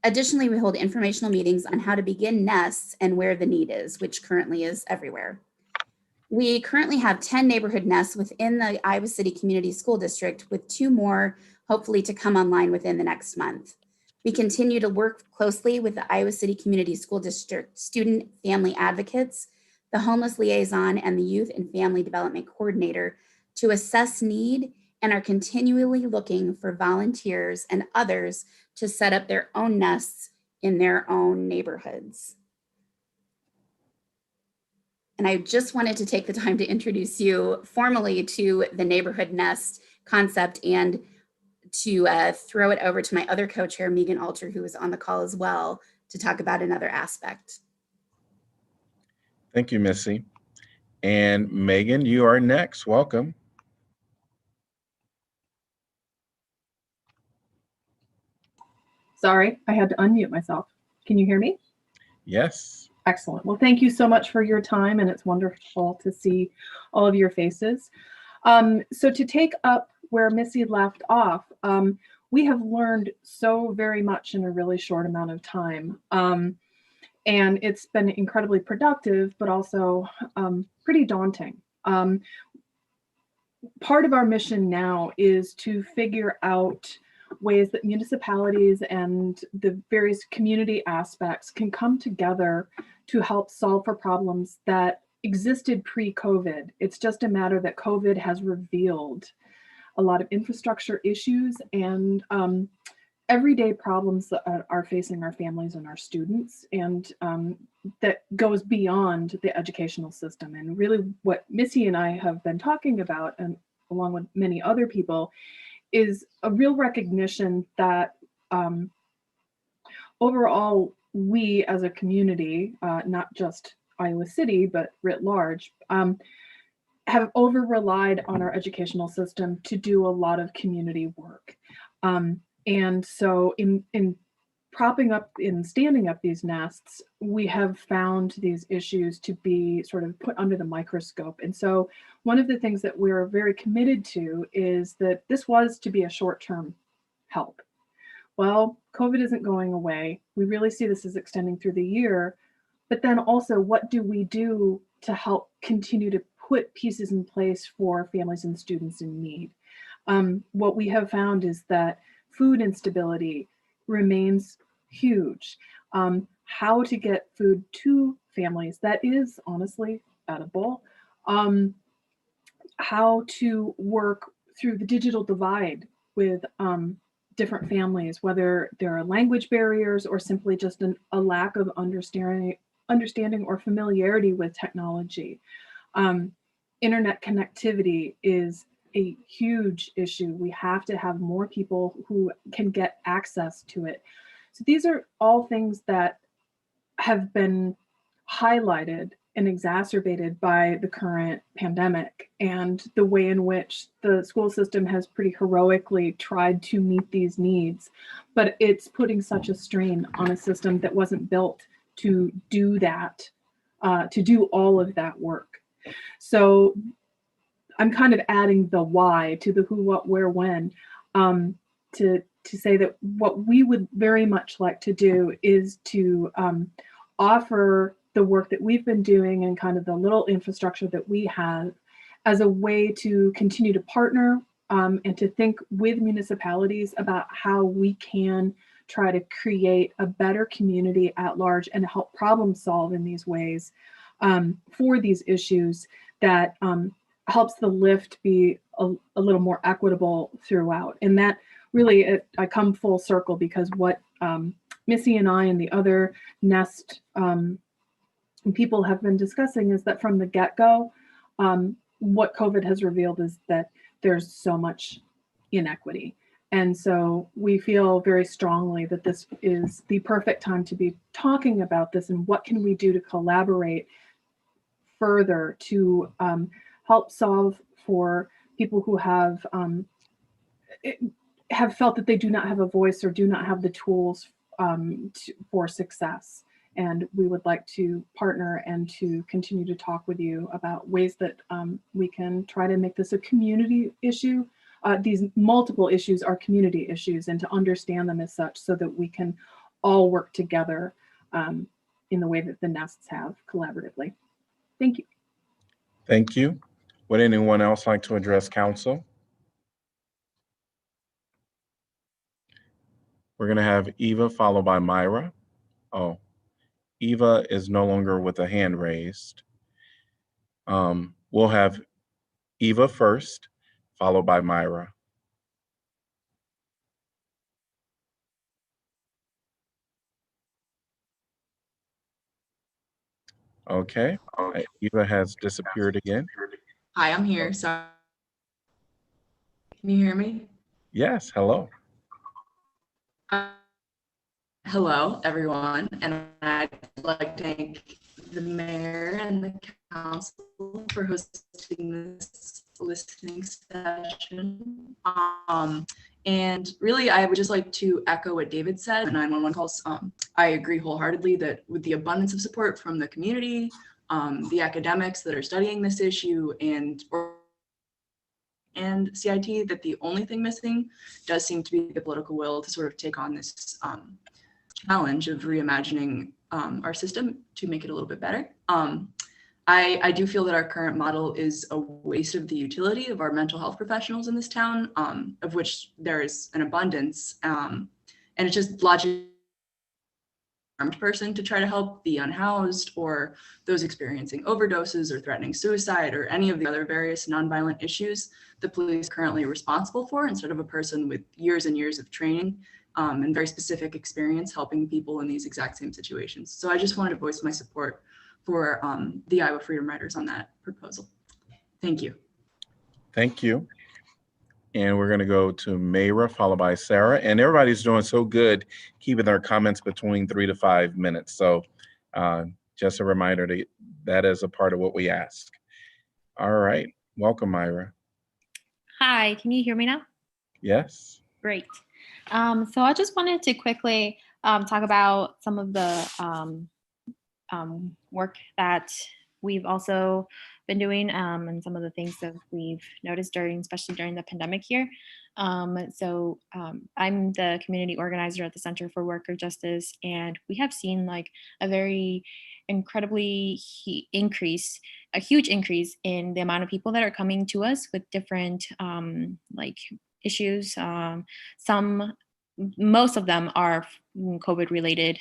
S17: Additionally, we hold informational meetings on how to begin nests and where the need is, which currently is everywhere. We currently have 10 neighborhood nests within the Iowa City Community School District, with 2 more hopefully to come online within the next month. We continue to work closely with the Iowa City Community School District student family advocates, the homeless liaison, and the youth and family development coordinator to assess need, and are continually looking for volunteers and others to set up their own nests in their own neighborhoods. And I just wanted to take the time to introduce you formally to the Neighborhood Nest concept and to throw it over to my other co-chair, Megan Alter, who is on the call as well, to talk about another aspect.
S1: Thank you, Missy. And Megan, you are next. Welcome.
S18: Sorry, I had to unmute myself. Can you hear me?
S1: Yes.
S18: Excellent. Well, thank you so much for your time, and it's wonderful to see all of your faces. So to take up where Missy left off, we have learned so very much in a really short amount of time. And it's been incredibly productive, but also pretty daunting. Part of our mission now is to figure out ways that municipalities and the various community aspects can come together to help solve for problems that existed pre-COVID. It's just a matter that COVID has revealed a lot of infrastructure issues and everyday problems that are facing our families and our students, and that goes beyond the educational system. And really what Missy and I have been talking about, and along with many other people, is a real recognition that overall we as a community, not just Iowa City, but writ large, have over-relied on our educational system to do a lot of community work. And so in propping up, in standing up these nests, we have found these issues to be sort of put under the microscope. And so one of the things that we're very committed to is that this was to be a short-term help. Well, COVID isn't going away. We really see this as extending through the year, but then also what do we do to help continue to put pieces in place for families and students in need? What we have found is that food instability remains huge. How to get food to families, that is honestly edible. How to work through the digital divide with different families, whether there are language barriers or simply just a lack of understanding or familiarity with technology. Internet connectivity is a huge issue. We have to have more people who can get access to it. So these are all things that have been highlighted and exacerbated by the current pandemic and the way in which the school system has pretty heroically tried to meet these needs. But it's putting such a strain on a system that wasn't built to do that, to do all of that work. So I'm kind of adding the why to the who, what, where, when, to say that what we would very much like to do is to offer the work that we've been doing and kind of the little infrastructure that we have as a way to continue to partner and to think with municipalities about how we can try to create a better community at large and help problem solve in these ways for these issues that helps the lift be a little more equitable throughout. And that really, I come full circle because what Missy and I and the other Nest people have been discussing is that from the get-go, what COVID has revealed is that there's so much inequity. And so we feel very strongly that this is the perfect time to be talking about this and what can we do to collaborate further to help solve for people who have felt that they do not have a voice or do not have the tools for success. And we would like to partner and to continue to talk with you about ways that we can try to make this a community issue. These multiple issues are community issues, and to understand them as such so that we can all work together in the way that the Nests have collaboratively. Thank you.
S1: Thank you. Would anyone else like to address council? We're going to have Eva followed by Myra. Oh, Eva is no longer with a hand raised. We'll have Eva first, followed by Myra. Okay, Eva has disappeared again.
S19: Hi, I'm here. Sorry. Can you hear me?
S1: Yes, hello.
S19: Hello, everyone. And I'd like to thank the mayor and the council for hosting this listening session. And really, I would just like to echo what David said. 911 calls. I agree wholeheartedly that with the abundance of support from the community, the academics that are studying this issue, and CIT, that the only thing missing does seem to be the political will to sort of take on this challenge of reimagining our system to make it a little bit better. I do feel that our current model is a waste of the utility of our mental health professionals in this town, of which there is an abundance. And it's just logically armed person to try to help the unhoused or those experiencing overdoses or threatening suicide or any of the other various nonviolent issues the police are currently responsible for, instead of a person with years and years of training and very specific experience helping people in these exact same situations. So I just wanted to voice my support for the Iowa Freedom Riders on that proposal. Thank you.
S1: Thank you. And we're going to go to Mayra, followed by Sarah. And everybody's doing so good keeping their comments between 3 to 5 minutes. So just a reminder that is a part of what we ask. All right. Welcome, Myra.
S20: Hi, can you hear me now?
S1: Yes.
S20: Great. So I just wanted to quickly talk about some of the work that we've also been doing and some of the things that we've noticed especially during the pandemic here. I'm the community organizer at the Center for Worker Justice, and we have seen like a very incredibly huge increase in the amount of people that are coming to us with different like issues. Most of them are COVID related.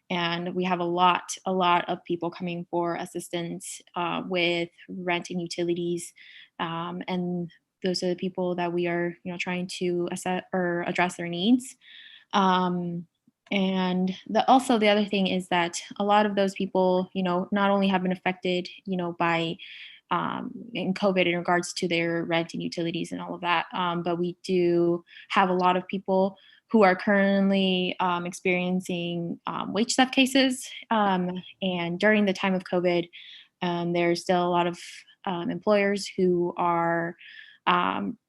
S20: And we have a lot of people coming for assistance with rent and utilities. And those are the people that we are, trying to assess or address their needs. And also the other thing is that a lot of those people, not only have been affected, by in COVID in regards to their rent and utilities and all of that, but we do have a lot of people who are currently experiencing wage theft cases. And during the time of COVID, there's still a lot of employers who are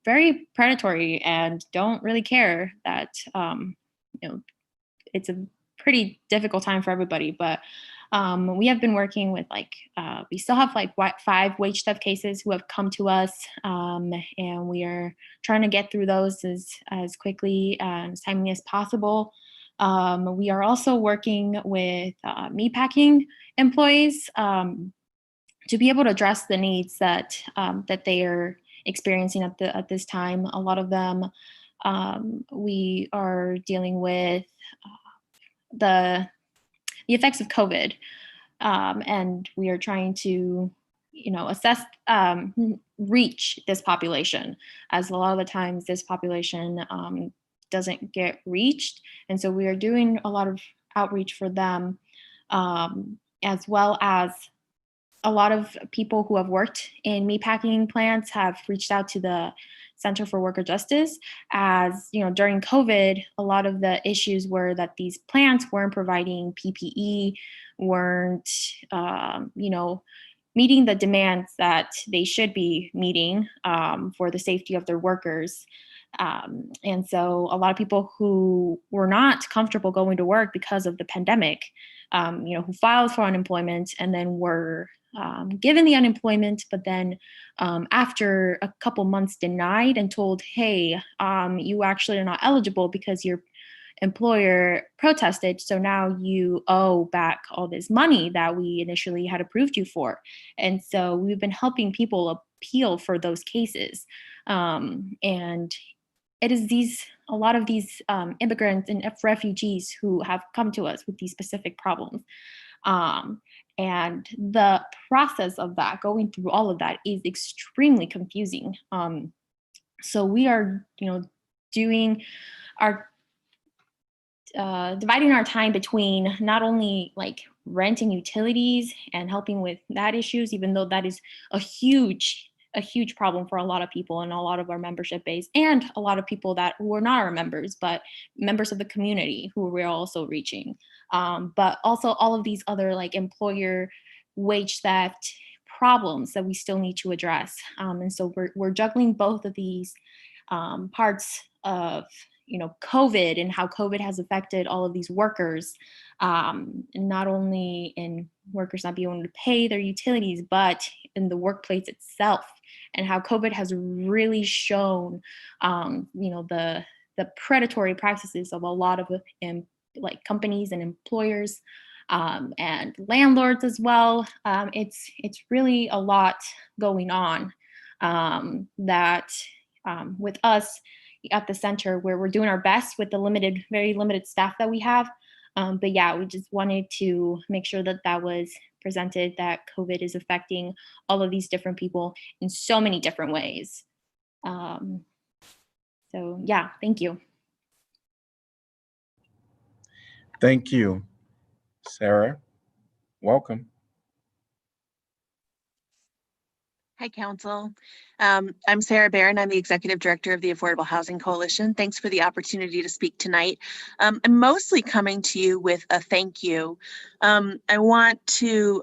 S20: very predatory and don't really care that, it's a pretty difficult time for everybody. But we have been working with we still have 5 wage theft cases who have come to us, and we are trying to get through those as quickly and as timely as possible. We are also working with meatpacking employees to be able to address the needs that they are experiencing at this time. A lot of them, we are dealing with the effects of COVID, and we are trying to, assess, reach this population, as a lot of the times this population doesn't get reached. And so we are doing a lot of outreach for them, as well as a lot of people who have worked in meatpacking plants have reached out to the Center for Worker Justice. As during COVID, a lot of the issues were that these plants weren't providing PPE, weren't meeting the demands that they should be meeting for the safety of their workers. And so a lot of people who were not comfortable going to work because of the pandemic, who filed for unemployment and then were given the unemployment, but then after a couple months denied and told, hey, you actually are not eligible because your employer protested, so now you owe back all this money that we initially had approved you for. And so we've been helping people appeal for those cases. And it is a lot of these immigrants and refugees who have come to us with these specific problems. And the process of that, going through all of that, is extremely confusing. So we are, doing our dividing our time between not only rent and utilities and helping with that issues, even though that is a huge problem for a lot of people and a lot of our membership base, and a lot of people that who are not our members, but members of the community who we're also reaching. But also all of these other employer wage theft problems that we still need to address. And so we're juggling both of these parts of COVID and how COVID has affected all of these workers, not only in workers not being able to pay their utilities, but in the workplace itself, and how COVID has really shown, the predatory practices of a lot of companies and employers, and landlords as well. It's really a lot going on that with us at the center, where we're doing our best with the very limited staff that we have. But yeah, we just wanted to make sure that was presented, that COVID is affecting all of these different people in so many different ways. So yeah, thank you.
S1: Thank you, Sarah. Welcome.
S21: Hi, Council. I'm Sarah Barron. I'm the Executive Director of the Affordable Housing Coalition. Thanks for the opportunity to speak tonight. I'm mostly coming to you with a thank you. I want to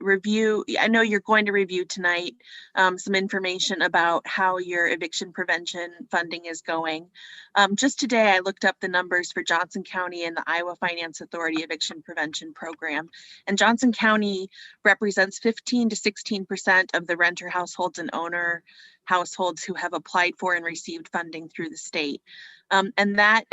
S21: review, I know you're going to review tonight some information about how your eviction prevention funding is going. Just today, I looked up the numbers for Johnson County and the Iowa Finance Authority Eviction Prevention Program. And Johnson County represents 15 to 16% of the renter households and owner households who have applied for and received funding through the state. And that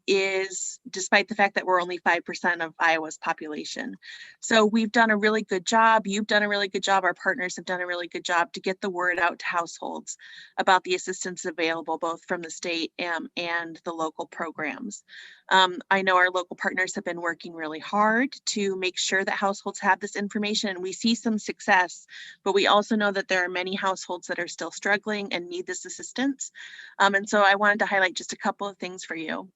S21: is despite the fact that we're only 5% of Iowa's population. So we've done a really good job. You've done a really good job. Our partners have done a really good job to get the word out to households about the assistance available both from the state and the local programs. I know our local partners have been working really hard to make sure that households have this information, and we see some success, but we also know that there are many households that are still struggling and need this assistance. And so I wanted to highlight just a couple of things for you.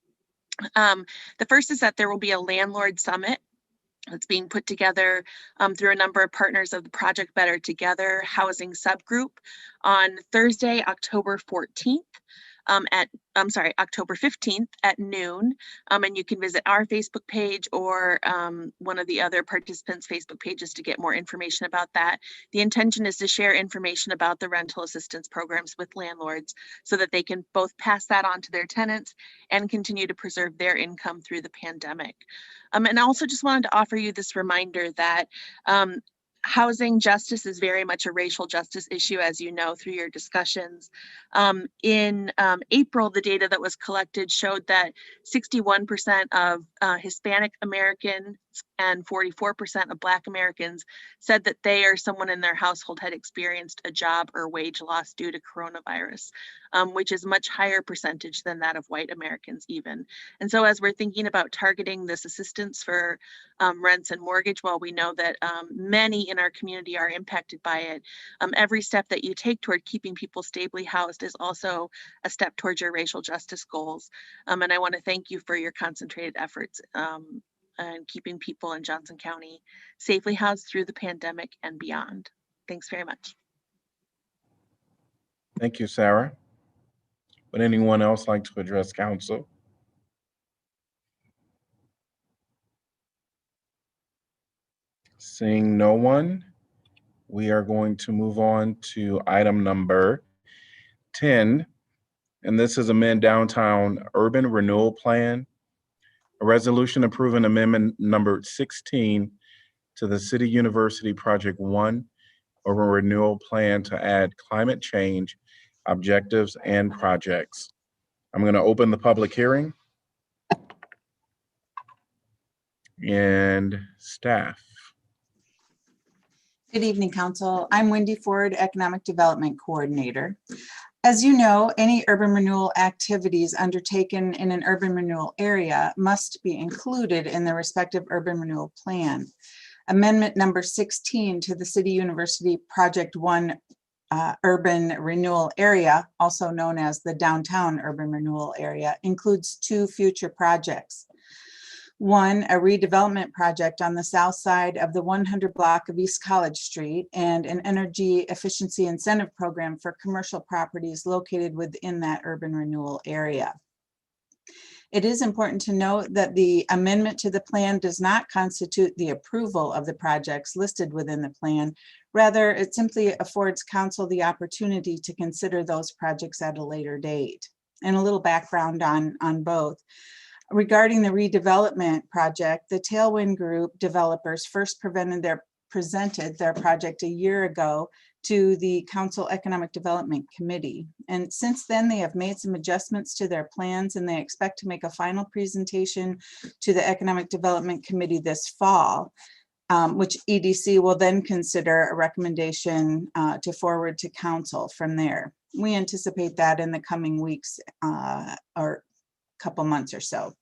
S21: The first is that there will be a landlord summit that's being put together through a number of partners of the Project Better Together housing subgroup on Thursday, October 14th. October 15th at noon. And you can visit our Facebook page or one of the other participants' Facebook pages to get more information about that. The intention is to share information about the rental assistance programs with landlords so that they can both pass that on to their tenants and continue to preserve their income through the pandemic. And I also just wanted to offer you this reminder that housing justice is very much a racial justice issue, as you know through your discussions. In April, the data that was collected showed that 61% of Hispanic Americans and 44% of Black Americans said that they or someone in their household had experienced a job or wage loss due to coronavirus, which is much higher percentage than that of white Americans even. And so as we're thinking about targeting this assistance for rents and mortgage, while we know that many in our community are impacted by it, every step that you take toward keeping people stably housed is also a step towards your racial justice goals. And I want to thank you for your concentrated efforts and keeping people in Johnson County safely housed through the pandemic and beyond. Thanks very much.
S1: Thank you, Sarah. Would anyone else like to address council? Seeing no one, we are going to move on to item number 10. And this is amend downtown urban renewal plan. A resolution approving amendment number 16 to the City University Project 1 urban renewal plan to add climate change objectives and projects. I'm going to open the public hearing. And staff.
S4: Good evening, Council. I'm Wendy Ford, Economic Development Coordinator. As you know, any urban renewal activities undertaken in an urban renewal area must be included in the respective urban renewal plan. Amendment number 16 to the City University Project 1 urban renewal area, also known as the downtown urban renewal area, includes two future projects. One, a redevelopment project on the south side of the 100 block of East College Street and an energy efficiency incentive program for commercial properties located within that urban renewal area. It is important to note that the amendment to the plan does not constitute the approval of the projects listed within the plan. Rather, it simply affords council the opportunity to consider those projects at a later date. And a little background on both. Regarding the redevelopment project, the Tailwind Group developers first presented their project a year ago to the Council Economic Development Committee. And since then, they have made some adjustments to their plans, and they expect to make a final presentation to the Economic Development Committee this fall, which EDC will then consider a recommendation to forward to council from there. We anticipate that in the coming weeks or couple months or so.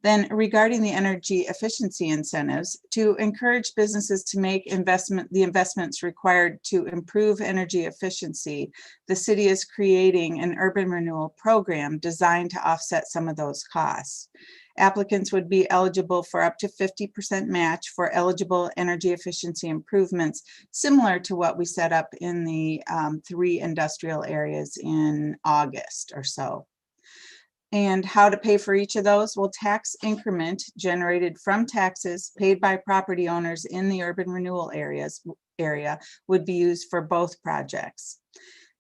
S4: Then regarding the energy efficiency incentives, to encourage businesses to make the investments required to improve energy efficiency, the city is creating an urban renewal program designed to offset some of those costs. Applicants would be eligible for up to 50% match for eligible energy efficiency improvements, similar to what we set up in the 3 industrial areas in August or so. And how to pay for each of those? Well, tax increment generated from taxes paid by property owners in the urban renewal area would be used for both projects.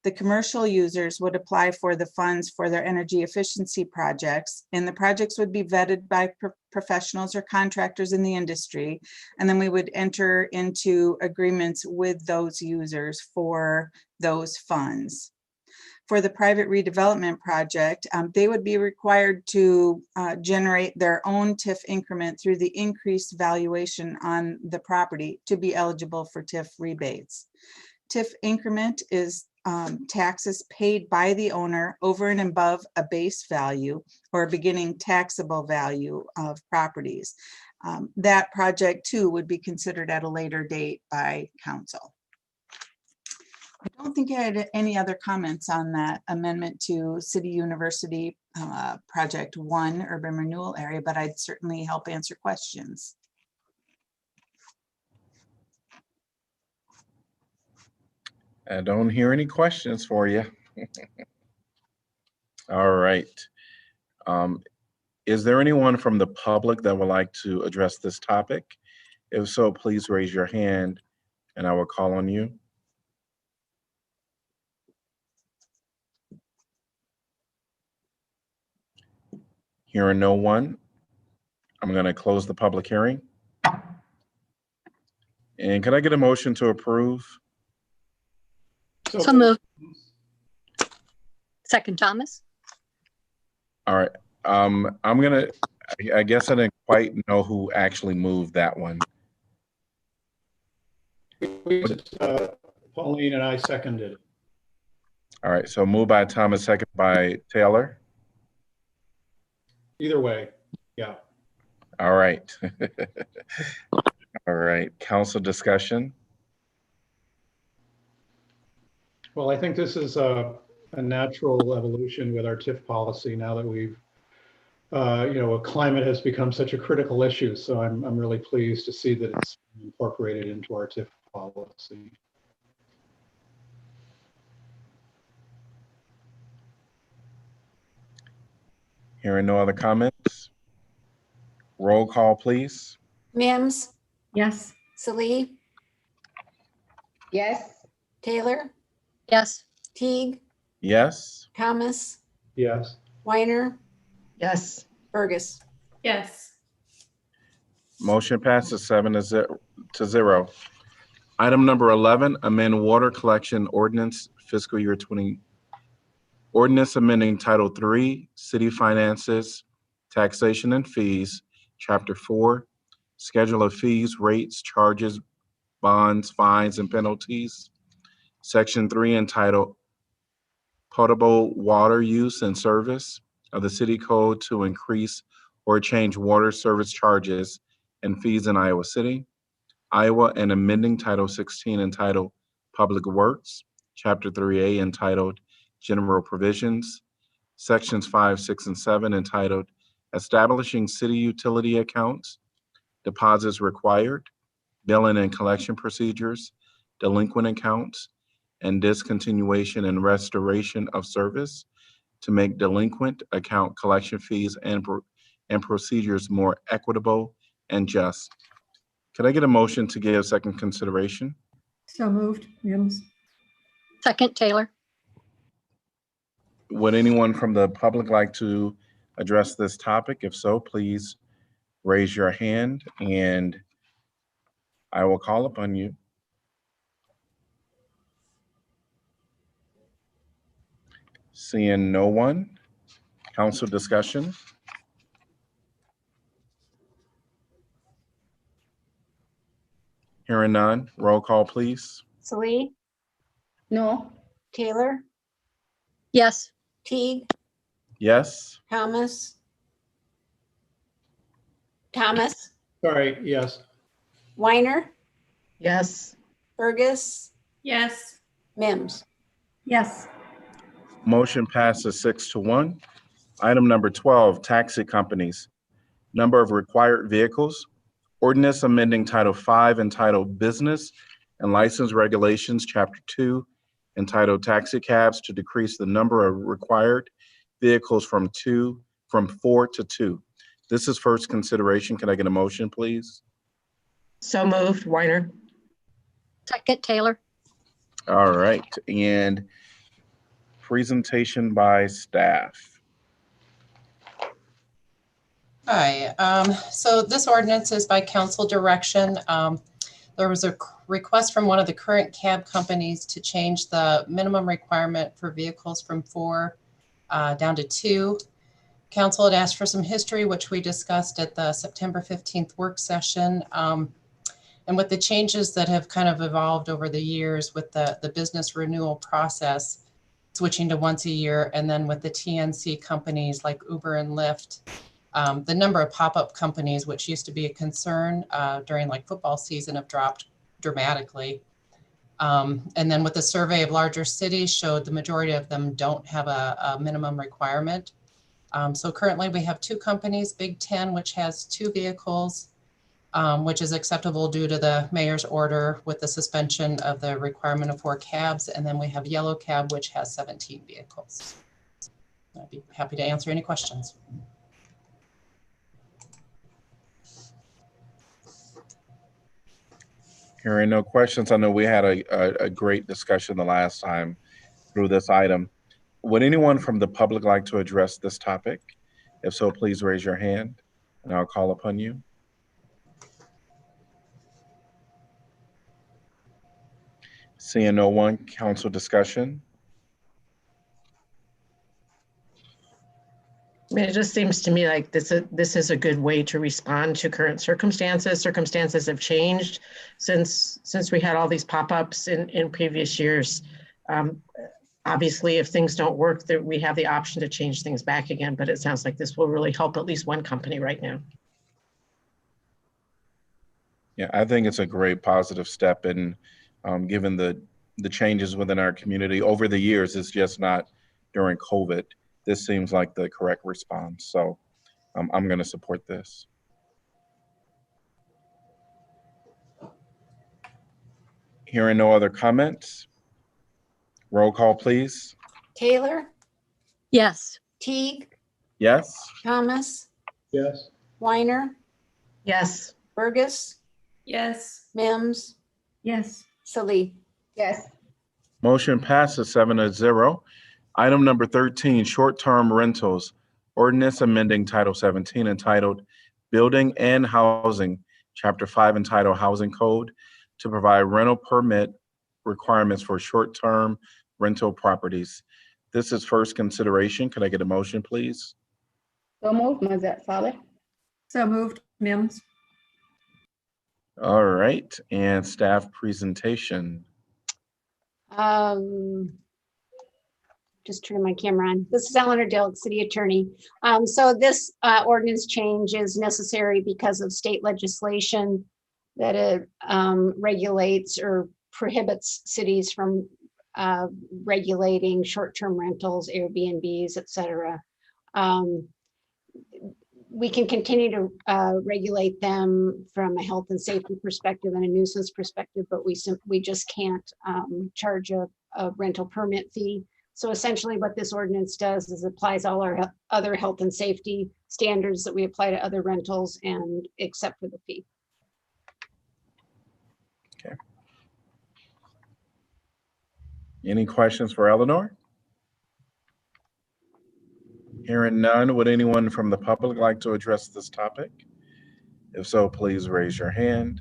S4: The commercial users would apply for the funds for their energy efficiency projects, and the projects would be vetted by professionals or contractors in the industry. And then we would enter into agreements with those users for those funds. For the private redevelopment project, they would be required to generate their own TIF increment through the increased valuation on the property to be eligible for TIF rebates. TIF increment is taxes paid by the owner over and above a base value or beginning taxable value of properties. That project too would be considered at a later date by council. I don't think I had any other comments on that amendment to City University Project 1 Urban Renewal Area, but I'd certainly help answer questions.
S1: I don't hear any questions for you. All right. Is there anyone from the public that would like to address this topic? If so, please raise your hand and I will call on you. Hearing no one, I'm going to close the public hearing. And can I get a motion to approve?
S6: So moved. Second, Thomas.
S1: All right. I guess I didn't quite know who actually moved that one.
S7: Pauline and I seconded it.
S1: All right. So moved by Thomas, second by Taylor.
S7: Either way, yeah.
S1: All right. All right. Council discussion.
S7: Well, I think this is a natural evolution with our TIF policy now that we've, climate has become such a critical issue. So I'm really pleased to see that it's incorporated into our TIF policy.
S1: Hearing no other comments. Roll call, please.
S3: Mims,
S5: Yes.
S3: Salee,
S8: Yes.
S3: Taylor,
S6: Yes.
S3: Teague,
S1: Yes.
S3: Thomas,
S7: Yes.
S3: Weiner,
S9: Yes.
S3: Burgess.
S10: Yes.
S1: Motion passes 7-0. Item number 11, amend water collection ordinance fiscal year 20. Ordinance amending Title 3, City Finances, Taxation and Fees, Chapter 4, Schedule of Fees, Rates, Charges, Bonds, Fines, and Penalties. Section 3 entitled Potable Water Use and Service of the City Code to increase or change water service charges and fees in Iowa City, Iowa, and amending Title 16 entitled Public Works, Chapter 3A entitled General Provisions, Sections 5, 6, and 7 entitled Establishing City Utility Accounts, Deposits Required, Billing and Collection Procedures, Delinquent Accounts, and Discontinuation and Restoration of Service to make delinquent account collection fees and procedures more equitable and just. Could I get a motion to give second consideration?
S5: So moved. Mims.
S6: Second, Taylor.
S1: Would anyone from the public like to address this topic? If so, please raise your hand and I will call upon you. Seeing no one, council discussion. Hearing none, roll call, please.
S3: Salee,
S8: No.
S3: Taylor,
S6: Yes.
S3: Teague,
S1: Yes.
S3: Thomas,
S7: Sorry, yes.
S3: Weiner,
S9: Yes.
S3: Burgess,
S10: Yes.
S3: Mims.
S5: Yes.
S1: Motion passes 6-1. Item number 12, taxi companies. Number of required vehicles. Ordinance amending Title 5 entitled Business and License Regulations, Chapter 2, entitled Taxi Cabs to decrease the number of required vehicles from 4 to 2. This is first consideration. Can I get a motion, please?
S9: So moved, Weiner.
S6: Second, Taylor.
S1: All right, and presentation by staff.
S12: Hi, so this ordinance is by council direction. There was a request from one of the current cab companies to change the minimum requirement for vehicles from 4 down to 2. Council had asked for some history, which we discussed at the September 15th work session. And with the changes that have kind of evolved over the years with the business renewal process, switching to once a year, and then with the TNC companies like Uber and Lyft, the number of pop-up companies, which used to be a concern during like football season, have dropped dramatically. And then with the survey of larger cities showed the majority of them don't have a minimum requirement. So currently we have 2 companies, Big Ten, which has 2 vehicles, which is acceptable due to the mayor's order with the suspension of the requirement of 4 cabs. And then we have Yellow Cab, which has 17 vehicles. I'd be happy to answer any questions.
S1: Hearing no questions, I know we had a great discussion the last time through this item. Would anyone from the public like to address this topic? If so, please raise your hand and I'll call upon you. Seeing no one, council discussion.
S9: I mean, it just seems to me like this is a good way to respond to current circumstances. Circumstances have changed since we had all these pop-ups in previous years. Obviously, if things don't work, that we have the option to change things back again, but it sounds like this will really help at least one company right now.
S1: Yeah, I think it's a great positive step, and given the changes within our community over the years, it's just not during COVID. This seems like the correct response. So I'm going to support this. Hearing no other comments, roll call, please.
S3: Taylor,
S6: Yes.
S3: Teague,
S1: Yes.
S3: Thomas,
S7: Yes.
S3: Weiner,
S9: Yes.
S3: Burgess,
S10: Yes.
S3: Mims,
S5: Yes.
S3: Salee.
S8: Yes.
S1: Motion passes 7-0. Item number 13, short-term rentals. Ordinance amending Title 17 entitled Building and Housing, Chapter 5 entitled Housing Code to provide rental permit requirements for short-term rental properties. This is first consideration. Could I get a motion, please?
S8: So moved, Mazat Saleh.
S5: So moved, Mims.
S1: All right, and staff presentation.
S3: Just turning my camera on. This is Eleanor Dilk, City Attorney. So this ordinance change is necessary because of state legislation that regulates or prohibits cities from regulating short-term rentals, Airbnbs, et cetera. We can continue to regulate them from a health and safety perspective and a nuisance perspective, but we just can't charge a rental permit fee. So essentially what this ordinance does is applies all our other health and safety standards that we apply to other rentals and except for the fee.
S1: Okay. Any questions for Eleanor? Hearing none, would anyone from the public like to address this topic? If so, please raise your hand.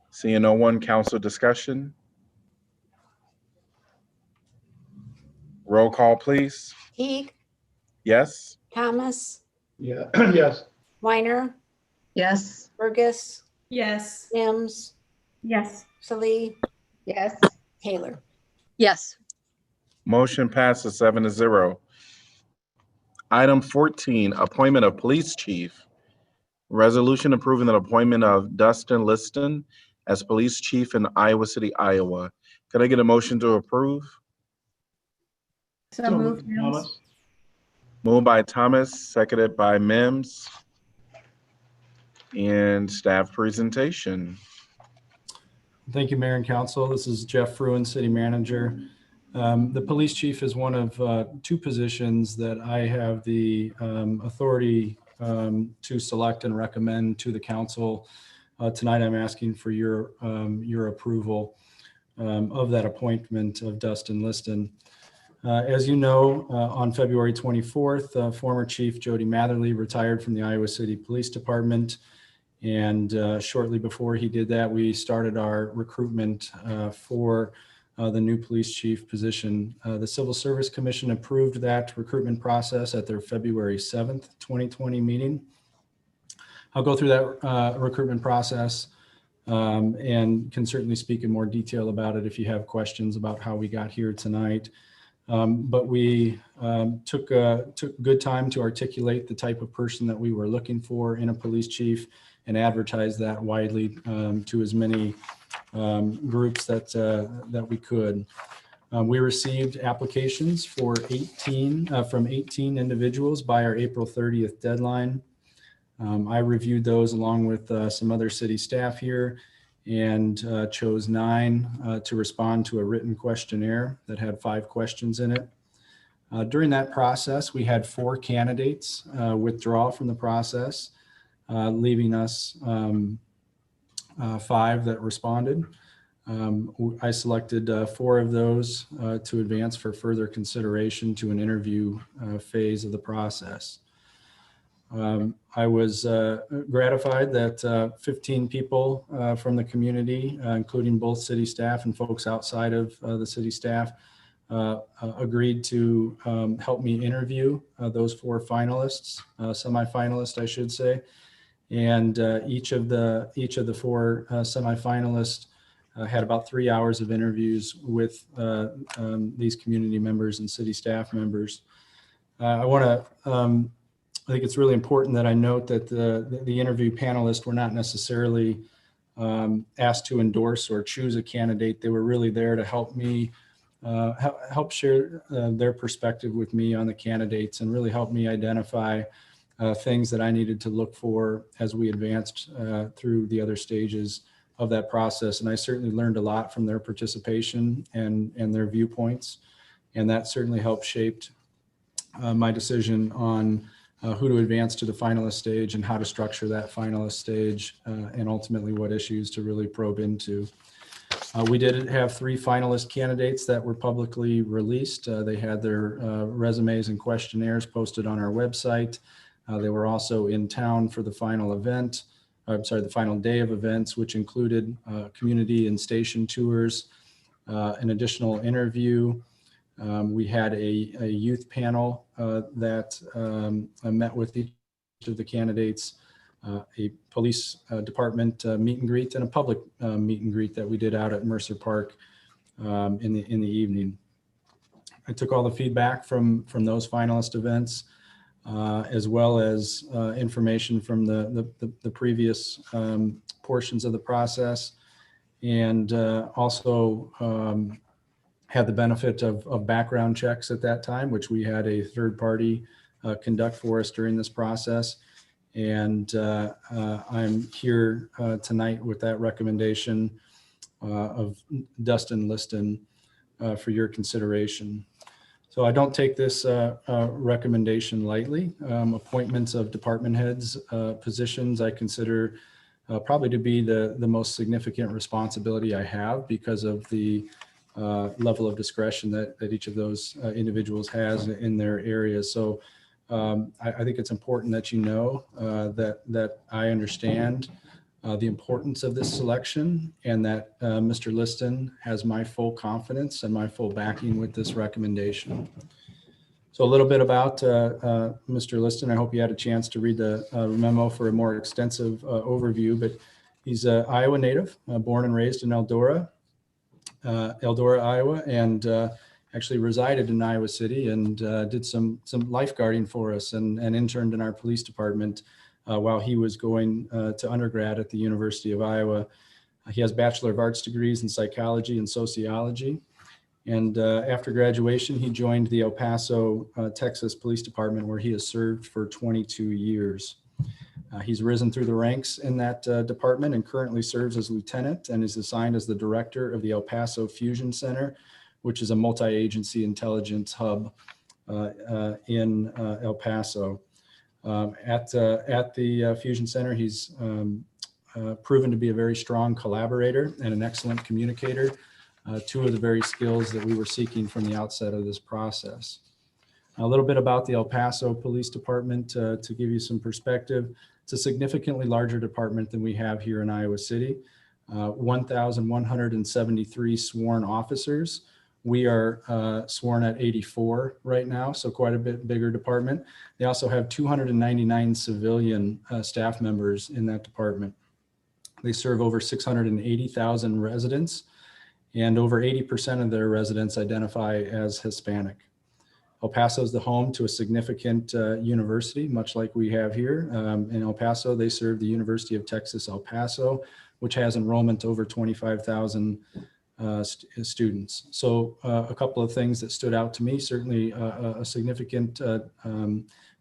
S1: Seeing no one, council discussion. Roll call, please.
S3: Teague,
S1: Yes?
S3: Thomas,
S7: Yeah. Yes.
S3: Weiner,
S9: Yes.
S3: Burgess,
S10: Yes.
S3: Mims,
S5: Yes.
S3: Salee,
S8: Yes.
S3: Taylor.
S6: Yes.
S1: Motion passes 7-0. Item 14, appointment of police chief. Resolution approving the appointment of Dustin Liston as police chief in Iowa City, Iowa. Could I get a motion to approve?
S5: So moved, Mims.
S7: Thomas.
S1: Moved by Thomas, seconded by Mims. And staff presentation.
S2: Thank you, Mayor and Council. This is Jeff Fruin, City Manager. The police chief is one of 2 positions that I have the authority to select and recommend to the council. Tonight, I'm asking for your approval of that appointment of Dustin Liston. As you know, on February 24th, former Chief Jody Matherly retired from the Iowa City Police Department. And shortly before he did that, we started our recruitment for the new police chief position. The Civil Service Commission approved that recruitment process at their February 7th, 2020 meeting. I'll go through that recruitment process and can certainly speak in more detail about it if you have questions about how we got here tonight. But we took good time to articulate the type of person that we were looking for in a police chief and advertise that widely to as many groups that we could. We received applications for from 18 individuals by our April 30th deadline. I reviewed those along with some other city staff here and chose 9 to respond to a written questionnaire that had 5 questions in it. During that process, we had 4 candidates withdraw from the process, leaving us 5 that responded. I selected 4 of those to advance for further consideration to an interview phase of the process. I was gratified that 15 people from the community, including both city staff and folks outside of the city staff, agreed to help me interview those 4 finalists, semifinalists, I should say. And each of the 4 semifinalists had about 3 hours of interviews with these community members and city staff members. I think it's really important that I note that the interview panelists were not necessarily asked to endorse or choose a candidate. They were really there to help me, help share their perspective with me on the candidates and really help me identify things that I needed to look for as we advanced through the other stages of that process. And I certainly learned a lot from their participation and their viewpoints. And that certainly helped shape my decision on who to advance to the finalist stage and how to structure that finalist stage and ultimately what issues to really probe into. We did have 3 finalist candidates that were publicly released. They had their resumes and questionnaires posted on our website. They were also in town for the final event, the final day of events, which included community and station tours, an additional interview. We had a youth panel that met with each of the candidates, a police department meet and greet, and a public meet and greet that we did out at Mercer Park in the evening. I took all the feedback from those finalist events, as well as information from the previous portions of the process, and also had the benefit of background checks at that time, which we had a third party conduct for us during this process. And I'm here tonight with that recommendation of Dustin Liston for your consideration. So I don't take this recommendation lightly. Appointments of department heads positions I consider probably to be the most significant responsibility I have because of the level of discretion that each of those individuals has in their areas. So I think it's important that you know that I understand the importance of this selection and that Mr. Liston has my full confidence and my full backing with this recommendation. So a little bit about Mr. Liston. I hope you had a chance to read the memo for a more extensive overview, but he's an Iowa native, born and raised in Eldora, Iowa, and actually resided in Iowa City and did some lifeguarding for us and interned in our police department while he was going to undergrad at the University of Iowa. He has Bachelor of Arts degrees in psychology and sociology. And after graduation, he joined the El Paso, Texas Police Department, where he has served for 22 years. He's risen through the ranks in that department and currently serves as lieutenant and is assigned as the director of the El Paso Fusion Center, which is a multi-agency intelligence hub in El Paso. At the Fusion Center, he's proven to be a very strong collaborator and an excellent communicator two of the very skills that we were seeking from the outset of this process. A little bit about the El Paso Police Department to give you some perspective. It's a significantly larger department than we have here in Iowa City. 1,173 sworn officers. We are sworn at 84 right now, so quite a bit bigger department. They also have 299 civilian staff members in that department. They serve over 680,000 residents, and over 80% of their residents identify as Hispanic. El Paso is the home to a significant university, much like we have here. In El Paso, they serve the University of Texas, El Paso, which has enrollment over 25,000 students. So a couple of things that stood out to me, certainly a significant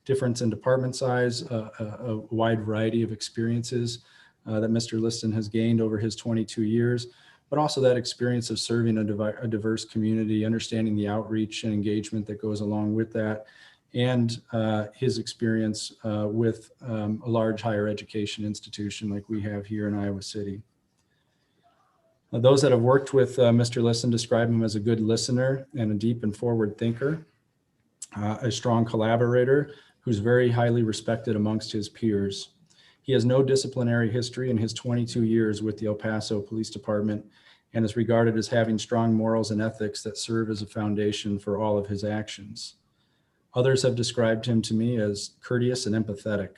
S2: difference in department size, a wide variety of experiences that Mr. Liston has gained over his 22 years, but also that experience of serving a diverse community, understanding the outreach and engagement that goes along with that, and his experience with a large higher education institution like we have here in Iowa City. Those that have worked with Mr. Liston describe him as a good listener and a deep and forward thinker, a strong collaborator who's very highly respected amongst his peers. He has no disciplinary history in his 22 years with the El Paso Police Department and is regarded as having strong morals and ethics that serve as a foundation for all of his actions. Others have described him to me as courteous and empathetic.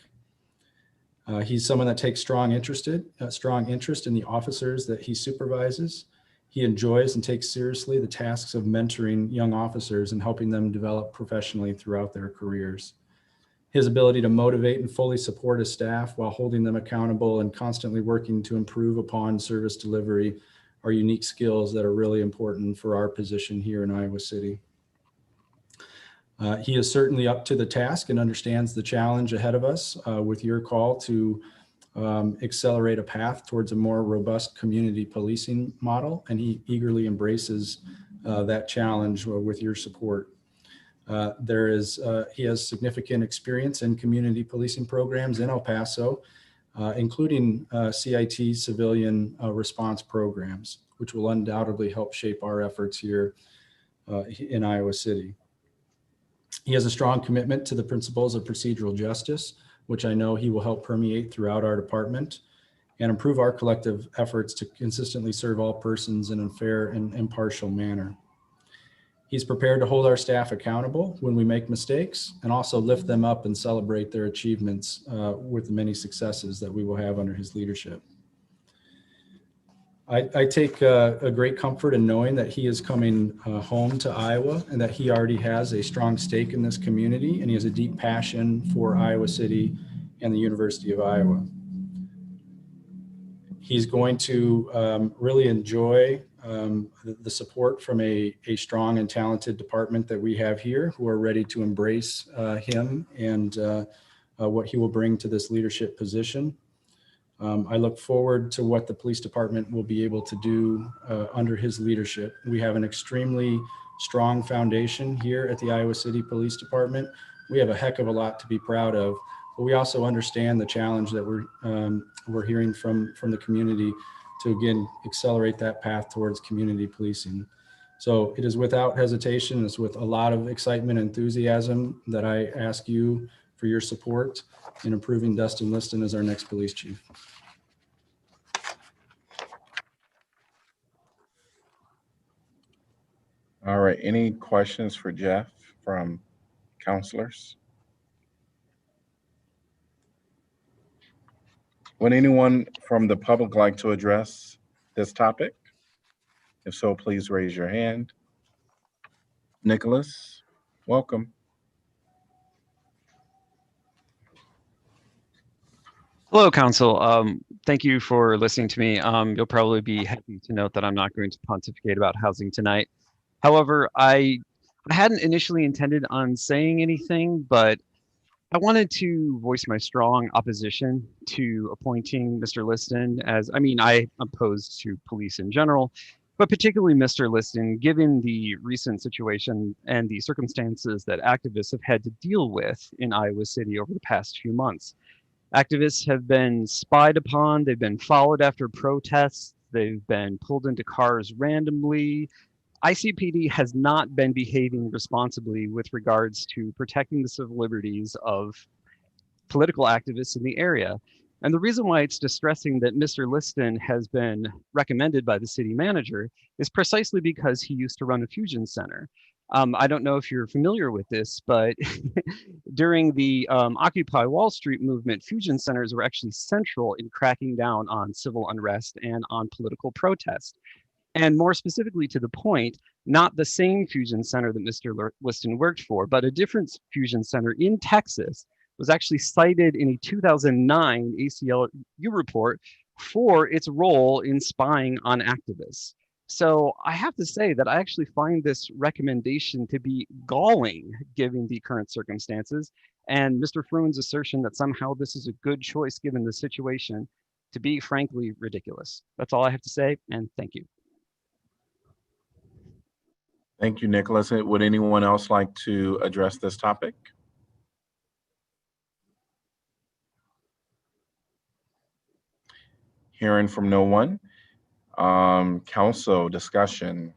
S2: He's someone that takes strong interest in the officers that he supervises. He enjoys and takes seriously the tasks of mentoring young officers and helping them develop professionally throughout their careers. His ability to motivate and fully support his staff while holding them accountable and constantly working to improve upon service delivery are unique skills that are really important for our position here in Iowa City. He is certainly up to the task and understands the challenge ahead of us with your call to accelerate a path towards a more robust community policing model, and he eagerly embraces that challenge with your support. He has significant experience in community policing programs in El Paso, including CIT civilian response programs, which will undoubtedly help shape our efforts here in Iowa City. He has a strong commitment to the principles of procedural justice, which I know he will help permeate throughout our department and improve our collective efforts to consistently serve all persons in a fair and impartial manner. He's prepared to hold our staff accountable when we make mistakes and also lift them up and celebrate their achievements with the many successes that we will have under his leadership. I take a great comfort in knowing that he is coming home to Iowa and that he already has a strong stake in this community, and he has a deep passion for Iowa City and the University of Iowa. He's going to really enjoy the support from a strong and talented department that we have here, who are ready to embrace him and what he will bring to this leadership position. I look forward to what the police department will be able to do under his leadership. We have an extremely strong foundation here at the Iowa City Police Department. We have a heck of a lot to be proud of, but we also understand the challenge that we're hearing from the community to, again, accelerate that path towards community policing. So it is without hesitation, it's with a lot of excitement and enthusiasm that I ask you for your support in approving Dustin Liston as our next police chief.
S1: All right, any questions for Jeff from counselors? Would anyone from the public like to address this topic? If so, please raise your hand. Nicholas, welcome.
S11: Hello, Council. Thank you for listening to me. You'll probably be happy to note that I'm not going to pontificate about housing tonight. However, I hadn't initially intended on saying anything, but I wanted to voice my strong opposition to appointing Mr. Liston as, I opposed to police in general, but particularly Mr. Liston, given the recent situation and the circumstances that activists have had to deal with in Iowa City over the past few months. Activists have been spied upon, they've been followed after protests, They've been pulled into cars randomly. ICPD has not been behaving responsibly with regards to protecting the civil liberties of political activists in the area. And the reason why it's distressing that Mr. Liston has been recommended by the city manager is precisely because he used to run a fusion center. I don't know if you're familiar with this, but during the Occupy Wall Street movement, fusion centers were actually central in cracking down on civil unrest and on political protest. And more specifically to the point, not the same fusion center that Mr. Liston worked for, but a different fusion center in Texas was actually cited in a 2009 ACLU report for its role in spying on activists. So I have to say that I actually find this recommendation to be galling given the current circumstances, and Mr. Fruin's assertion that somehow this is a good choice given the situation to be frankly ridiculous. That's all I have to say, and thank you.
S1: Thank you, Nicholas. Would anyone else like to address this topic? Hearing from no one. Council discussion.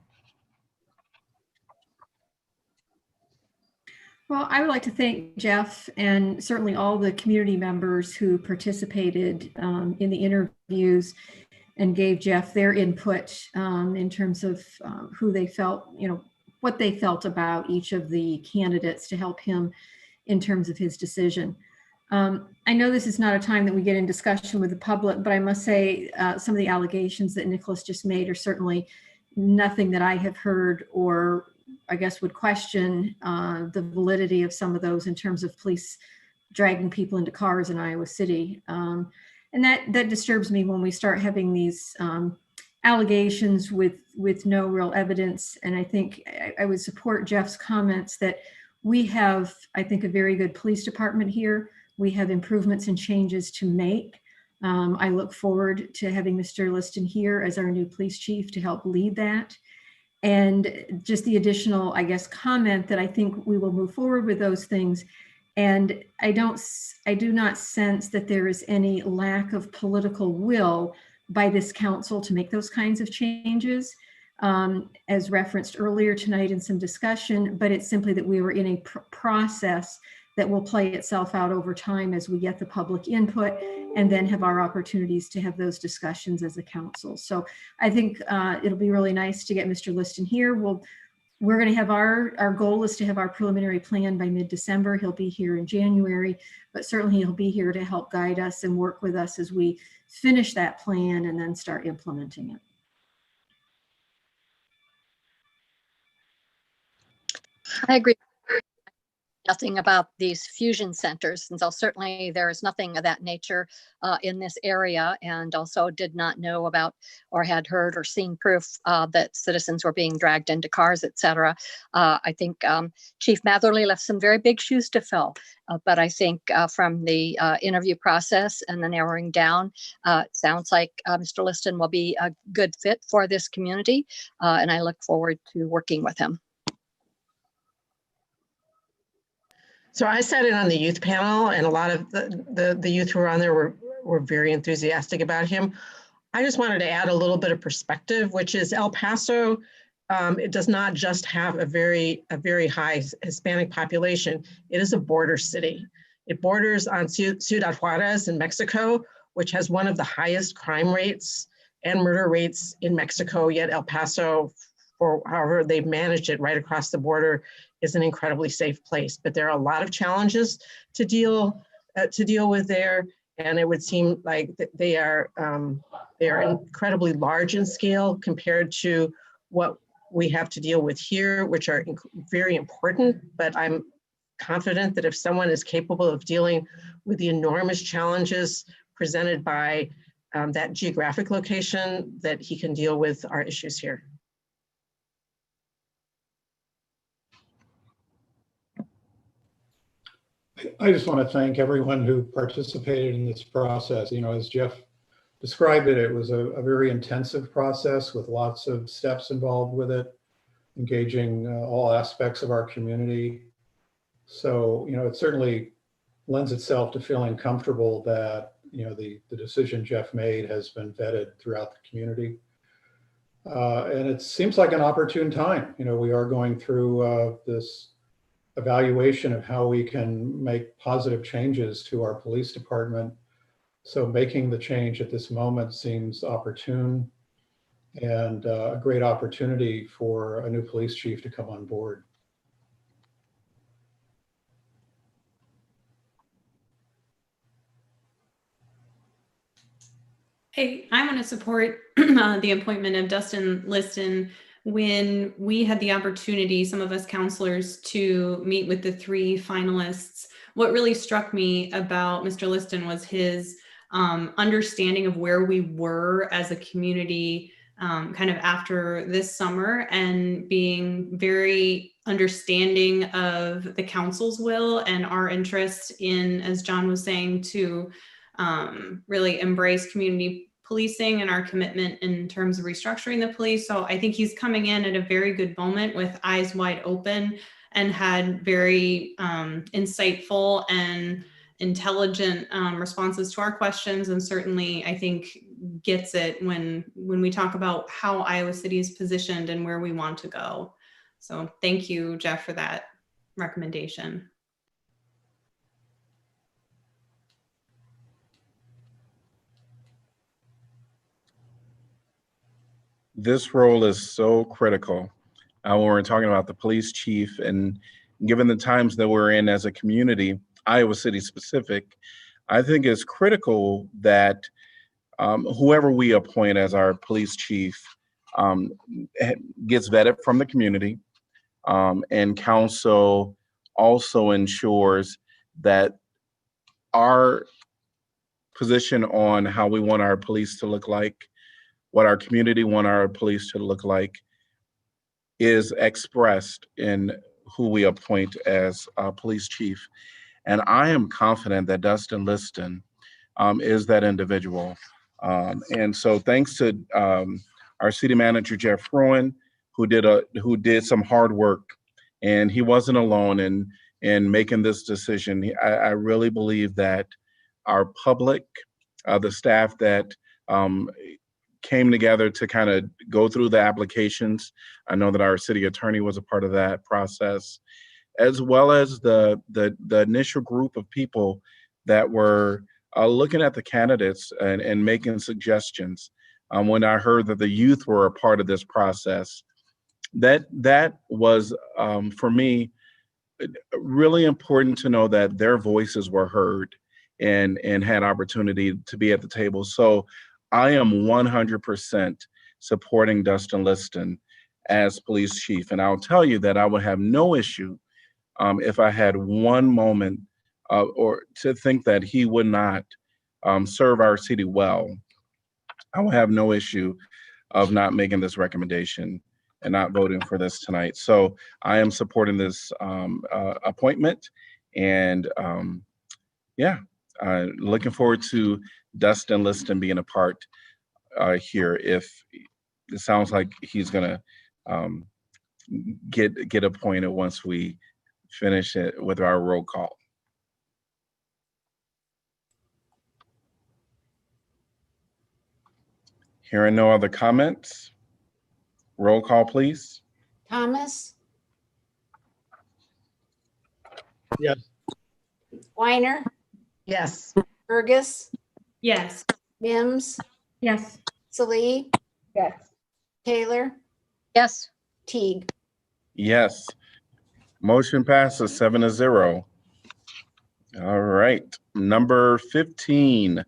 S5: Well, I would like to thank Jeff and certainly all the community members who participated in the interviews and gave Jeff their input in terms of who they felt, what they felt about each of the candidates to help him in terms of his decision. I know this is not a time that we get in discussion with the public, but I must say some of the allegations that Nicholas just made are certainly nothing that I have heard or I guess would question the validity of some of those in terms of police dragging people into cars in Iowa City. And that disturbs me when we start having these allegations with no real evidence. And I think I would support Jeff's comments that we have, I think, a very good police department here. We have improvements and changes to make. I look forward to having Mr. Liston here as our new police chief to help lead that. And just the additional, I guess, comment that I think we will move forward with those things. And I do not sense that there is any lack of political will by this council to make those kinds of changes, as referenced earlier tonight in some discussion, but it's simply that we were in a process that will play itself out over time as we get the public input and then have our opportunities to have those discussions as a council. So I think it'll be really nice to get Mr. Liston here. We're going to have our goal is to have our preliminary plan by mid-December. He'll be here in January, but certainly he'll be here to help guide us and work with us as we finish that plan and then start implementing it.
S6: I agree. Nothing about these fusion centers, and so certainly there is nothing of that nature in this area, and also did not know about or had heard or seen proof that citizens were being dragged into cars, etc. I think Chief Matherly left some very big shoes to fill, but I think from the interview process and the narrowing down, it sounds like Mr. Liston will be a good fit for this community, and I look forward to working with him.
S9: So I sat in on the youth panel, and a lot of the youth who were on there were very enthusiastic about him. I just wanted to add a little bit of perspective, which is El Paso, it does not just have a very high Hispanic population. It is a border city. It borders on Ciudad Juarez in Mexico, which has one of the highest crime rates and murder rates in Mexico, yet El Paso, for however they've managed it right across the border, is an incredibly safe place. But there are a lot of challenges to deal with there, and it would seem like they are incredibly large in scale compared to what we have to deal with here, which are very important. But I'm confident that if someone is capable of dealing with the enormous challenges presented by that geographic location, that he can deal with our issues here.
S7: I just want to thank everyone who participated in this process. As Jeff described it, it was a very intensive process with lots of steps involved with it, engaging all aspects of our community. So, it certainly lends itself to feeling comfortable that the decision Jeff made has been vetted throughout the community. And it seems like an opportune time. We are going through this evaluation of how we can make positive changes to our police department. So making the change at this moment seems opportune and a great opportunity for a new police chief to come on board.
S10: Hey, I want to support the appointment of Dustin Liston. When we had the opportunity, some of us counselors, to meet with the 3 finalists, what really struck me about Mr. Liston was his understanding of where we were as a community kind of after this summer, and being very understanding of the council's will and our interest in, as John was saying, to really embrace community policing and our commitment in terms of restructuring the police. So I think he's coming in at a very good moment with eyes wide open, and had very insightful and intelligent responses to our questions, and certainly I think gets it when we talk about how Iowa City is positioned and where we want to go. So thank you, Jeff, for that recommendation.
S1: This role is so critical when we're talking about the police chief, and given the times that we're in as a community, Iowa City specific, I think it's critical that whoever we appoint as our police chief gets vetted from the community, and council also ensures that our position on how we want our police to look like, what our community want our police to look like, is expressed in who we appoint as police chief. And I am confident that Dustin Liston is that individual. And so thanks to our city manager, Jeff Fruin, who did some hard work, and he wasn't alone in making this decision. I really believe that our public, the staff that came together to kind of go through the applications. I know that our city attorney was a part of that process, as well as the initial group of people that were looking at the candidates and making suggestions. When I heard that the youth were a part of this process, that was, for me, really important to know that their voices were heard and had opportunity to be at the table. So I am 100% supporting Dustin Liston as police chief. And I'll tell you that I would have no issue if I had one moment or to think that he would not serve our city well. I would have no issue of not making this recommendation and not voting for this tonight. So I am supporting this appointment, and looking forward to Dustin Liston being a part here. If it sounds like he's gonna get appointed once we finish it with our roll call. Hearing no other comments, roll call, please.
S3: Thomas,
S7: Yes.
S3: Weiner,
S9: Yes.
S3: Burgess,
S10: Yes.
S3: Mims,
S5: Yes.
S3: Salee,
S8: Yes.
S3: Taylor,
S6: Yes.
S3: Teague.
S1: Yes. Motion passes 7-0. All right. Number 15,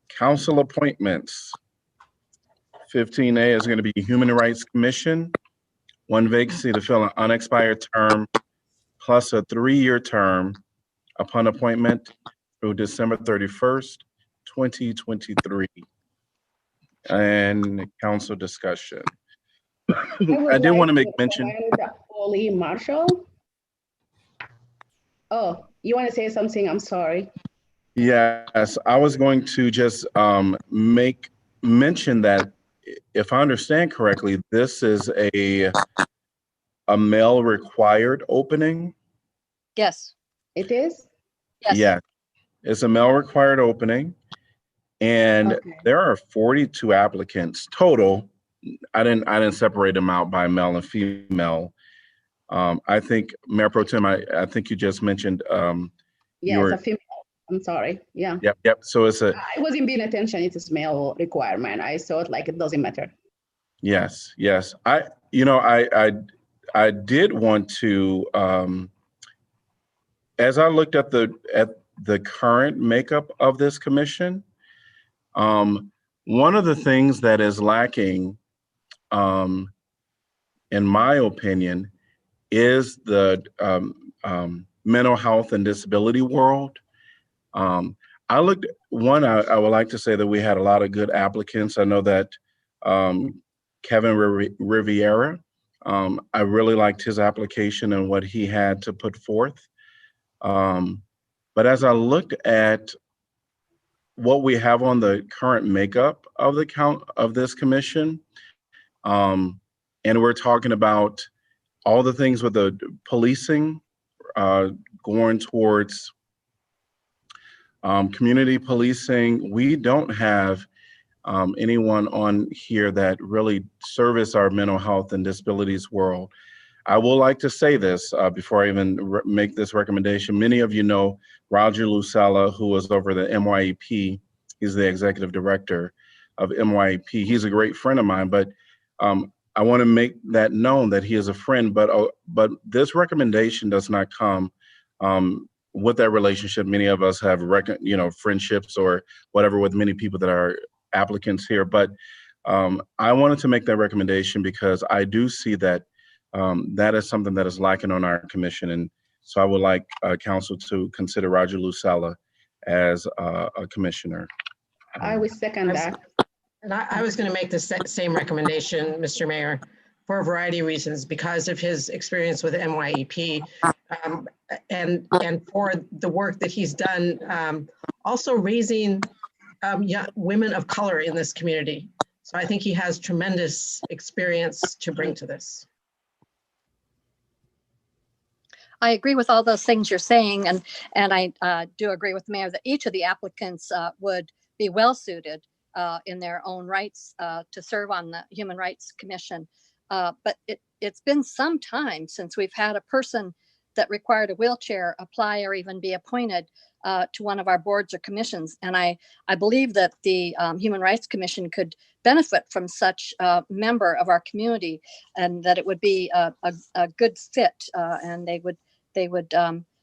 S1: council appointments. 15A is going to be Human Rights Commission, one vacancy to fill an unexpired term plus a 3-year term upon appointment through December 31st, 2023. And council discussion. I did want to make mention.
S8: Holly Marshall. Oh, you want to say something? I'm sorry.
S1: Yes, I was going to just make mention that if I understand correctly, this is a male required opening.
S6: Yes.
S8: It is?
S6: Yes.
S1: Yeah, it's a male required opening. And
S8: Okay.
S1: there are 42 applicants total. I didn't separate them out by male and female. I think Mayor Pro Tem, I think you just mentioned
S8: Yes, a female. I'm sorry. Yeah.
S1: Yep. So it's a
S8: I wasn't paying attention. It is male requirement. I thought like it doesn't matter.
S1: yes. I did want to as I looked at the current makeup of this commission, one of the things that is lacking, in my opinion, is the mental health and disability world. I would like to say that we had a lot of good applicants. I know that Kevin Riviera, I really liked his application and what he had to put forth. But as I looked at what we have on the current makeup of this commission, and we're talking about all the things with the policing, going towards community policing. We don't have anyone on here that really service our mental health and disabilities world. I will like to say this before I even make this recommendation. Many of you know Roger Lucella, who is over the MYEP. He's the executive director of MYEP. He's a great friend of mine, but I want to make that known that he is a friend, but this recommendation does not come with that relationship. Many of us have friendships or whatever with many people that are applicants here, but I wanted to make that recommendation because I do see that that is something that is lacking on our commission, and so I would like council to consider Roger Lucella as a commissioner.
S8: I will second that.
S9: And I was going to make the same recommendation, Mr. Mayor, for a variety of reasons, because of his experience with MYEP, and for the work that he's done, also raising young women of color in this community. So I think he has tremendous experience to bring to this.
S6: I agree with all those things you're saying, and I do agree with the mayor that each of the applicants would be well suited in their own rights to serve on the Human Rights Commission. But it's been some time since we've had a person that required a wheelchair apply or even be appointed to one of our boards or commissions. And I believe that the Human Rights Commission could benefit from such a member of our community, and that it would be a good fit, and they would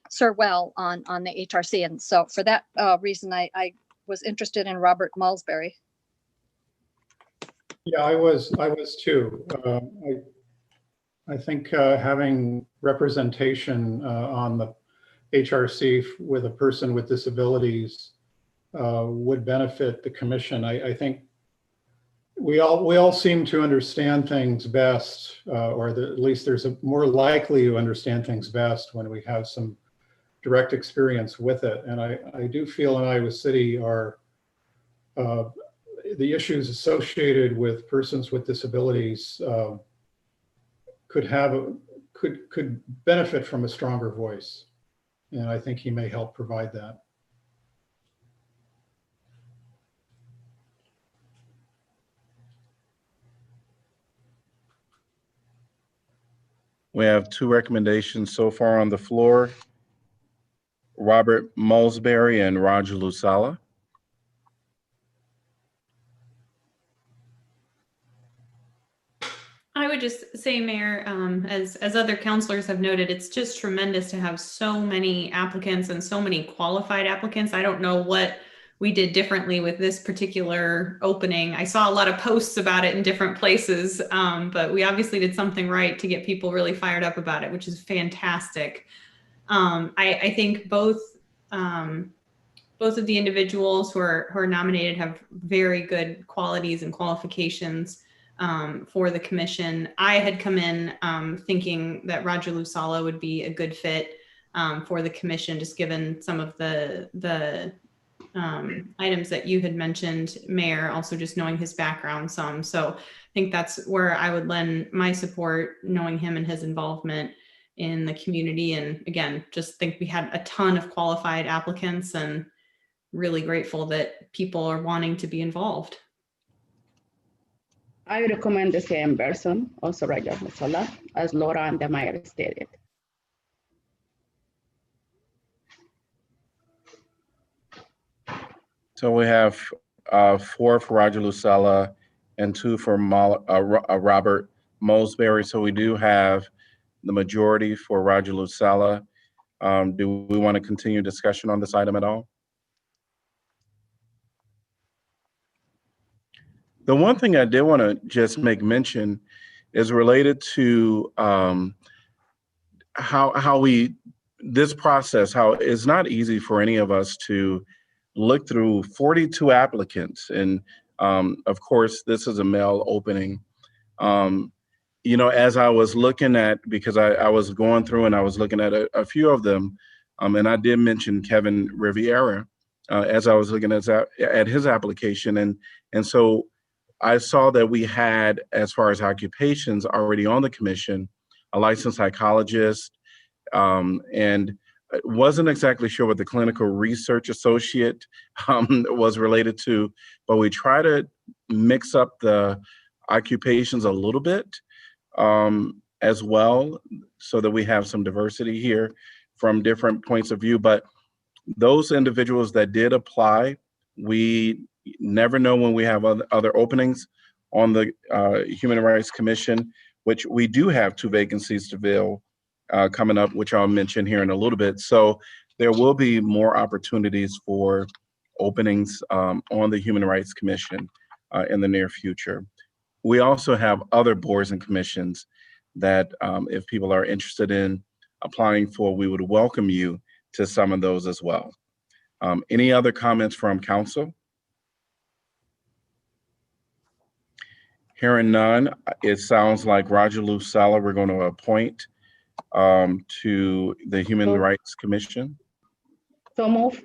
S6: serve well on the HRC. And so for that reason, I was interested in Robert Malsbury.
S7: Yeah, I was too. I think having representation on the HRC with a person with disabilities would benefit the commission. I think we all seem to understand things best, or at least there's a more likely to understand things best when we have some direct experience with it. And I do feel in Iowa City the issues associated with persons with disabilities could benefit from a stronger voice. And I think he may help provide that.
S1: We have two recommendations so far on the floor: Robert Malsbury and Roger Lucella.
S10: I would just say, Mayor, as other counselors have noted, it's just tremendous to have so many applicants and so many qualified applicants. I don't know what we did differently with this particular opening. I saw a lot of posts about it in different places, but we obviously did something right to get people really fired up about it, which is fantastic. I think both of the individuals who are nominated have very good qualities and qualifications for the commission. I had come in thinking that Roger Lucella would be a good fit for the commission, just given some of the items that you had mentioned, Mayor, also just knowing his background some. So I think that's where I would lend my support, knowing him and his involvement in the community. And again, just think we had a ton of qualified applicants, and really grateful that people are wanting to be involved.
S8: I recommend the same person, also Rajab Masala, as Laura and the mayor stated.
S1: So we have 4 for Roger Lucella and 2 for Robert Mosberry. So we do have the majority for Roger Lucella. Do we want to continue discussion on this item at all? The one thing I did want to just make mention is related to how this process, how it's not easy for any of us to look through 42 applicants. And of course, this is a male opening. You know, as I was looking at, because I was going through and I was looking at a few of them, and I did mention Kevin Riviera as I was looking at his application. And so I saw that we had, as far as occupations already on the commission, a licensed psychologist, and wasn't exactly sure what the clinical research associate was related to, but we try to mix up the occupations a little bit as well, so that we have some diversity here from different points of view. But those individuals that did apply, we never know when we have other openings on the Human Rights Commission, which we do have 2 vacancies to fill coming up, which I'll mention here in a little bit. So there will be more opportunities for openings on the Human Rights Commission in the near future. We also have other boards and commissions that if people are interested in applying for, we would welcome you to some of those as well. Any other comments from council? Hearing none, it sounds like Roger Lucella we're going to appoint to the Human Rights Commission.
S8: So move.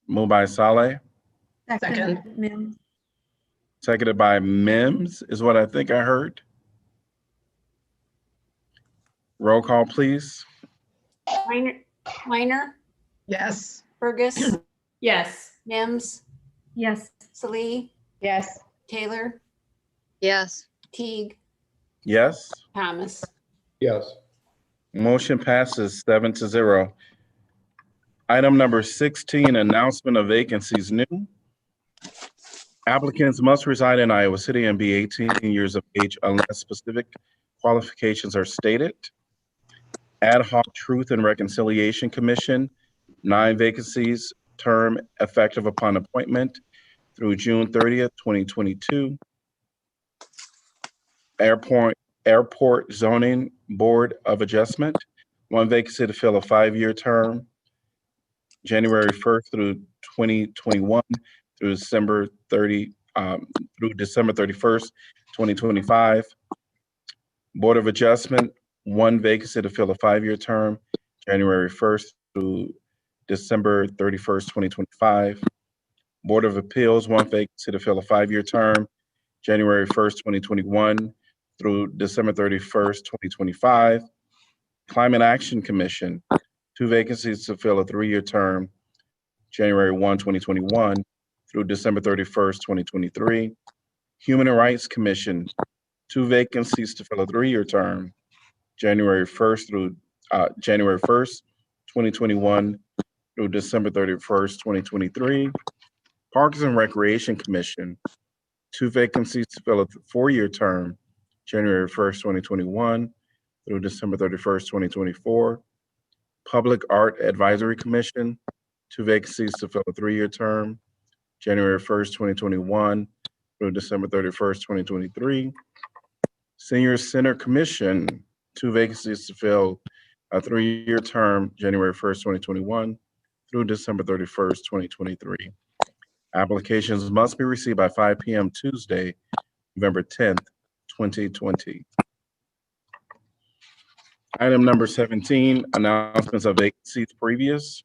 S1: Moved by Saleh,
S5: Second. Mims.
S1: seconded by Mims, is what I think I heard. Roll call, please.
S3: Weiner,
S9: Yes.
S3: Burgess,
S10: Yes.
S3: Mims,
S5: Yes.
S3: Salee,
S8: Yes.
S3: Taylor,
S6: Yes.
S3: Teague,
S1: Yes.
S3: Thomas.
S7: Yes.
S1: Motion passes 7-0. Item number 16, announcement of vacancies new. Applicants must reside in Iowa City and be 18 years of age unless specific qualifications are stated. Ad hoc Truth and Reconciliation Commission, 9 vacancies, term effective upon appointment through June 30th, 2022. Airport Zoning Board of Adjustment, 1 vacancy to fill a 5-year term, January 1st through 2021 through December 31st, 2025. Board of Adjustment, 1 vacancy to fill a 5-year term, January 1st through December 31st, 2025. Board of Appeals, 1 vacancy to fill a 5-year term, January 1st, 2021 through December 31st, 2025. Climate Action Commission, 2 vacancies to fill a 3-year term, January 1, 2021 through December 31st, 2023. Human Rights Commission, 2 vacancies to fill a 3-year term, January 1st through January 1st, 2021 through December 31st, 2023. Parks and Recreation Commission, 2 vacancies to fill a 4-year term, January 1st, 2021 through December 31st, 2024. Public Art Advisory Commission, 2 vacancies to fill a 3-year term, January 1st, 2021 through December 31st, 2023. Senior Center Commission, 2 vacancies to fill a 3-year term, January 1st, 2021 through December 31st, 2023. Applications must be received by 5 p.m. Tuesday, November 10th, 2020. Item number 17, announcements of vacancies previous.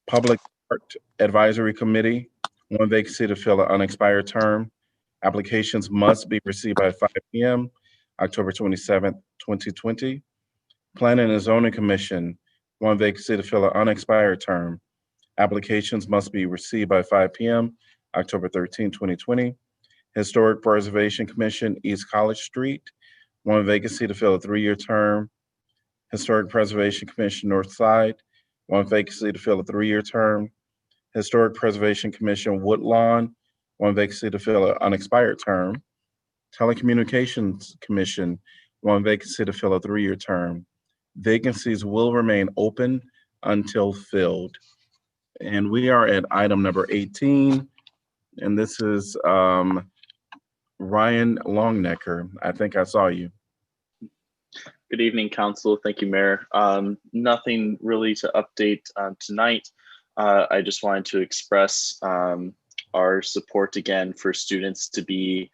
S1: Public Art Advisory Committee, 1 vacancy to fill an unexpired term. Applications must be received by 5 p.m. October 27th, 2020. Planning and Zoning Commission, one vacancy to fill an unexpired term. Applications must be received by 5 p.m., October 13, 2020. Historic Preservation Commission, East College Street, one vacancy to fill a 3-year term. Historic Preservation Commission, North Side, one vacancy to fill a 3-year term. Historic Preservation Commission, Woodlawn, one vacancy to fill an unexpired term. Telecommunications Commission, one vacancy to fill a 3-year term. Vacancies will remain open until filled. And we are at item number 18, and this is Ryan Longnecker. I think I saw you.
S13: Good evening, Council. Thank you, Mayor. Nothing really to update tonight. I just wanted to express our support again for students to be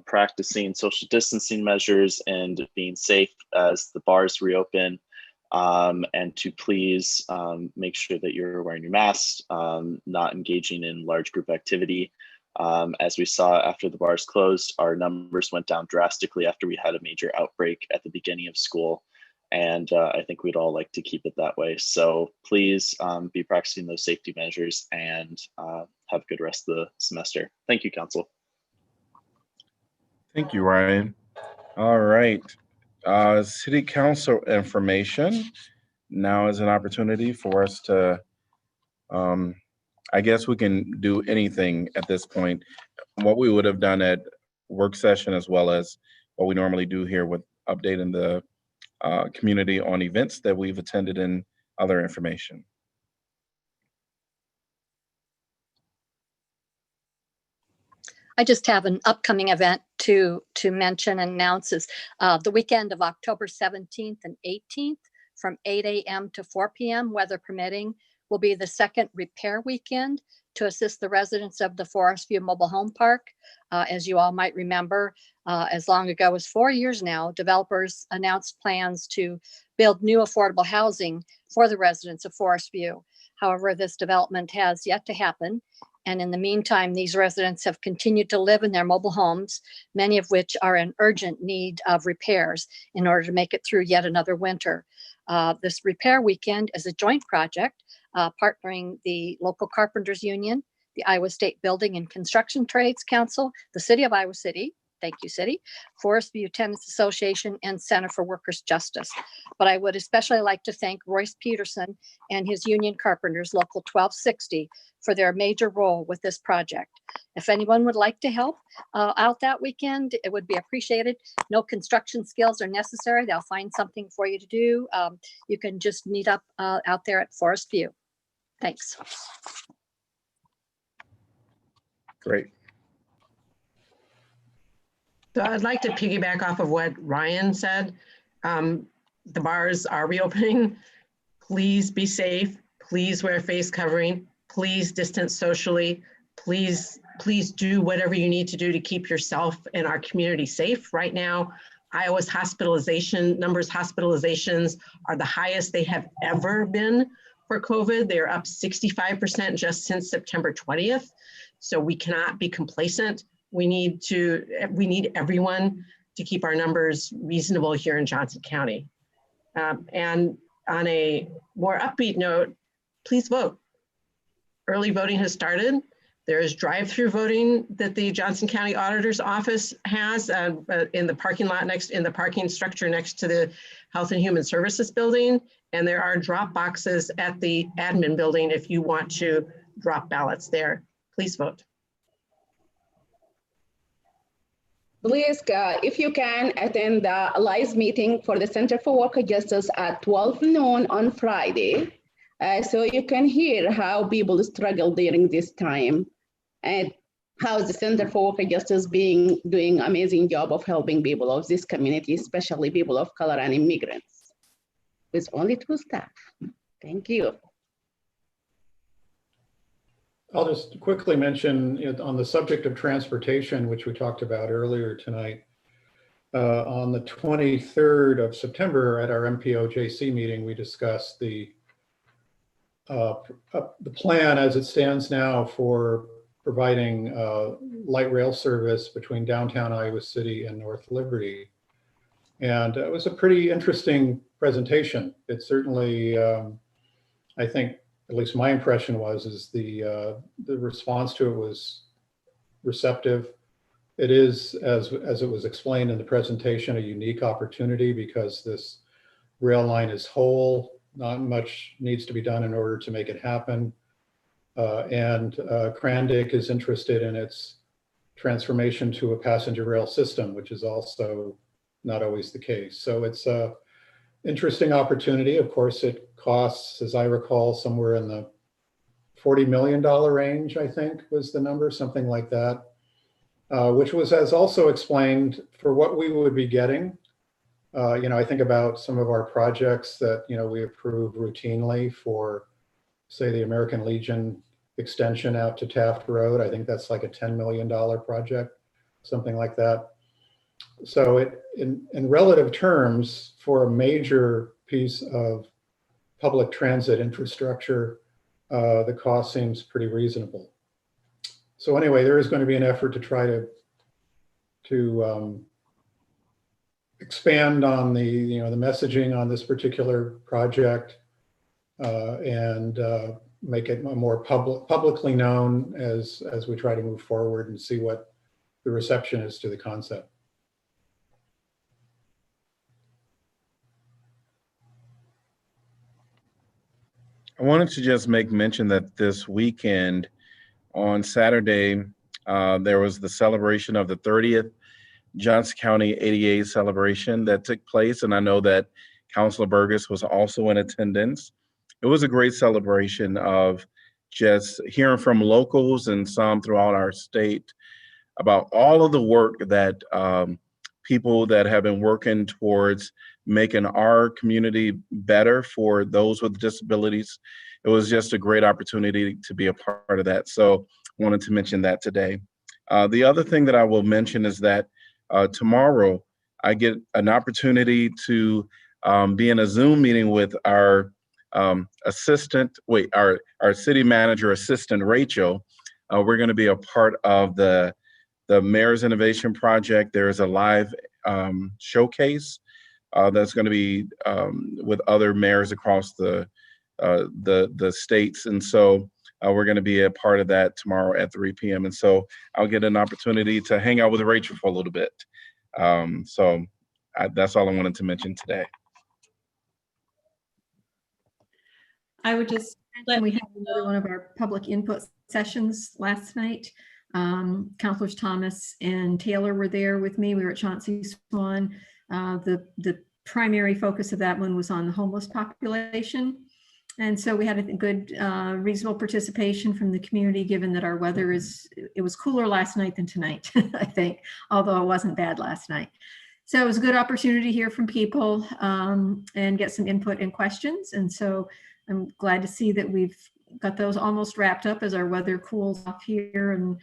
S13: practicing social distancing measures and being safe as the bars reopen, and to please make sure that you're wearing your mask, not engaging in large group activity. As we saw after the bars closed, our numbers went down drastically after we had a major outbreak at the beginning of school. And I think we'd all like to keep it that way. So please be practicing those safety measures and have a good rest of the semester. Thank you, Council.
S1: Thank you, Ryan. All right. City Council information. Now is an opportunity for us to, I guess we can do anything at this point. What we would have done at work session, as well as what we normally do here with updating the community on events that we've attended and other information.
S6: I just have an upcoming event to mention and announce is the weekend of October 17th and 18th from 8 a.m. to 4 p.m., weather permitting, will be the second repair weekend to assist the residents of the Forest View Mobile Home Park. As you all might remember, as long ago as 4 years now, developers announced plans to build new affordable housing for the residents of Forest View. However, this development has yet to happen. And in the meantime, these residents have continued to live in their mobile homes, many of which are in urgent need of repairs in order to make it through yet another winter. This repair weekend is a joint project partnering the local carpenters union, the Iowa State Building and Construction Trades Council, the City of Iowa City, thank you, City, Forest View Tenants Association, and Center for Workers' Justice. But I would especially like to thank Royce Peterson and his union carpenters, Local 1260, for their major role with this project. If anyone would like to help out that weekend, it would be appreciated. No construction skills are necessary. They'll find something for you to do. You can just meet up out there at Forest View. Thanks.
S1: Great.
S9: So I'd like to piggyback off of what Ryan said. The bars are reopening. Please be safe. Please wear face covering. Please distance socially. Please do whatever you need to do to keep yourself and our community safe. Right now, Iowa's hospitalizations are the highest they have ever been for COVID. They're up 65% just since September 20th. So we cannot be complacent. We need everyone to keep our numbers reasonable here in Johnson County. And on a more upbeat note, please vote. Early voting has started. There is drive-through voting that the Johnson County Auditor's Office has in the parking lot in the parking structure next to the Health and Human Services building. And there are drop boxes at the admin building if you want to drop ballots there. Please vote.
S8: Please, if you can, attend the live meeting for the Center for Worker Justice at 12 noon on Friday. So you can hear how people struggle during this time and how the Center for Worker Justice doing amazing job of helping people of this community, especially people of color and immigrants, with only 2 staff. Thank you.
S7: I'll just quickly mention on the subject of transportation, which we talked about earlier tonight. On the 23rd of September at our MPOJC meeting, we discussed the plan as it stands now for providing light rail service between downtown Iowa City and North Liberty. And it was a pretty interesting presentation. It certainly, I think, at least my impression is the response to it was receptive. It is, as it was explained in the presentation, a unique opportunity because this rail line is whole. Not much needs to be done in order to make it happen. And Crandic is interested in its transformation to a passenger rail system, which is also not always the case. So it's a interesting opportunity. Of course, it costs, as I recall, somewhere in the $40 million range, I think was the number, something like that, which was, as also explained, for what we would be getting. I think about some of our projects that, we approve routinely for, say, the American Legion extension out to Taft Road. I think that's like a $10 million project, something like that. So in relative terms, for a major piece of public transit infrastructure, the cost seems pretty reasonable. So anyway, there is going to be an effort to try to expand on the messaging on this particular project and make it more publicly known as we try to move forward and see what the reception is to the concept.
S1: I wanted to just make mention that this weekend on Saturday, there was the celebration of the 30th Johnson County ADA celebration that took place. And I know that Councilor Burgess was also in attendance. It was a great celebration of just hearing from locals and some throughout our state about all of the work that people that have been working towards making our community better for those with disabilities. It was just a great opportunity to be a part of that. So I wanted to mention that today. The other thing that I will mention is that tomorrow I get an opportunity to be in a Zoom meeting with our our city manager assistant, Rachel. We're going to be a part of the Mayor's Innovation Project. There is a live showcase that's going to be with other mayors across the states. And so we're going to be a part of that tomorrow at 3 p.m. And so I'll get an opportunity to hang out with Rachel for a little bit. That's all I wanted to mention today.
S10: I would just
S5: We had another one of our public input sessions last night. Councilors Thomas and Taylor were there with me. We were at Chauncey Swan. The primary focus of that one was on the homeless population. And so we had a good, reasonable participation from the community, given that our weather it was cooler last night than tonight, I think, although it wasn't bad last night. So it was a good opportunity to hear from people and get some input and questions. And so I'm glad to see that we've got those almost wrapped up as our weather cools off here, and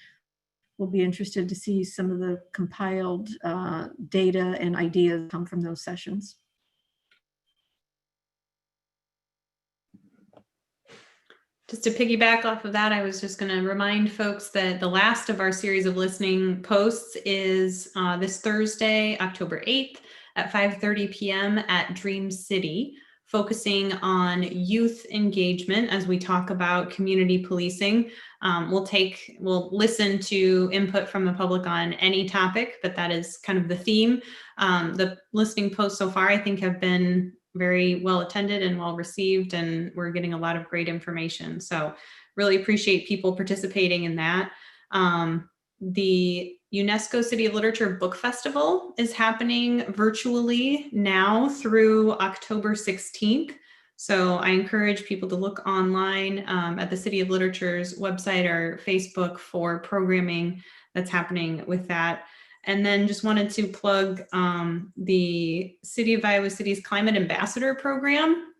S5: we'll be interested to see some of the compiled data and ideas come from those sessions.
S10: Just to piggyback off of that, I was just going to remind folks that the last of our series of listening posts is this Thursday, October 8th at 5:30 p.m. at Dream City, focusing on youth engagement as we talk about community policing. We'll listen to input from the public on any topic, but that is kind of the theme. The listening posts so far, I think, have been very well attended and well received, and we're getting a lot of great information. So really appreciate people participating in that. The UNESCO City of Literature Book Festival is happening virtually now through October 16th. So I encourage people to look online at the City of Literature's website or Facebook for programming that's happening with that. And then just wanted to plug the City of Iowa City's Climate Ambassador Program.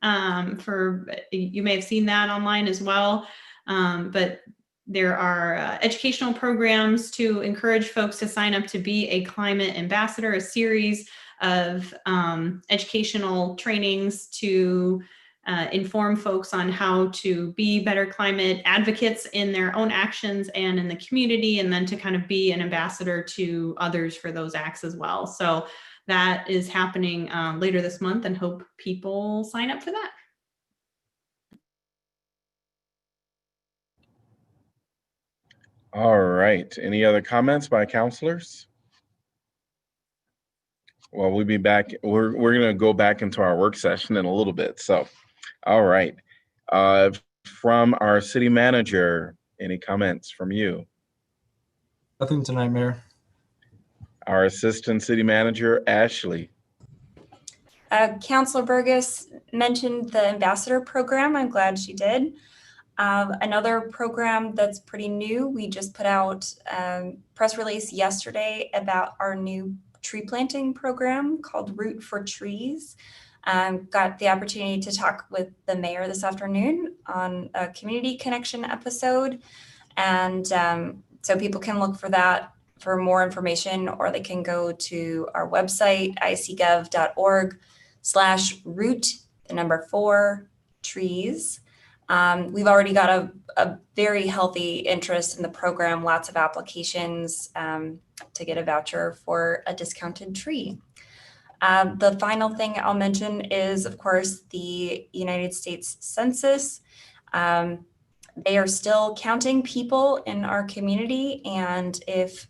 S10: You may have seen that online as well, but there are educational programs to encourage folks to sign up to be a climate ambassador, a series of educational trainings to inform folks on how to be better climate advocates in their own actions and in the community, and then to kind of be an ambassador to others for those acts as well. So that is happening later this month, and hope people sign up for that.
S1: All right. Any other comments by counselors? Well, we'll be back. We're going to go back into our work session in a little bit. So, all right. From our city manager, any comments from you?
S2: Nothing tonight, Mayor.
S1: Our assistant city manager, Ashley.
S14: Councilor Burgess mentioned the ambassador program. I'm glad she did. Another program that's pretty new, we just put out a press release yesterday about our new tree planting program called Root for Trees. Got the opportunity to talk with the mayor this afternoon on a community connection episode. And so people can look for that for more information, or they can go to our website, icgov.org/root4trees. We've already got a very healthy interest in the program, lots of applications to get a voucher for a discounted tree. The final thing I'll mention is, of course, the United States Census. They are still counting people in our community, and if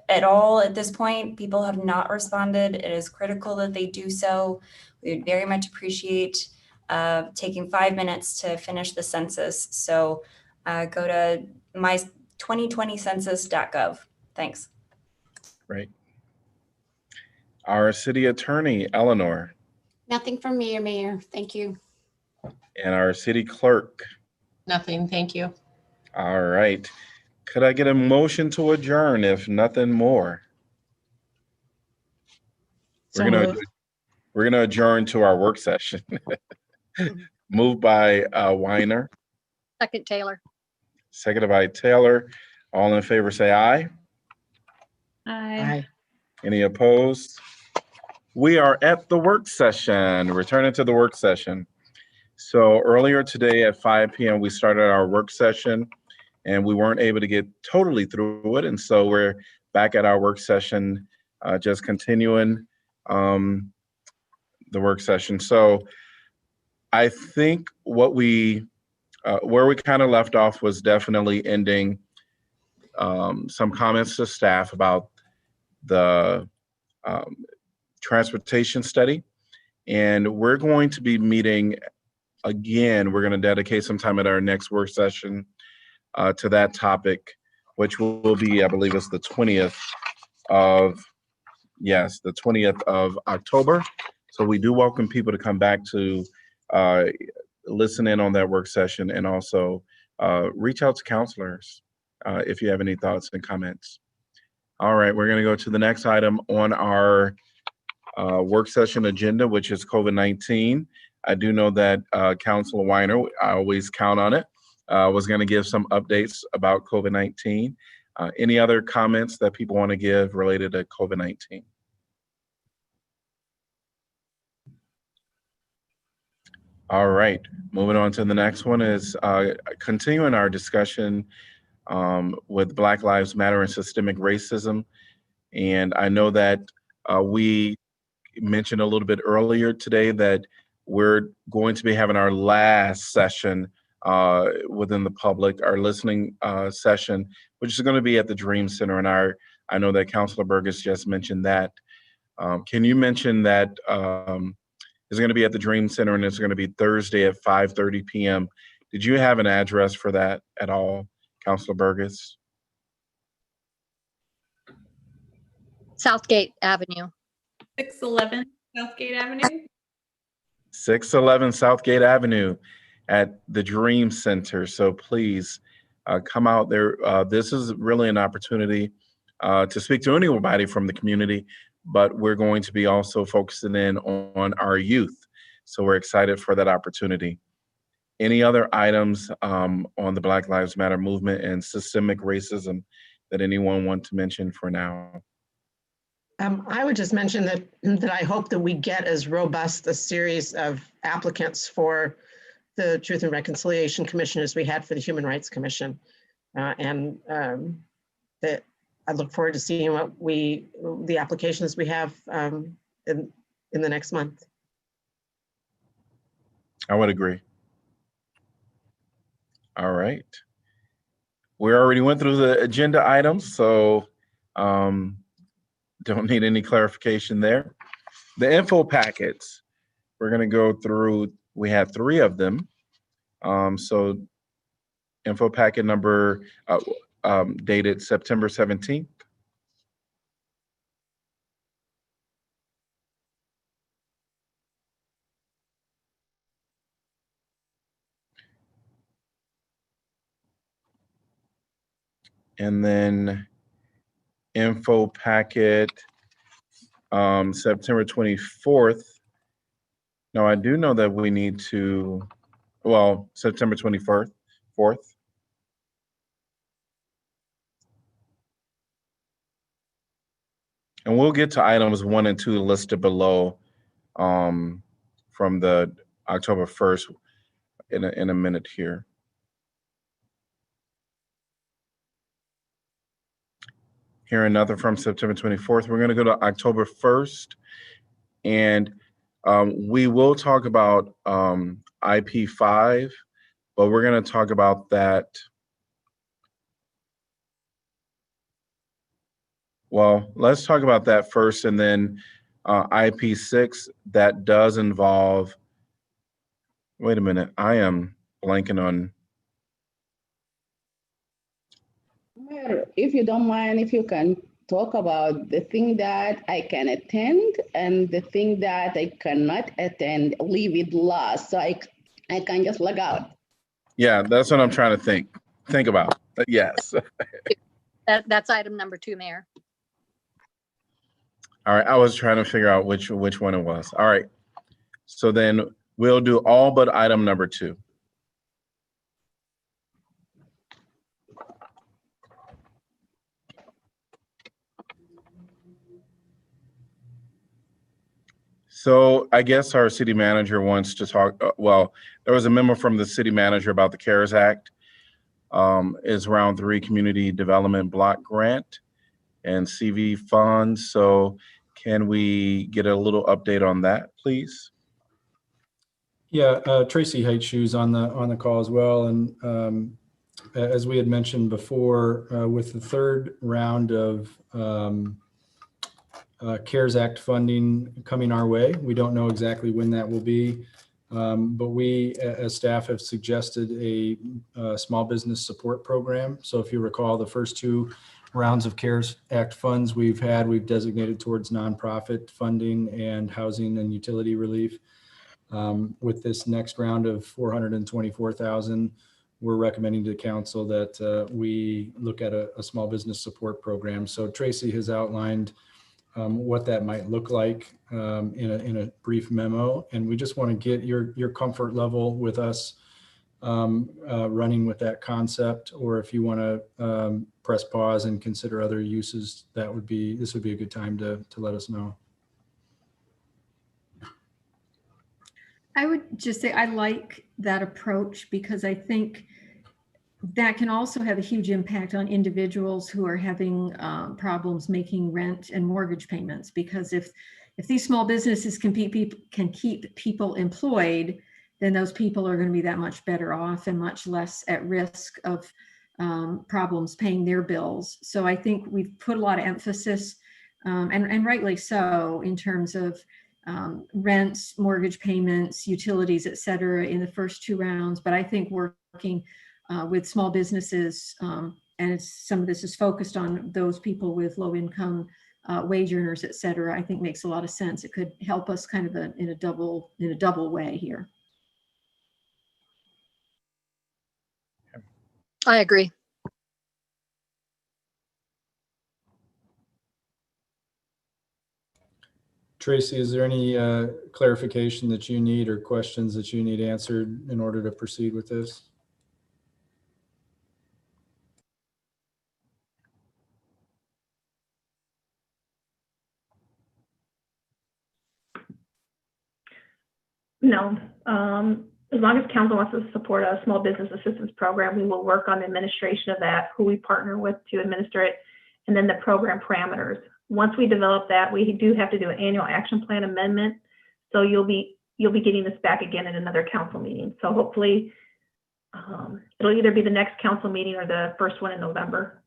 S14: at all at this point people have not responded, it is critical that they do so. We would very much appreciate taking 5 minutes to finish the census. So go to my2020census.gov. Thanks.
S1: Right. Our city attorney, Eleanor.
S3: Nothing from me, Mayor. Thank you.
S1: And our city clerk.
S12: Nothing, thank you.
S1: All right. Could I get a motion to adjourn if nothing more? We're gonna adjourn to our work session. Moved by Weiner.
S6: Second, Taylor.
S1: Seconded by Taylor. All in favor say aye.
S20: Aye.
S1: Any opposed? We are at the work session, returning to the work session. So earlier today at 5 p.m. we started our work session and we weren't able to get totally through it. And so we're back at our work session, just continuing the work session. So I think what where we kind of left off was definitely ending some comments to staff about the transportation study. And we're going to be meeting again. We're going to dedicate some time at our next work session to that topic, which will be, I believe it's the 20th of October. So we do welcome people to come back to listen in on that work session, and also reach out to counselors if you have any thoughts and comments. All right, we're going to go to the next item on our work session agenda, which is COVID-19. I do know that Councilor Weiner, I always count on it, was going to give some updates about COVID-19. Any other comments that people want to give related to COVID-19? All right, moving on to the next one is continuing our discussion with Black Lives Matter and systemic racism. And I know that we mentioned a little bit earlier today that we're going to be having our last session within the public, our listening session, which is going to be at the Dream Center. And I know that Councilor Burgess just mentioned that. Can you mention that it's going to be at the Dream Center and it's going to be Thursday at 5:30 p.m. Did you have an address for that at all, Councilor Burgess?
S6: Southgate Avenue.
S10: 611 Southgate Avenue.
S1: 611 Southgate Avenue at the Dream Center. So please come out there. This is really an opportunity to speak to anybody from the community, but we're going to be also focusing in on our youth. So we're excited for that opportunity. Any other items on the Black Lives Matter movement and systemic racism that anyone want to mention for now?
S9: I would just mention that I hope that we get as robust a series of applicants for the Truth and Reconciliation Commission as we had for the Human Rights Commission. And that I look forward to seeing what the applications we have in the next month.
S1: I would agree. All right. We already went through the agenda items, so don't need any clarification there. The info packets, we're going to go through, we had 3 of them. So info packet number dated September 17th. And then info packet September 24th. Now I do know that we need to, well, September 24th, 4th. And we'll get to items 1 and 2 listed below from the October 1st in a minute here. Here another from September 24th. We're going to go to October 1st, and we will talk about IP5, but we're going to talk about that. Well, let's talk about that first, and then IP6, that does involve, wait a minute, I am blanking on.
S8: If you don't mind, if you can talk about the thing that I can attend and the thing that I cannot attend, leave it last so I can just log out.
S1: Yeah, that's what I'm trying to think about. Yes.
S6: That's item number 2, Mayor.
S1: All right, I was trying to figure out which one it was. All right, so then we'll do all but item number 2. So I guess our city manager wants to talk, well, there was a memo from the city manager about the CARES Act. Is round 3 community development block grant and CV funds. So can we get a little update on that, please?
S2: Yeah, Tracy Heightshoe's on the call as well. And as we had mentioned before, with the 3rd round of CARES Act funding coming our way, we don't know exactly when that will be, but we as staff have suggested a small business support program. So if you recall, the first 2 rounds of CARES Act funds we've designated towards nonprofit funding and housing and utility relief. With this next round of $424,000, we're recommending to council that we look at a small business support program. So Tracy has outlined what that might look like in a brief memo, and we just want to get your comfort level with us running with that concept, or if you want to press pause and consider other uses, this would be a good time to let us know.
S5: I would just say I like that approach because I think that can also have a huge impact on individuals who are having problems making rent and mortgage payments. Because if these small businesses can keep people employed, then those people are going to be that much better off and much less at risk of problems paying their bills. So I think we've put a lot of emphasis, and rightly so, in terms of rents, mortgage payments, utilities, et cetera, in the first 2 rounds. But I think working with small businesses, and some of this is focused on those people with low income, wage earners, et cetera, I think makes a lot of sense. It could help us kind of in a double way here.
S6: I agree.
S2: Tracy, is there any clarification that you need or questions that you need answered in order to proceed with this?
S15: No. As long as council wants to support a small business assistance program, we will work on the administration of that, who we partner with to administer it, and then the program parameters. once we develop that, we do have to do an annual action plan amendment. So you'll be getting this back again at another council meeting. So hopefully it'll either be the next council meeting or the first one in November.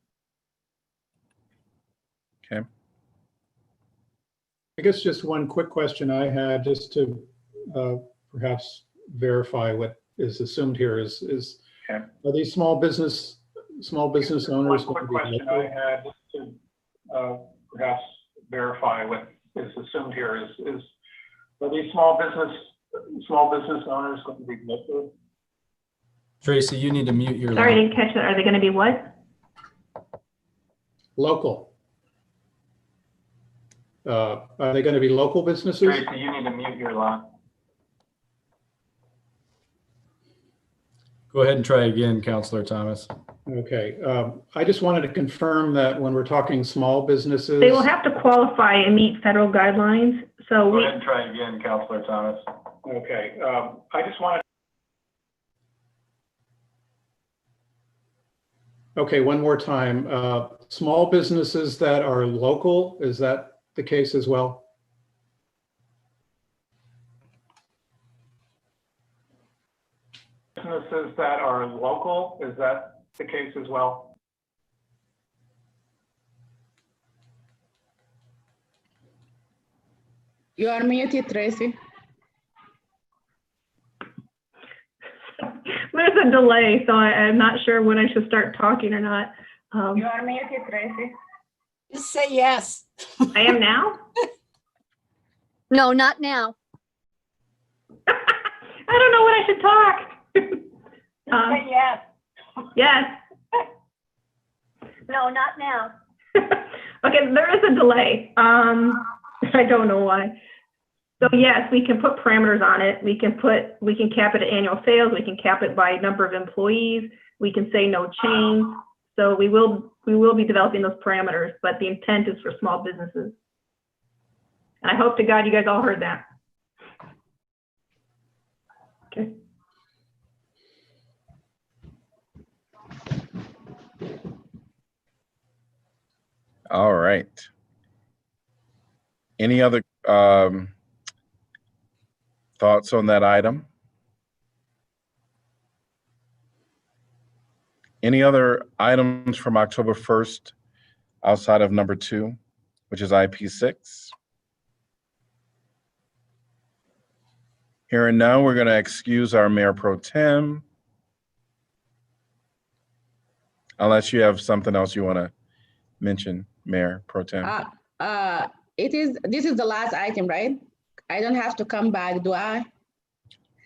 S1: Okay.
S7: I guess just one quick question I had, just to perhaps verify what is assumed here is
S1: Okay.
S7: are these small business owners?
S16: One quick question I had, just to perhaps verify what is assumed here is are these small business owners going to be local?
S2: Tracy, you need to mute your
S15: Sorry, I
S2: line.
S15: didn't catch that. Are they going to be what?
S7: Local. Are they going to be local businesses?
S16: Tracy, you need to mute your line.
S2: Go ahead and try again, Councilor Thomas.
S7: Okay, I just wanted to confirm that when we're talking small businesses.
S15: They will have to qualify and meet federal guidelines. So
S16: Go ahead and try again, Councilor Thomas. Okay, I just wanted.
S7: Okay, one more time. Small businesses that are local, is that the case as well?
S16: Businesses that are local, is that the case as well?
S8: You are muted, Tracy.
S15: there's a delay, so I'm not sure when I should start talking or not.
S8: You are muted, Tracy.
S22: Just say yes.
S15: I am now?
S6: No, not now.
S15: I don't know when I should talk.
S22: Say yes.
S15: Yes.
S6: No, not now.
S15: Okay, there is a delay. I don't know why. So yes, we can put parameters on it. We can cap it at annual sales. We can cap it by number of employees. We can say no change. So we will be developing those parameters, but the intent is for small businesses. And I hope to God you guys all heard that. Okay.
S1: All right. Any other thoughts on that item? Any other items from October 1st outside of number 2, which is IP6? Here and now, we're going to excuse our Mayor Pro Tem. Unless you have something else you want to mention, Mayor Pro Tem.
S8: This is the last item, right? I don't have to come back, do I?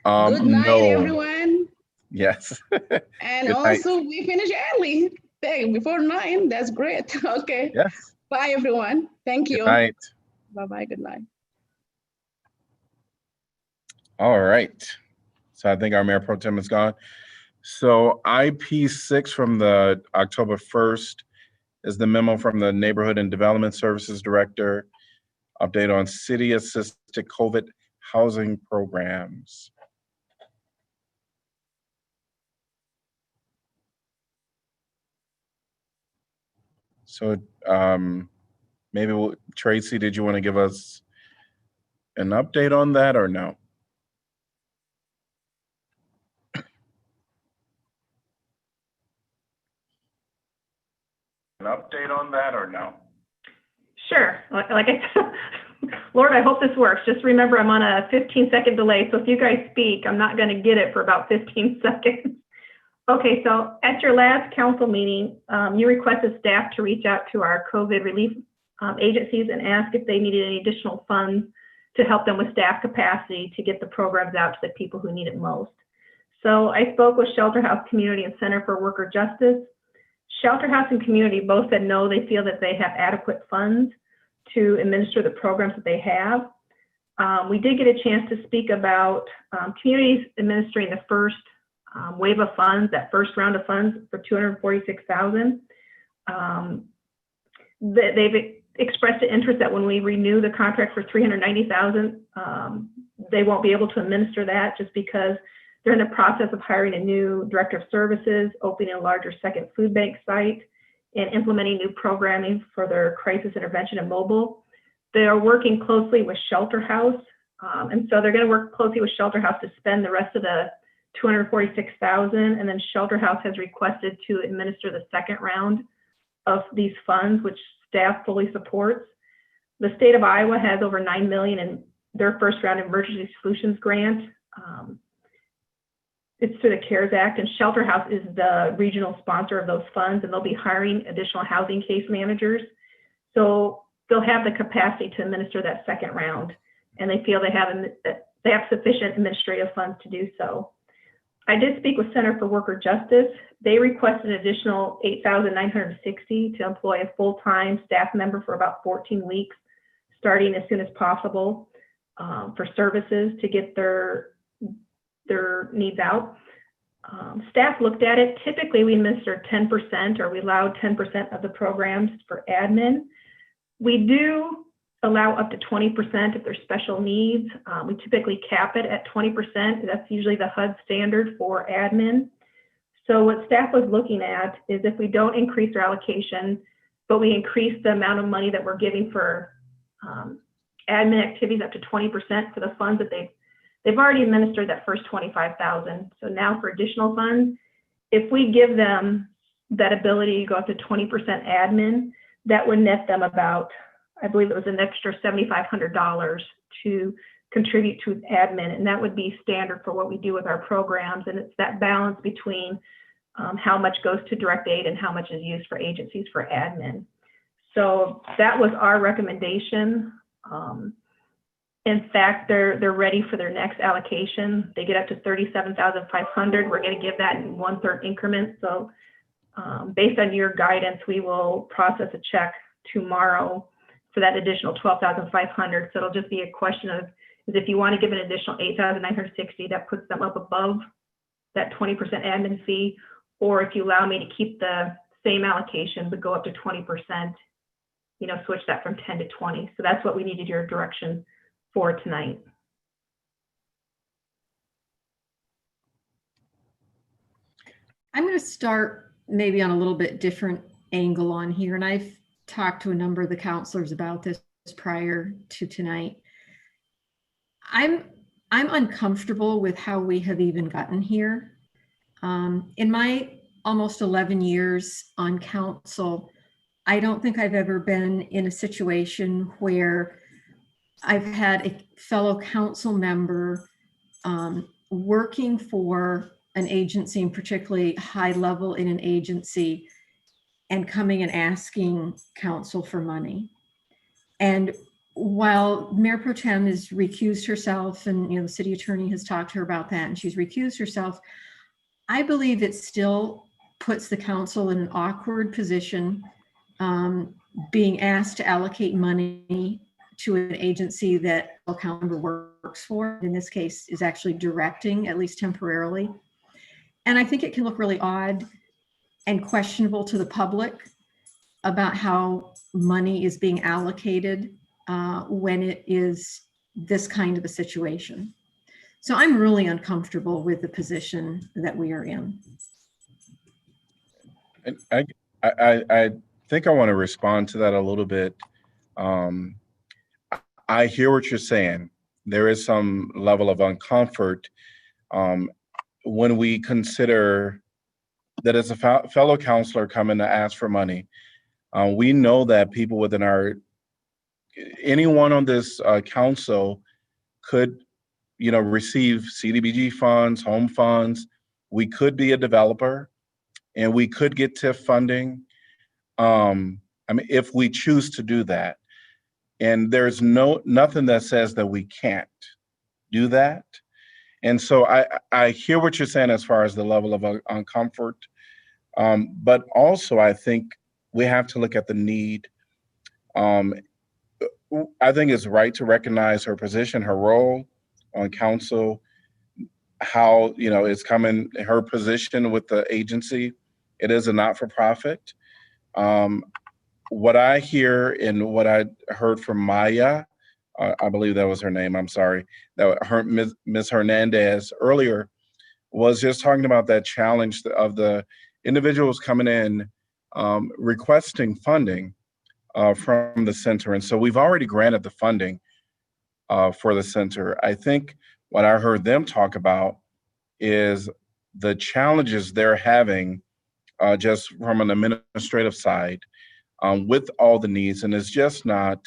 S8: Good night,
S1: no.
S8: everyone.
S1: Yes.
S8: And
S1: Good
S8: also,
S1: night.
S8: we finish early. Hey, before 9. That's great. Okay.
S1: Yes.
S8: Bye, everyone. Thank you.
S1: Good night.
S8: Bye-bye. Good night.
S1: All right. So I think our Mayor Pro Tem is gone. So IP6 from the October 1st is the memo from the Neighborhood and Development Services Director, update on city-assisted COVID housing programs. So maybe Tracy, did you want to give us an update on that or no? An update on that or no?
S15: Sure. Like I said, Lord, I hope this works. Just remember, I'm on a 15-second delay. So if you guys speak, I'm not going to get it for about 15 seconds. Okay, so at your last council meeting, you requested staff to reach out to our COVID relief agencies and ask if they needed any additional funds to help them with staff capacity to get the programs out to the people who need it most. So I spoke with Shelter House Community and Center for Worker Justice. Shelter House and Community both said no, they feel that they have adequate funds to administer the programs that they have. We did get a chance to speak about communities administering the first wave of funds, that first round of funds for $246,000. They've expressed an interest that when we renew the contract for $390,000, they won't be able to administer that just because they're in the process of hiring a new director of services, opening a larger second food bank site, in implementing new programming for their crisis intervention and mobile. They are working closely with Shelter House. And so they're going to work closely with Shelter House to spend the rest of the $246,000. And then Shelter House has requested to administer the second round of these funds, which staff fully supports. The state of Iowa has over $9 million in their first round emergency solutions grant. It's through the CARES Act, and Shelter House is the regional sponsor of those funds, and they'll be hiring additional housing case managers. So they'll have the capacity to administer that second round, and they feel they have sufficient administrative funds to do so. I did speak with Center for Worker Justice. They requested an additional $8,960 to employ a full-time staff member for about 14 weeks, starting as soon as possible, for services to get their needs out. Staff looked at it. Typically, we administer 10%, or we allow 10% of the programs for admin. We do allow up to 20% if there's special needs. We typically cap it at 20%. That's usually the HUD standard for admin. So what staff was looking at is if we don't increase our allocation, but we increase the amount of money that we're giving for admin activities up to 20% for the funds that they've already administered that first $25,000. So now for additional funds, if we give them that ability to go up to 20% admin, that would net them about, I believe it was an extra $7,500 to contribute to admin. And that would be standard for what we do with our programs. And it's that balance between how much goes to direct aid and how much is used for agencies for admin. So that was our recommendation. In fact, they're ready for their next allocation. They get up to $37,500. We're going to give that in 1/3 increments. So based on your guidance, we will process a check tomorrow for that additional $12,500. So it'll just be a question of, is if you want to give an additional $8,960, that puts them up above that 20% admin fee, or if you allow me to keep the same allocation but go up to 20%, switch that from 10 to 20. So that's what we needed your direction for tonight.
S5: I'm going to start maybe on a little bit different angle on here, and I've talked to a number of the counselors about this prior to tonight. I'm uncomfortable with how we have even gotten here. In my almost 11 years on council, I don't think I've ever been in a situation where I've had a fellow council member working for an agency, and particularly high level in an agency, and coming and asking council for money. And while Mayor Pro Tem has recused herself, and the city attorney has talked to her about that, and she's recused herself, I believe it still puts the council in an awkward position, being asked to allocate money to an agency that a council member works for, in this case is actually directing, at least temporarily. And I think it can look really odd and questionable to the public about how money is being allocated when it is this kind of a situation. So I'm really uncomfortable with the position that we are in.
S1: And I think I want to respond to that a little bit. I hear what you're saying. There is some level of uncomfort when we consider that as a fellow counselor coming to ask for money. We know that people within anyone on this council could, receive CDBG funds, home funds. We could be a developer, and we could get TIF funding. If we choose to do that. And there's nothing that says that we can't do that. And so I hear what you're saying as far as the level of uncomfort, but also I think we have to look at the need. I think it's right to recognize her position, her role on council, how it's coming, her position with the agency. It is a not-for-profit. What I hear and what I heard from Maya, I believe that was her name, I'm sorry, Ms. Hernandez earlier, was just talking about that challenge of the individuals coming in requesting funding from the center. And so we've already granted the funding for the center. I think what I heard them talk about is the challenges they're having just from an administrative side with all the needs. And it's just not,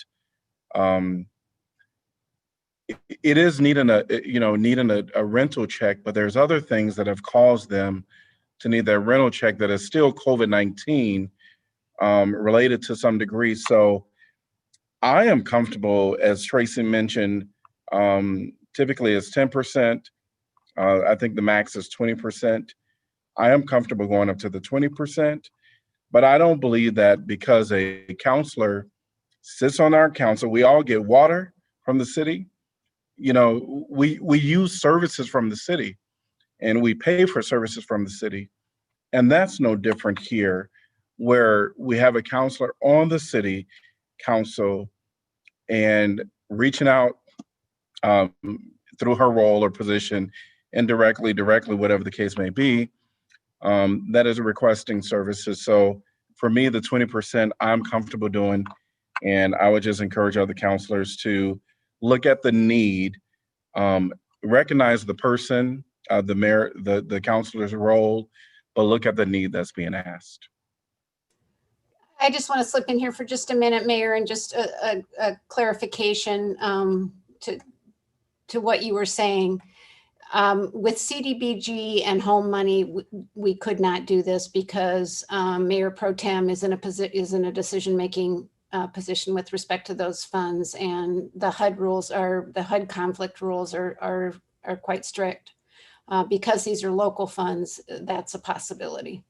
S1: it is needing a rental check, but there's other things that have caused them to need that rental check that is still COVID-19 related to some degree. So I am comfortable, as Tracy mentioned, typically it's 10%. I think the max is 20%. I am comfortable going up to the 20%, but I don't believe that because a counselor sits on our council, we all get water from the city. You know, we use services from the city and we pay for services from the city. And that's no different here, where we have a counselor on the city council and reaching out through her role or position, indirectly, directly, whatever the case may be, that is requesting services. So for me, the 20% I'm comfortable doing, and I would just encourage other counselors to look at the need, recognize the person, the mayor, the counselor's role, but look at the need that's being asked.
S3: I just want to slip in here for just a minute, Mayor, and just a clarification to what you were saying. With CDBG and home money, we could not do this because Mayor Pro Tem is in a decision-making position with respect to those funds, and the HUD conflict rules are quite strict. Because these are local funds, that's a possibility.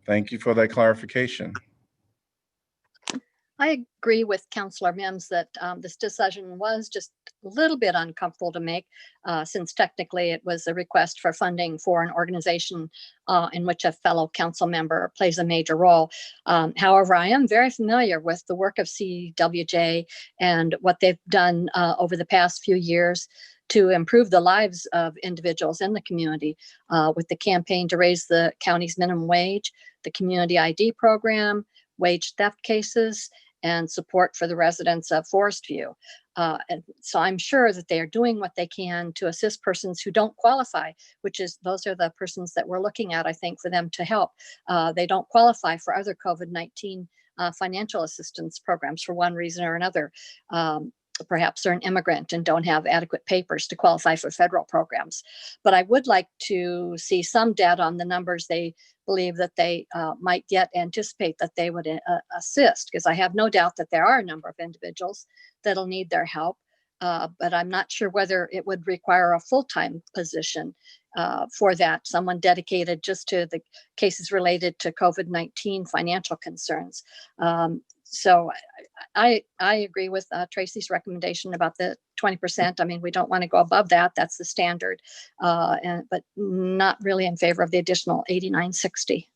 S1: Thank you for that clarification.
S6: I agree with Councillor Mims that this decision was just a little bit uncomfortable to make, since technically it was a request for funding for an organization in which a fellow council member plays a major role. However, I am very familiar with the work of CWJ and what they've done over the past few years to improve the lives of individuals in the community with the campaign to raise the county's minimum wage, the community ID program, wage theft cases, and support for the residents of Forest View. And so I'm sure that they are doing what they can to assist persons who don't qualify, those are the persons that we're looking at, I think, for them to help. They don't qualify for other COVID-19 financial assistance programs for one reason or another. Perhaps they're an immigrant and don't have adequate papers to qualify for federal programs. But I would like to see some data on the numbers they believe that they might yet anticipate that they would assist, because I have no doubt that there are a number of individuals that'll need their help. But I'm not sure whether it would require a full-time position for that, someone dedicated just to the cases related to COVID-19 financial concerns. So I agree with Tracy's recommendation about the 20%. I mean, we don't want to go above that. That's the standard, but not really in favor of the additional $89.60.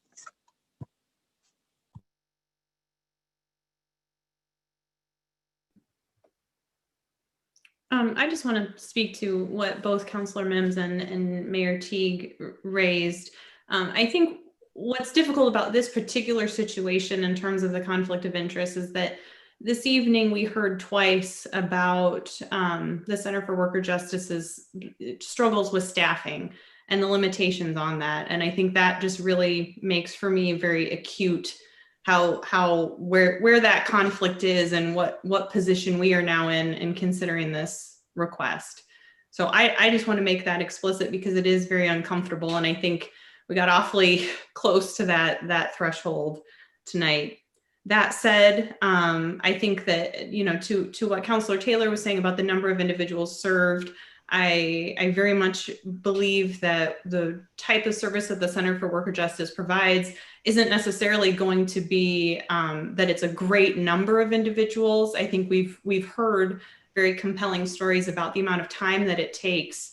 S10: I just want to speak to what both Councillor Mims and Mayor Teague raised. I think what's difficult about this particular situation in terms of the conflict of interest is that this evening we heard twice about the Center for Worker Justice's struggles with staffing and the limitations on that. And I think that just really makes for me very acute where that conflict is and what position we are now in considering this request. So I just want to make that explicit because it is very uncomfortable, and I think we got awfully close to that threshold tonight. That said, I think that, to what Councillor Taylor was saying about the number of individuals served, I very much believe that the type of service that the Center for Worker Justice provides isn't necessarily going to be that it's a great number of individuals. I think we've heard very compelling stories about the amount of time that it takes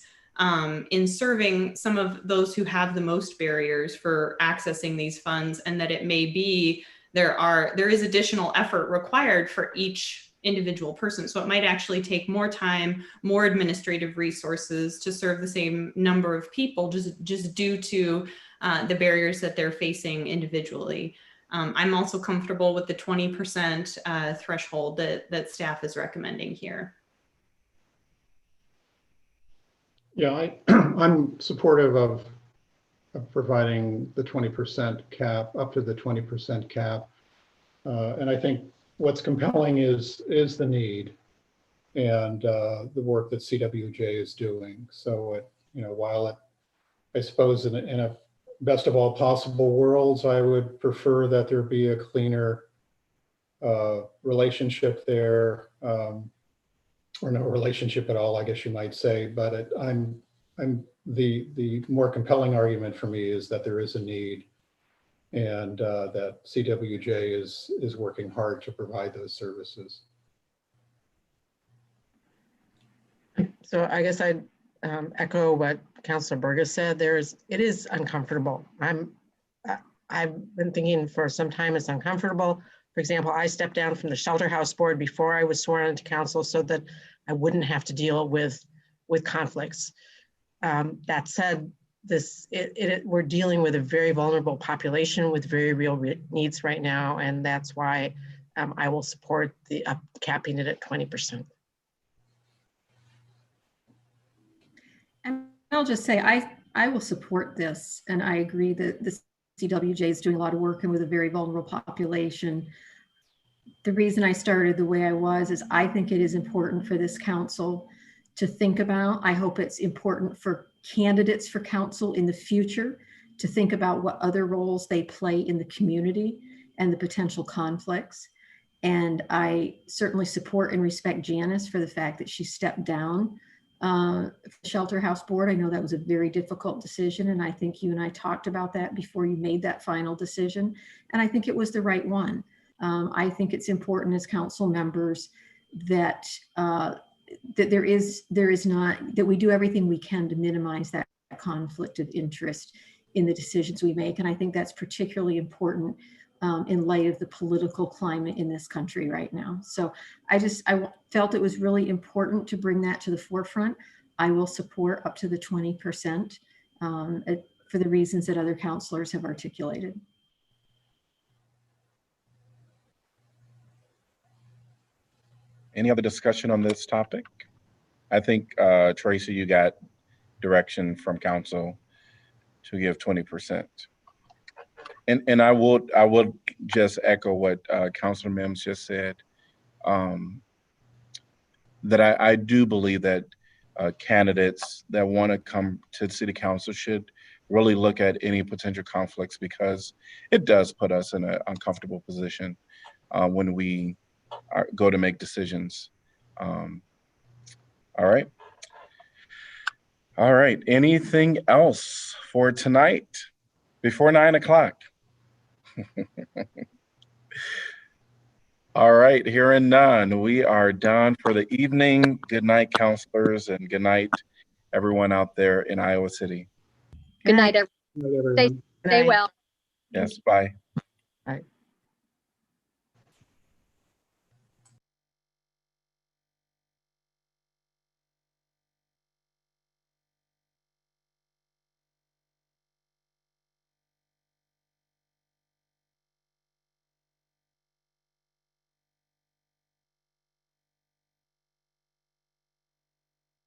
S10: in serving some of those who have the most barriers for accessing these funds, and that it may be there is additional effort required for each individual person. So it might actually take more time, more administrative resources to serve the same number of people, just due to the barriers that they're facing individually. I'm also comfortable with the 20% threshold that staff is recommending here.
S7: Yeah, I'm supportive of providing the 20% cap, up to the 20% cap. And I think what's compelling is the need and the work that CWJ is doing. So, while I suppose in a best of all possible worlds, I would prefer that there be a cleaner relationship there, or no relationship at all, I guess you might say. But the more compelling argument for me is that there is a need, and that CWJ is working hard to provide those services.
S9: So I guess I'd echo what Councilor Burgess said. It is uncomfortable. I've been thinking for some time it's uncomfortable. For example, I stepped down from the Shelter House Board before I was sworn into council so that I wouldn't have to deal with conflicts. That said, we're dealing with a very vulnerable population with very real needs right now, and that's why I will support the capping it at 20%.
S5: And I'll just say, I will support this, and I agree that the CWJ is doing a lot of work and with a very vulnerable population. The reason I started the way I was is I think it is important for this council to think about. I hope it's important for candidates for council in the future to think about what other roles they play in the community and the potential conflicts. And I certainly support and respect Janice for the fact that she stepped down Shelter House Board. I know that was a very difficult decision, and I think you and I talked about that before you made that final decision, and I think it was the right one. I think it's important as council members that that we do everything we can to minimize that conflict of interest in the decisions we make, and I think that's particularly important in light of the political climate in this country right now. So I felt it was really important to bring that to the forefront. I will support up to the 20% for the reasons that other councilors have articulated.
S1: Any other discussion on this topic? I think, Tracy, you got direction from council to give 20%. And I would just echo what Councilor Mims just said, that I do believe that candidates that want to come to city council should really look at any potential conflicts, because it does put us in an uncomfortable position when we go to make decisions. All right. All right. Anything else for tonight before 9 o'clock? All right, hearing none, we are done for the evening. Good night, counselors, and good night, everyone out there in Iowa City.
S6: Good night, everyone. Stay well.
S1: Yes, bye.
S9: Bye.